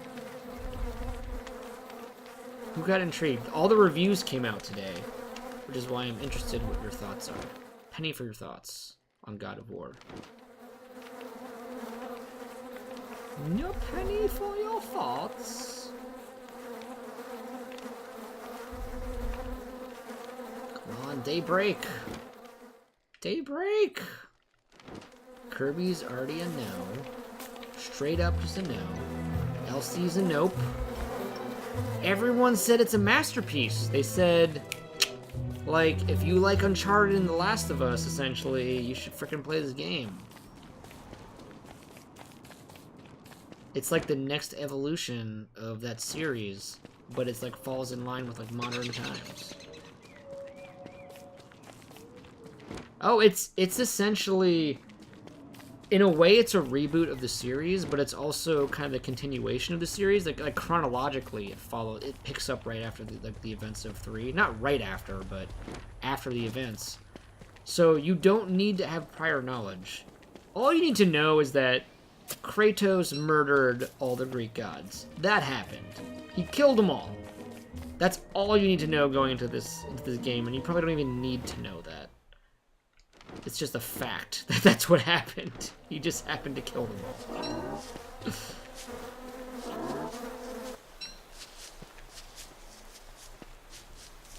Who got intrigued? All the reviews came out today, which is why I'm interested in what your thoughts are. Penny for your thoughts on God of War. No penny for your thoughts. Come on, Daybreak. Daybreak. Kirby's already a no. Straight up just a no. Elsie's a nope. Everyone said it's a masterpiece. They said, like, if you like Uncharted and The Last of Us, essentially, you should freaking play this game. It's like the next evolution of that series, but it's like falls in line with like modern times. Oh, it's essentially, in a way, it's a reboot of the series, but it's also kind of the continuation of the series. Like chronologically, it picks up right after the events of 3. Not right after, but after the events. So you don't need to have prior knowledge. All you need to know is that Kratos murdered all the Greek gods. That happened. He killed them all. That's all you need to know going into this game, and you probably don't even need to know that. It's just a fact that that's what happened. He just happened to kill them all.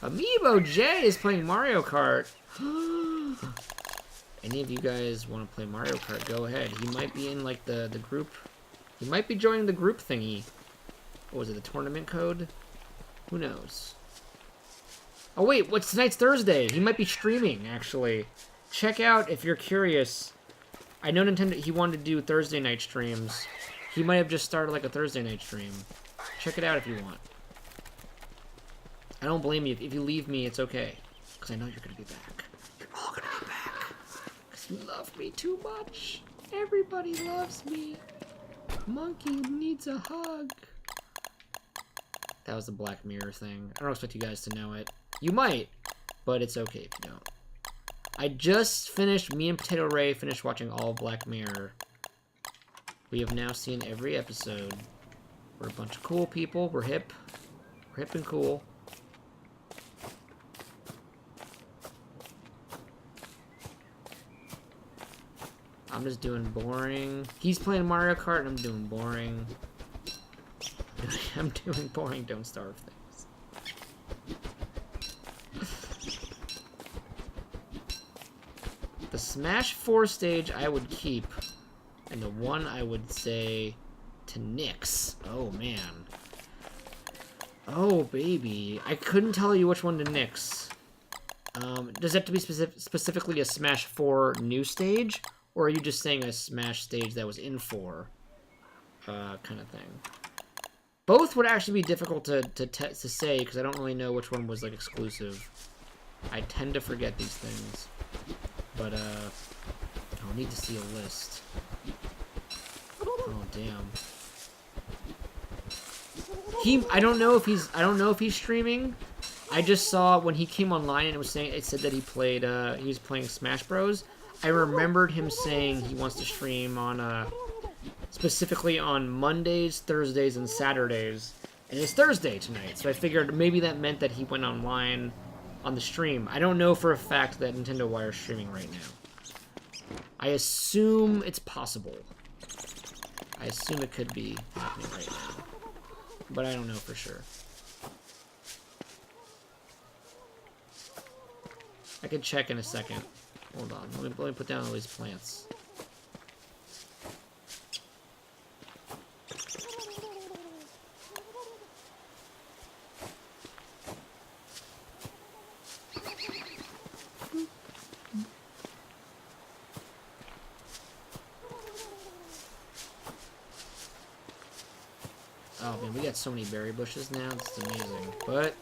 Amiibo J is playing Mario Kart. Any of you guys want to play Mario Kart, go ahead. He might be in, like, the group. He might be joining the group thingy. What was it, the tournament code? Who knows? Oh, wait, what's tonight's Thursday? He might be streaming, actually. Check out, if you're curious. I know Nintendo, he wanted to do Thursday night streams. He might have just started, like, a Thursday night stream. Check it out if you want. I don't blame you. If you leave me, it's okay. Because I know you're going to be back. You're all going to be back. You love me too much. Everybody loves me. Monkey needs a hug. That was the Black Mirror thing. I don't expect you guys to know it. You might, but it's okay if you don't. I just finished, me and Potato Ray finished watching all of Black Mirror. We have now seen every episode. We're a bunch of cool people. We're hip. We're hip and cool. I'm just doing boring. He's playing Mario Kart and I'm doing boring. I'm doing boring, don't starve things. The Smash 4 stage I would keep, and the one I would say to nix. Oh, man. Oh, baby. I couldn't tell you which one to nix. Does it have to be specifically a Smash 4 new stage? Or are you just saying a Smash stage that was in 4? Kind of thing. Both would actually be difficult to say, because I don't really know which one was, like, exclusive. I tend to forget these things. But, I'll need to see a list. Oh damn. I don't know if he's streaming. I just saw when he came online and it said that he was playing Smash Bros. I remembered him saying he wants to stream on specifically on Mondays, Thursdays, and Saturdays. And it's Thursday tonight, so I figured maybe that meant that he went online on the stream. I don't know for a fact that Nintendo Wire is streaming right now. I assume it's possible. I assume it could be happening right now. But I don't know for sure. I can check in a second. Hold on. Let me put down all these plants. Oh man, we got so many berry bushes now. It's amazing. But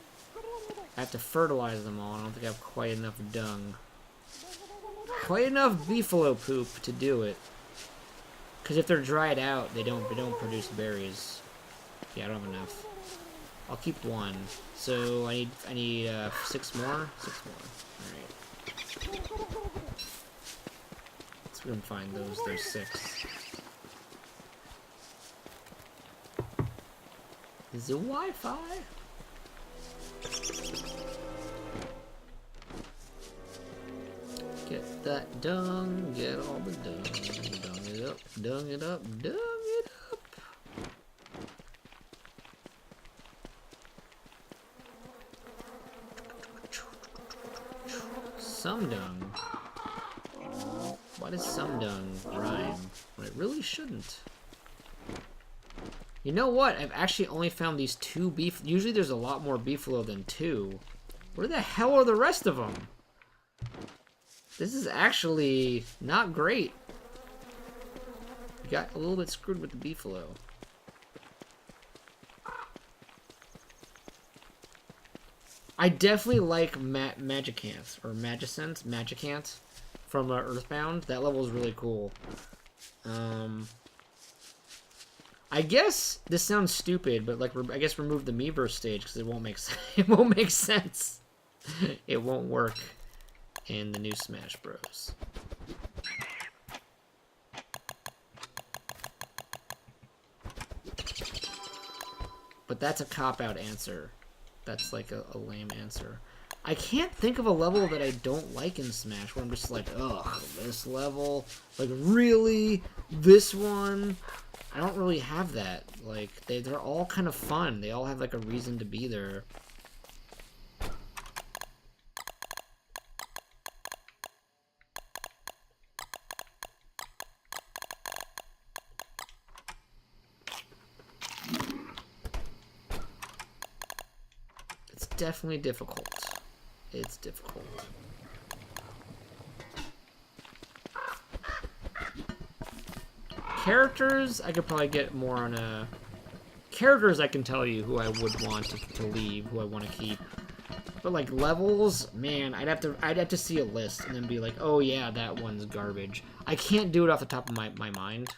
I have to fertilize them all. I don't think I have quite enough dung. Quite enough beefalo poop to do it. Because if they're dried out, they don't produce berries. Yeah, I don't have enough. I'll keep one. So I need 6 more. 6 more. All right. Let's go and find those 6. The Wi-Fi. Get that dung, get all the dung. Dung it up, dung it up, dung it up. Some dung. Why does some dung rhyme when it really shouldn't? You know what? I've actually only found these 2 beef. Usually there's a lot more beefalo than 2. Where the hell are the rest of them? This is actually not great. Got a little bit screwed with the beefalo. I definitely like Magicant or Magicant from Earthbound. That level is really cool. I guess this sounds stupid, but like I guess remove the Miiverse stage because it won't make it won't make sense. It won't work in the new Smash Bros. But that's a cop-out answer. That's like a lame answer. I can't think of a level that I don't like in Smash where I'm just like, ugh, this level, like really, this one. I don't really have that. Like they're all kind of fun. They all have like a reason to be there. It's definitely difficult. It's difficult. Characters, I could probably get more on a... Characters, I can tell you who I would want to leave, who I want to keep. But like levels, man, I'd have to see a list and then be like, oh yeah, that one's garbage. I can't do it off the top of my mind.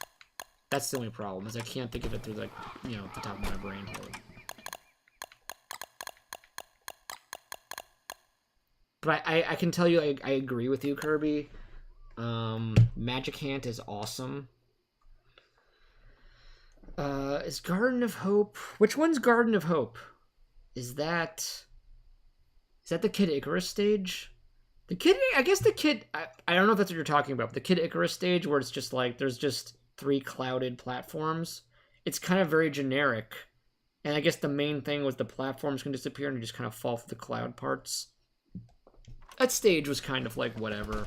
That's the only problem, is I can't think of it through like, you know, the top of my brain hole. But I can tell you, I agree with you, Kirby. Magicant is awesome. Is Garden of Hope... Which one's Garden of Hope? Is that the Kid Icarus stage? I guess the Kid... I don't know if that's what you're talking about, but the Kid Icarus stage where it's just like, there's just 3 clouded platforms. It's kind of very generic. And I guess the main thing was the platforms can disappear and you just kind of fall through the cloud parts. That stage was kind of like whatever.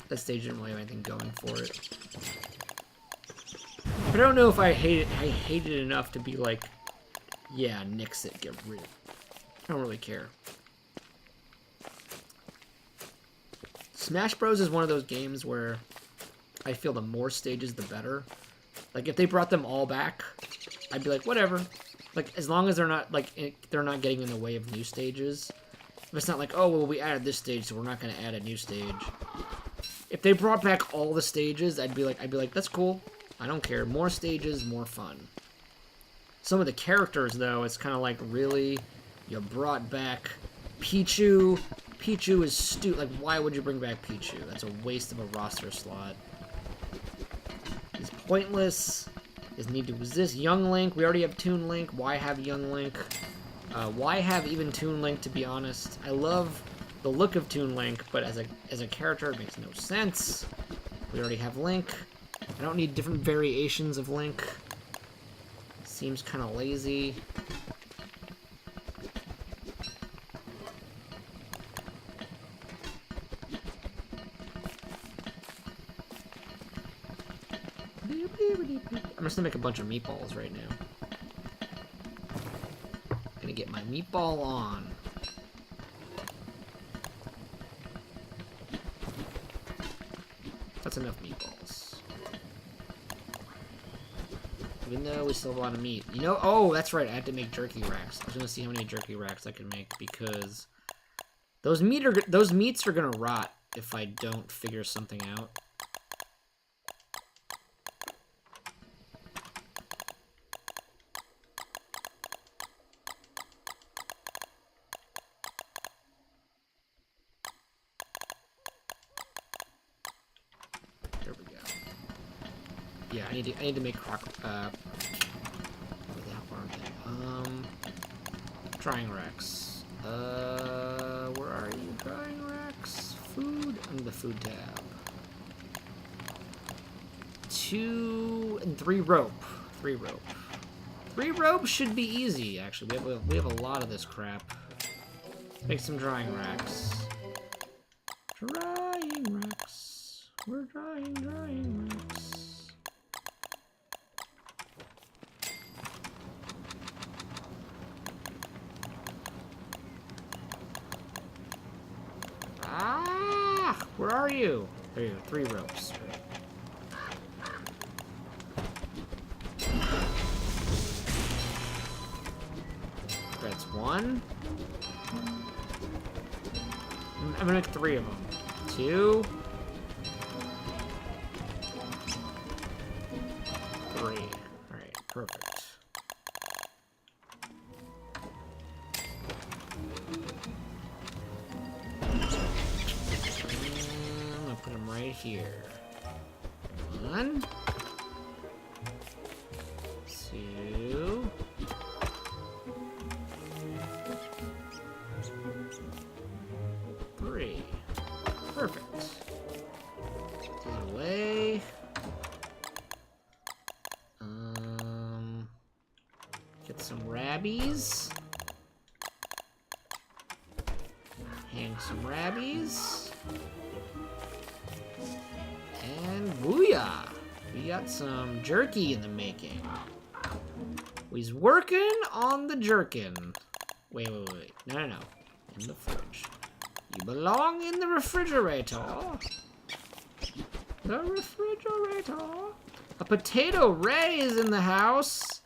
That stage didn't really have anything going for it. But I don't know if I hate it enough to be like, yeah, nix it, get rid of it. I don't really care. Smash Bros is one of those games where I feel the more stages, the better. Like, if they brought them all back, I'd be like, whatever. Like, as long as they're not, like, they're not getting in the way of new stages. If it's not like, oh, well, we added this stage, so we're not going to add a new stage. If they brought back all the stages, I'd be like, that's cool. I don't care. More stages, more fun. Some of the characters, though, it's kind of like, really? You brought back Pichu. Pichu is stupid. Like, why would you bring back Pichu? That's a waste of a roster slot. He's pointless. His need to resist. Young Link. We already have Toon Link. Why have Young Link? Why have even Toon Link, to be honest? I love the look of Toon Link, but as a character, it makes no sense. We already have Link. I don't need different variations of Link. Seems kind of lazy. I'm just gonna make a bunch of meatballs right now. Gonna get my meatball on. That's enough meatballs. Even though we still have a lot of meat. You know, oh, that's right, I had to make jerky racks. I was gonna see how many jerky racks I can make because those meats are gonna rot if I don't figure something out. Yeah, I need to make drying racks. Where are you? Drying racks? Food? Under the food tab. 2 and 3 rope. 3 rope. 3 rope should be easy, actually. We have a lot of this crap. Let's make some drying racks. Drying racks. We're drying racks. Where are you? There you go, 3 ropes. That's 1. I'm gonna make 3 of them. 2. 3. Alright, perfect. Right here. 1, 2, 3. Perfect. Take it away. Get some rabbies. Hang some rabbies. And booyah! We got some jerky in the making. We's working on the jerkin. Wait. No. In the fridge. You belong in the refrigerator. The refrigerator. A Potato Ray is in the house.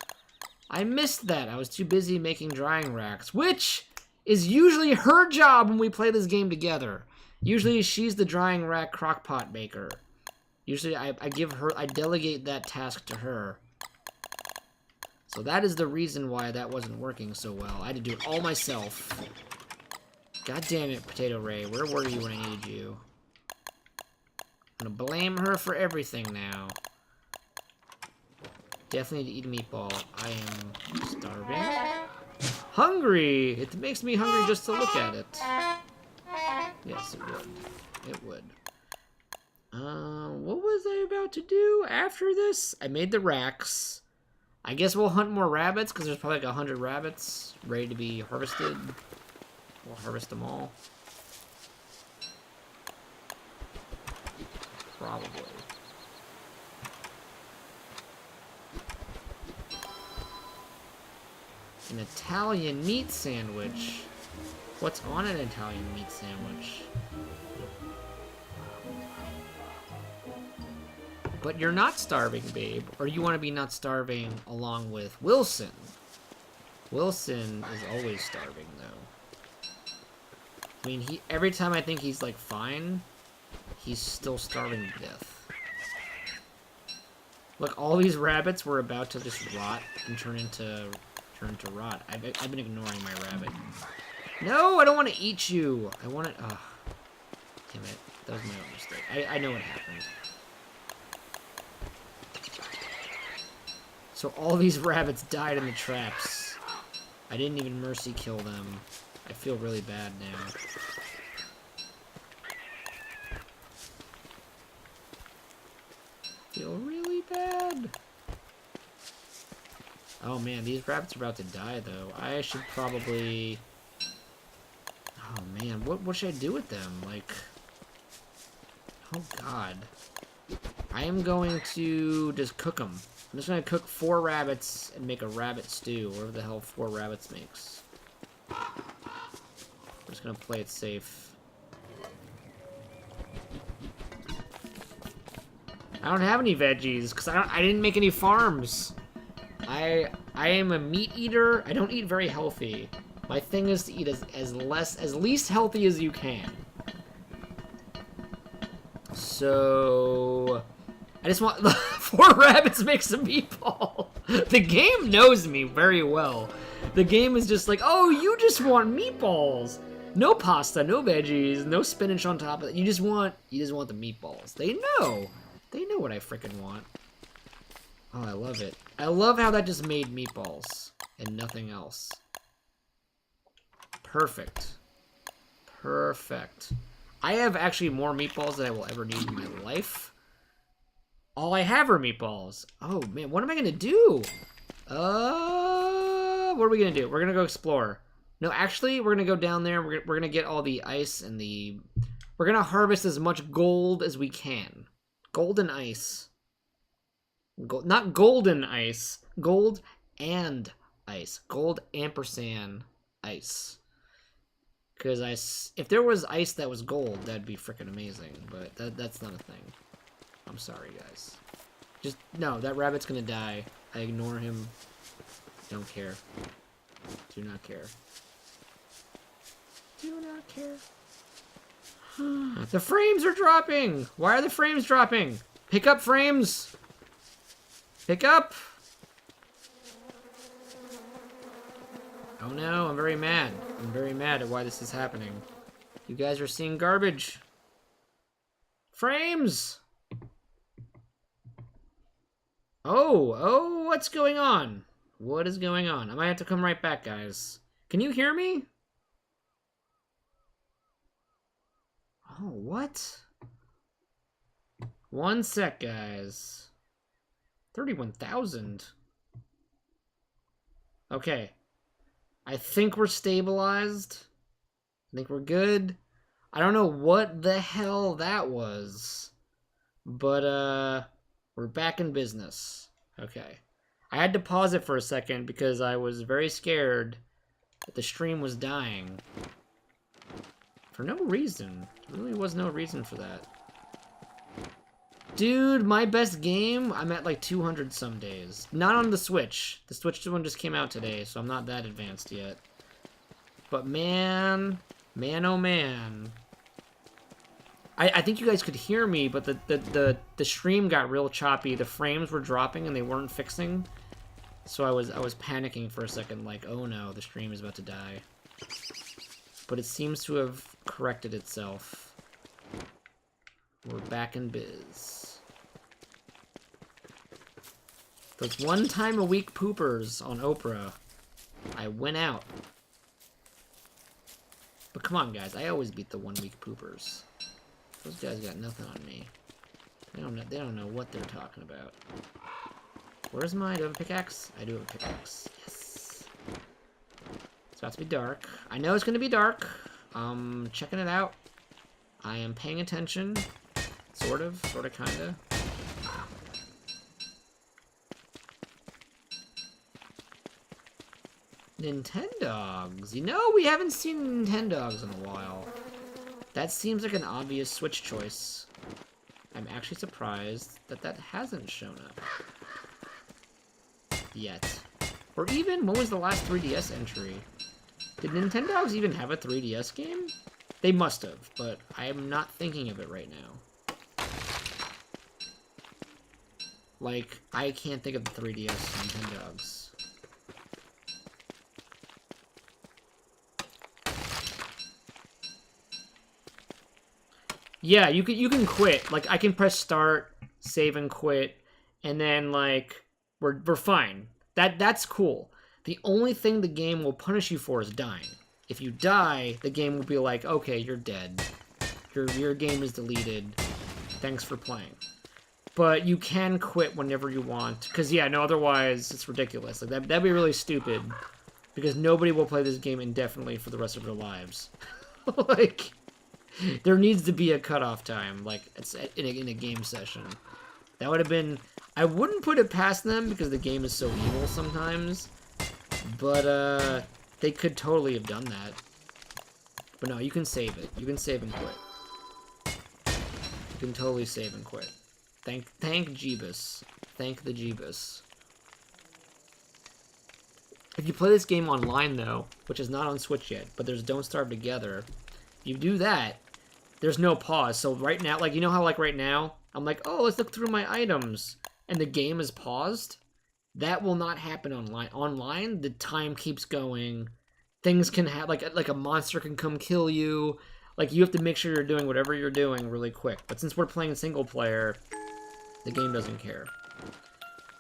I missed that. I was too busy making drying racks, which is usually her job when we play this game together. Usually she's the drying rack crockpot maker. Usually I delegate that task to her. So that is the reason why that wasn't working so well. I had to do it all myself. God damn it, Potato Ray. Where were you when I needed you? I'm gonna blame her for everything now. Definitely need to eat a meatball. I am starving. Hungry! It makes me hungry just to look at it. Yes, it would. It would. What was I about to do after this? I made the racks. I guess we'll hunt more rabbits, because there's probably like 100 rabbits ready to be harvested. We'll harvest them all. Probably. An Italian meat sandwich. What's on an Italian meat sandwich? But you're not starving, babe. Or you want to be not starving along with Wilson. Wilson is always starving, though. I mean, every time I think he's, like, fine, He's still starving to death. Look, all these rabbits were about to just rot and turn into rot. I've been ignoring my rabbit. No, I don't want to eat you. I want to... Oh, damn it. That was my own mistake. I know what happened. So all these rabbits died in the traps. I didn't even mercy kill them. I feel really bad now. Feel really bad. Oh man, these rabbits are about to die though. I should probably... Oh man, what should I do with them? Like... Oh god. I am going to just cook them. I'm just gonna cook 4 rabbits and make a rabbit stew, whatever the hell 4 rabbits makes. I'm just gonna play it safe. I don't have any veggies because I didn't make any farms. I am a meat eater. I don't eat very healthy. My thing is to eat as least healthy as you can. So I just want 4 rabbits make some meatball. The game knows me very well. The game is just like, oh, you just want meatballs. No pasta, no veggies, no spinach on top of it. You just want the meatballs. They know. They know what I freaking want. Oh, I love it. I love how that just made meatballs and nothing else. Perfect. Perfect. I have actually more meatballs than I will ever need in my life. All I have are meatballs. Oh, man, what am I gonna do? What are we gonna do? We're gonna go explore. No, actually, we're gonna go down there. We're gonna get all the ice and the... We're gonna harvest as much gold as we can. Golden ice. Not golden ice. Gold and ice. Gold ampersand ice. Because if there was ice that was gold, that'd be freaking amazing. But that's not a thing. I'm sorry, guys. Just, no, that rabbit's gonna die. I ignore him. Don't care. Do not care. Do not care. The frames are dropping! Why are the frames dropping? Pick up frames! Pick up! Oh no, I'm very mad. I'm very mad at why this is happening. You guys are seeing garbage. Frames! Oh, what's going on? What is going on? I might have to come right back, guys. Can you hear me? Oh, what? One sec, guys. 31,000. Okay. I think we're stabilized. I think we're good. I don't know what the hell that was. But, we're back in business. Okay. I had to pause it for a second because I was very scared that the stream was dying. For no reason. There really was no reason for that. Dude, my best game, I'm at like 200 some days. Not on the Switch. The Switch one just came out today, so I'm not that advanced yet. But man, oh man. I think you guys could hear me, but the stream got real choppy. The frames were dropping and they weren't fixing. So I was panicking for a second, like, oh no, the stream is about to die. But it seems to have corrected itself. We're back in biz. Those one-time-a-week poopers on Oprah. I went out. But come on, guys. I always beat the one-week poopers. Those guys got nothing on me. They don't know what they're talking about. Where's my... Do I have a pickaxe? I do have a pickaxe. Yes. It's about to be dark. I know it's going to be dark. Checking it out. I am paying attention. Sort of, kinda. Nintendogs. You know, we haven't seen Nintendogs in a while. That seems like an obvious Switch choice. I'm actually surprised that that hasn't shown up. Yet. Or even, when was the last 3DS entry? Did Nintendogs even have a 3DS game? They must have, but I am not thinking of it right now. Like, I can't think of the 3DS Nintendogs. Yeah, you can quit. Like, I can press start, save and quit, and then like we're fine. That's cool. The only thing the game will punish you for is dying. If you die, the game will be like, okay, you're dead. Your game is deleted. Thanks for playing. But you can quit whenever you want. Because, yeah, no, otherwise it's ridiculous. Like, that'd be really stupid. Because nobody will play this game indefinitely for the rest of their lives. Like, there needs to be a cutoff time. Like, it's in a game session. That would have been... I wouldn't put it past them because the game is so evil sometimes. But, they could totally have done that. But no, you can save it. You can save and quit. You can totally save and quit. Thank Jeebus. Thank the Jeebus. If you play this game online, though, which is not on Switch yet, but there's Don't Starve Together, if you do that, there's no pause. So right now, like, you know how, like, right now, I'm like, oh, let's look through my items, and the game is paused? That will not happen online. Online, the time keeps going. Things can happen, like a monster can come kill you. Like, you have to make sure you're doing whatever you're doing really quick. But since we're playing single player, the game doesn't care.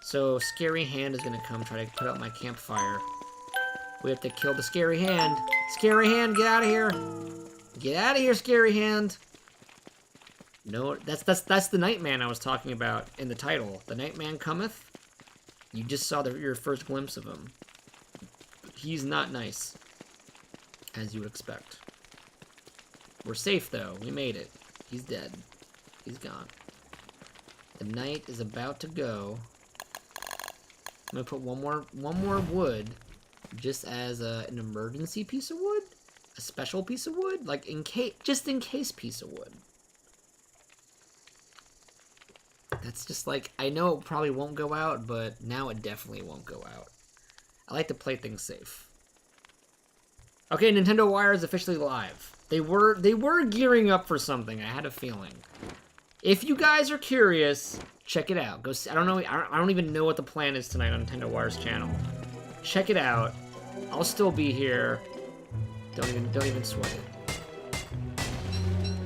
So, Scary Hand is gonna come try to put out my campfire. We have to kill the Scary Hand. Scary Hand, get out of here! Get out of here, Scary Hand! No, that's the Nightman I was talking about in the title. The Nightman Cometh. You just saw your first glimpse of him. He's not nice, as you would expect. We're safe, though. We made it. He's dead. He's gone. The night is about to go. I'm gonna put one more wood, just as an emergency piece of wood, a special piece of wood, like just in case piece of wood. That's just like, I know it probably won't go out, but now it definitely won't go out. I like to play things safe. Okay, Nintendo Wire is officially live. They were gearing up for something. I had a feeling. If you guys are curious, check it out. Go see, I don't even know what the plan is tonight on Nintendo Wire's channel. Check it out. I'll still be here. Don't even sweat it.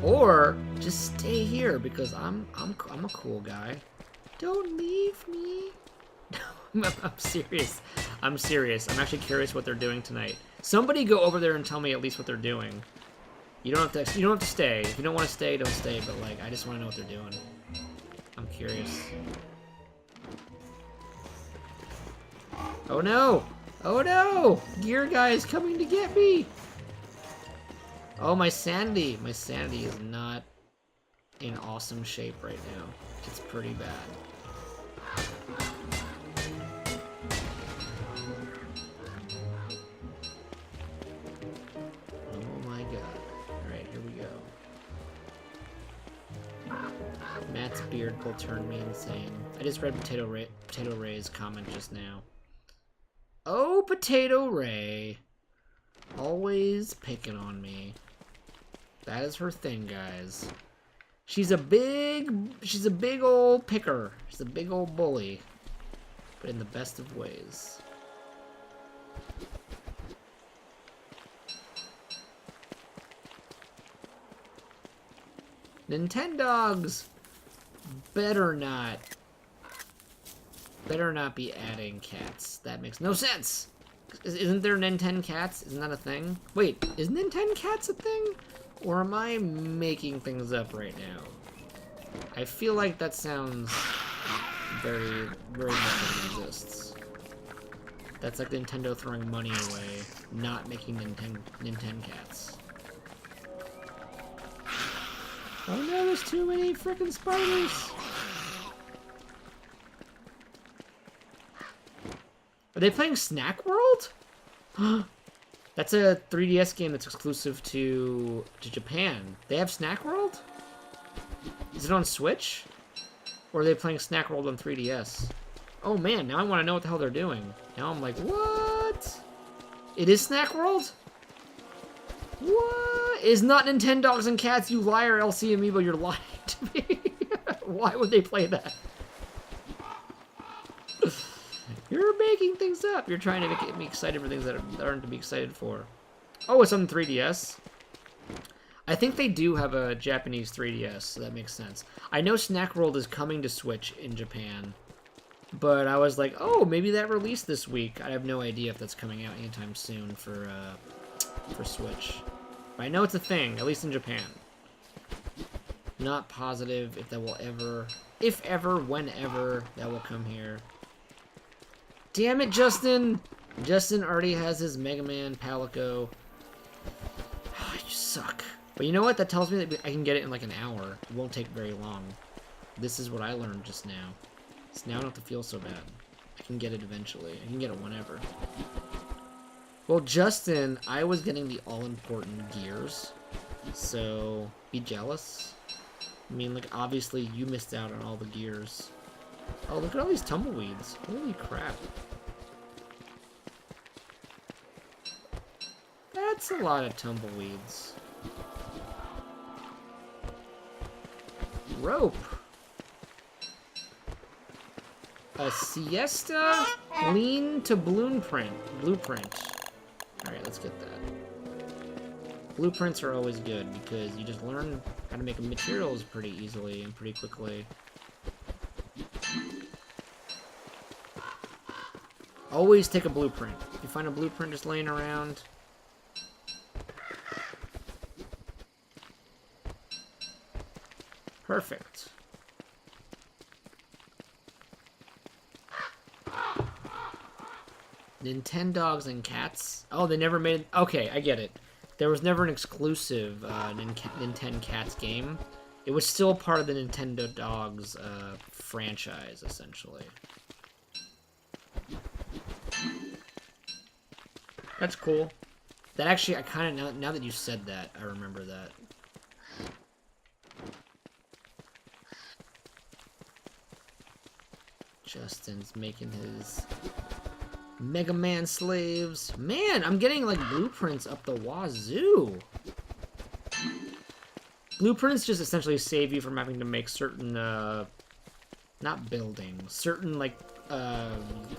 Or just stay here because I'm a cool guy. Don't leave me. I'm serious. I'm serious. I'm actually curious what they're doing tonight. Somebody go over there and tell me at least what they're doing. You don't have to stay. If you don't want to stay, don't stay, but like I just want to know what they're doing. I'm curious. Oh no! Oh no! Gear guy is coming to get me! Oh, my sanity. My sanity is not in awesome shape right now. It's pretty bad. Oh my god. Alright, here we go. Matt's beard will turn me insane. I just read Potato Ray's comment just now. Oh, Potato Ray. Always picking on me. That is her thing, guys. She's a big old picker. She's a big old bully. But in the best of ways. Nintendogs! Better not be adding cats. That makes no sense! Isn't there Nintendo cats? Isn't that a thing? Wait, is Nintendo cats a thing? Or am I making things up right now? I feel like that sounds very, very much like it exists. That's like Nintendo throwing money away, not making Nintendo cats. Oh no, there's too many frickin' spiders! Are they playing Snack World? That's a 3DS game that's exclusive to Japan. They have Snack World? Is it on Switch? Or are they playing Snack World on 3DS? Oh man, now I want to know what the hell they're doing. Now I'm like, what? It is Snack World? What? It's not Nintendogs and Cats, you liar, LC Amiibo, you're lying to me. Why would they play that? You're making things up. You're trying to get me excited for things that aren't to be excited for. Oh, it's on 3DS. I think they do have a Japanese 3DS, so that makes sense. I know Snack World is coming to Switch in Japan, but I was like, oh, maybe that released this week. I have no idea if that's coming out anytime soon for Switch. But I know it's a thing, at least in Japan. Not positive if that will ever, if ever, whenever that will come here. Damn it, Justin! Justin already has his Mega Man Palico. You suck. But you know what? That tells me that I can get it in like an hour. It won't take very long. This is what I learned just now. So now I don't have to feel so bad. I can get it eventually. I can get it whenever. Well, Justin, I was getting the all-important gears. So, be jealous. I mean, like, obviously you missed out on all the gears. Oh, look at all these tumbleweeds. Holy crap. That's a lot of tumbleweeds. Rope. A siesta lean to blueprint. Alright, let's get that. Blueprints are always good because you just learn how to make materials pretty easily and pretty quickly. Always take a blueprint. If you find a blueprint just laying around, perfect. Nintendogs and cats? Oh, they never made... Okay, I get it. There was never an exclusive Nintendo Cats game. It was still part of the Nintendo Dogs franchise, essentially. That's cool. That actually, I kind of... Now that you said that, I remember that. Justin's making his Mega Man slaves. Man, I'm getting like blueprints up the wazoo. Blueprints just essentially save you from having to make certain, not buildings, certain like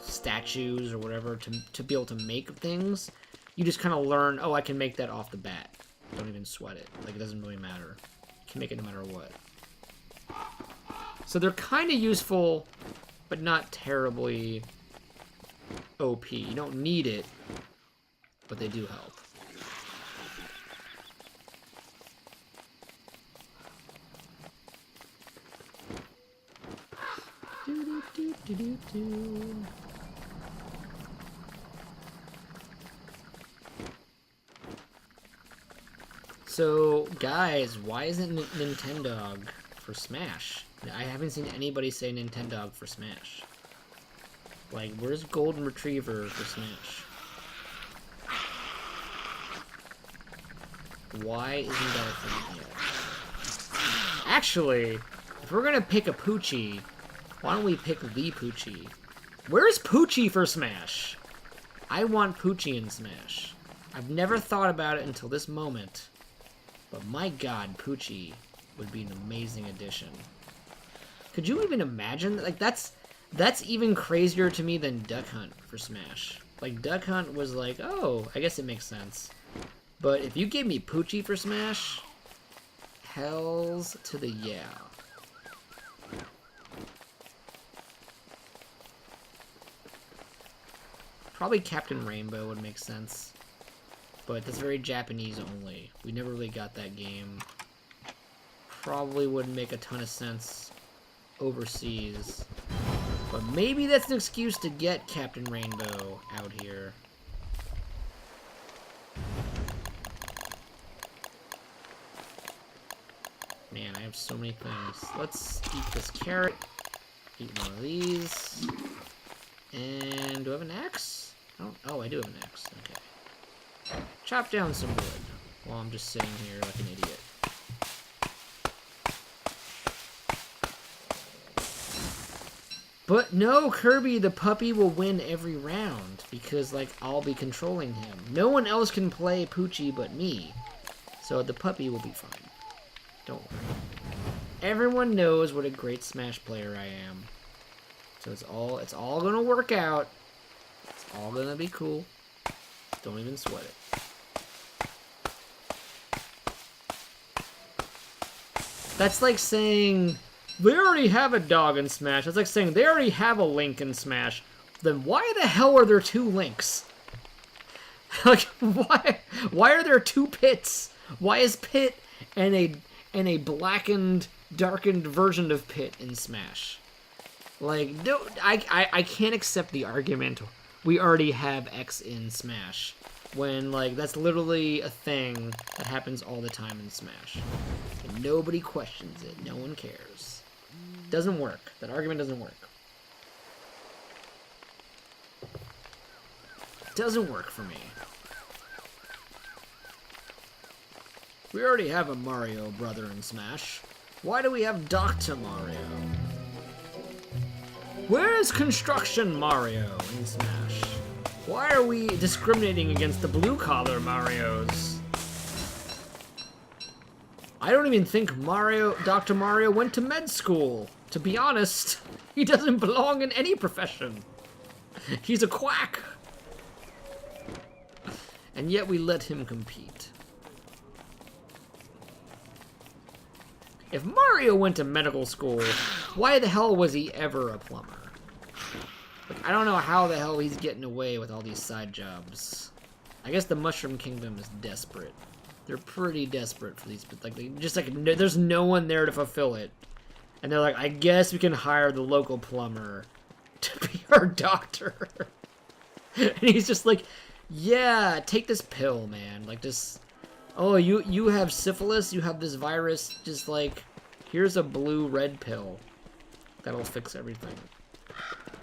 statues or whatever to be able to make things. You just kind of learn, oh, I can make that off the bat. Don't even sweat it. Like, it doesn't really matter. You can make it no matter what. So they're kind of useful, but not terribly OP. You don't need it, but they do help. So, guys, why isn't Nintendog for Smash? I haven't seen anybody say Nintendog for Smash. Like, where's Golden Retriever for Smash? Why isn't that a thing yet? Actually, if we're gonna pick a Poochie, why don't we pick the Poochie? Where's Poochie for Smash? I want Poochie in Smash. I've never thought about it until this moment. But my god, Poochie would be an amazing addition. Could you even imagine? Like, that's even crazier to me than Duck Hunt for Smash. Like, Duck Hunt was like, oh, I guess it makes sense. But if you gave me Poochie for Smash, hells to the yeah. Probably Captain Rainbow would make sense. But that's very Japanese only. We never really got that game. Probably wouldn't make a ton of sense overseas. But maybe that's an excuse to get Captain Rainbow out here. Man, I have so many things. Let's eat this carrot. Eat one of these. And do I have an axe? Oh, I do have an axe. Okay. Chop down some wood while I'm just sitting here like an idiot. But no, Kirby, the puppy will win every round because, like, I'll be controlling him. No one else can play Poochie but me. So the puppy will be fine. Don't worry. Everyone knows what a great Smash player I am. So it's all gonna work out. all gonna be cool. Don't even sweat it. That's like saying, they already have a dog in Smash. That's like saying, they already have a Link in Smash. Then why the hell are there 2 Links? Like, why are there 2 Pits? Why is Pit and a blackened, darkened version of Pit in Smash? Like, no, I can't accept the argument, we already have X in Smash. When, like, that's literally a thing that happens all the time in Smash. And nobody questions it. No one cares. Doesn't work. That argument doesn't work. Doesn't work for me. We already have a Mario brother in Smash. Why do we have Dr. Mario? Where's Construction Mario in Smash? Why are we discriminating against the blue-collar Marios? I don't even think Dr. Mario went to med school. To be honest, he doesn't belong in any profession. He's a quack. And yet we let him compete. If Mario went to medical school, why the hell was he ever a plumber? Like, I don't know how the hell he's getting away with all these side jobs. I guess the Mushroom Kingdom is desperate. They're pretty desperate for these, but like, there's no one there to fulfill it. And they're like, I guess we can hire the local plumber to be our doctor. And he's just like, yeah, take this pill, man. Like, just, oh, you have syphilis, you have this virus, just like, here's a blue-red pill. That'll fix everything.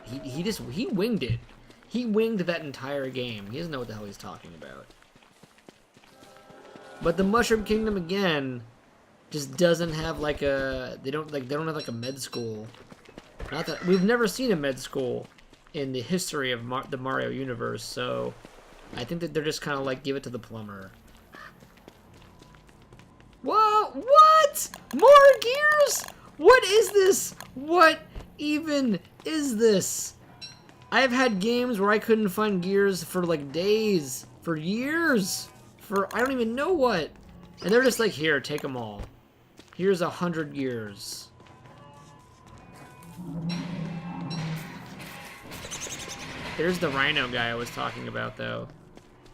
He winged it. He winged that entire game. He doesn't know what the hell he's talking about. But the Mushroom Kingdom, again, just doesn't have like a, they don't have like a med school. Not that, we've never seen a med school in the history of the Mario universe, so I think that they're just kind of like, give it to the plumber. Whoa, what? More gears? What is this? What even is this? I've had games where I couldn't find gears for like days, for years, for I don't even know what. And they're just like, here, take them all. Here's 100 gears. There's the rhino guy I was talking about, though.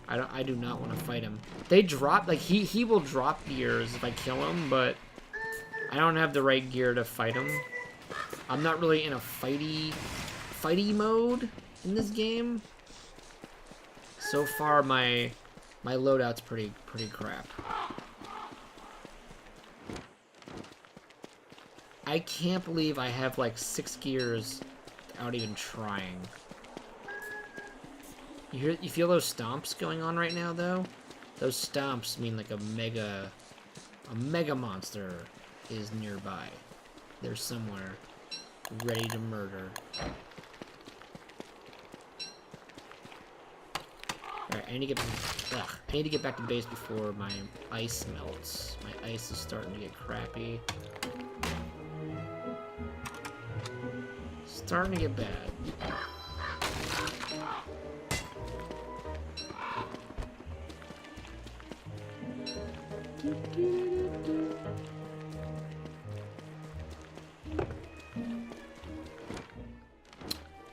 I do not want to fight him. They drop, like, he will drop gears if I kill him, but I don't have the right gear to fight him. I'm not really in a fighty mode in this game. So far, my loadout's pretty crap. I can't believe I have like 6 gears without even trying. You feel those stomps going on right now, though? Those stomps mean like a mega monster is nearby. They're somewhere, ready to murder. Alright, I need to get back to base before my ice melts. My ice is starting to get crappy. Starting to get bad.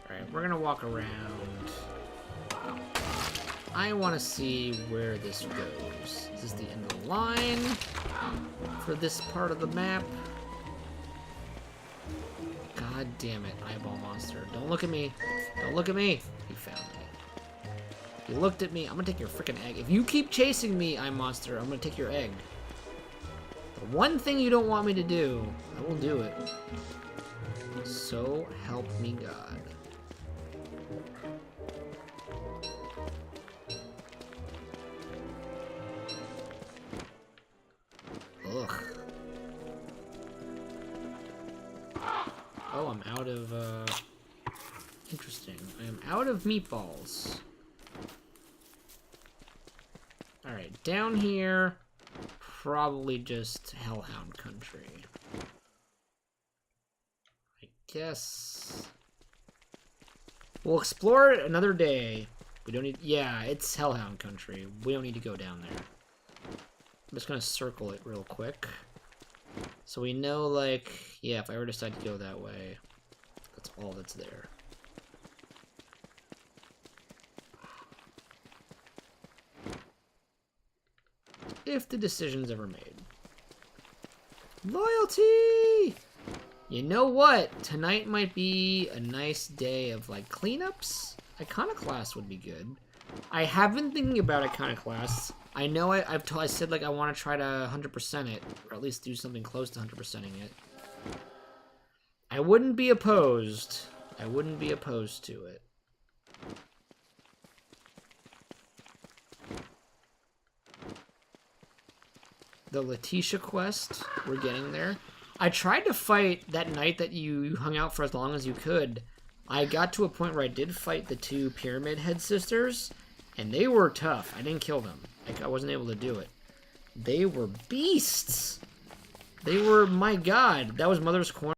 Alright, we're gonna walk around. I want to see where this goes. Is this the end of the line for this part of the map? God damn it, eyeball monster. Don't look at me. Don't look at me. You found me. You looked at me. I'm gonna take your freaking egg. If you keep chasing me, eye monster, I'm gonna take your egg. The one thing you don't want me to do, I will do it. So help me God. Ugh. Oh, I'm out of, interesting. I am out of meatballs. Alright, down here, probably just Hellhound Country. I guess we'll explore it another day. We don't need... Yeah, it's Hellhound Country. We don't need to go down there. I'm just gonna circle it real quick. So we know, like... Yeah, if I ever decide to go that way, that's all that's there. If the decision's ever made. Loyalty! You know what? Tonight might be a nice day of, like, cleanups. Iconoclast would be good. I have been thinking about Iconoclast. I know I said, like, I want to try to 100% it, or at least do something close to 100%ing it. I wouldn't be opposed. I wouldn't be opposed to it. The Letitia quest, we're getting there. I tried to fight that night that you hung out for as long as you could. I got to a point where I did fight the 2 Pyramid Head sisters, and they were tough. I didn't kill them. Like, I wasn't able to do it. They were beasts. They were, my god, that was Mother's Corner.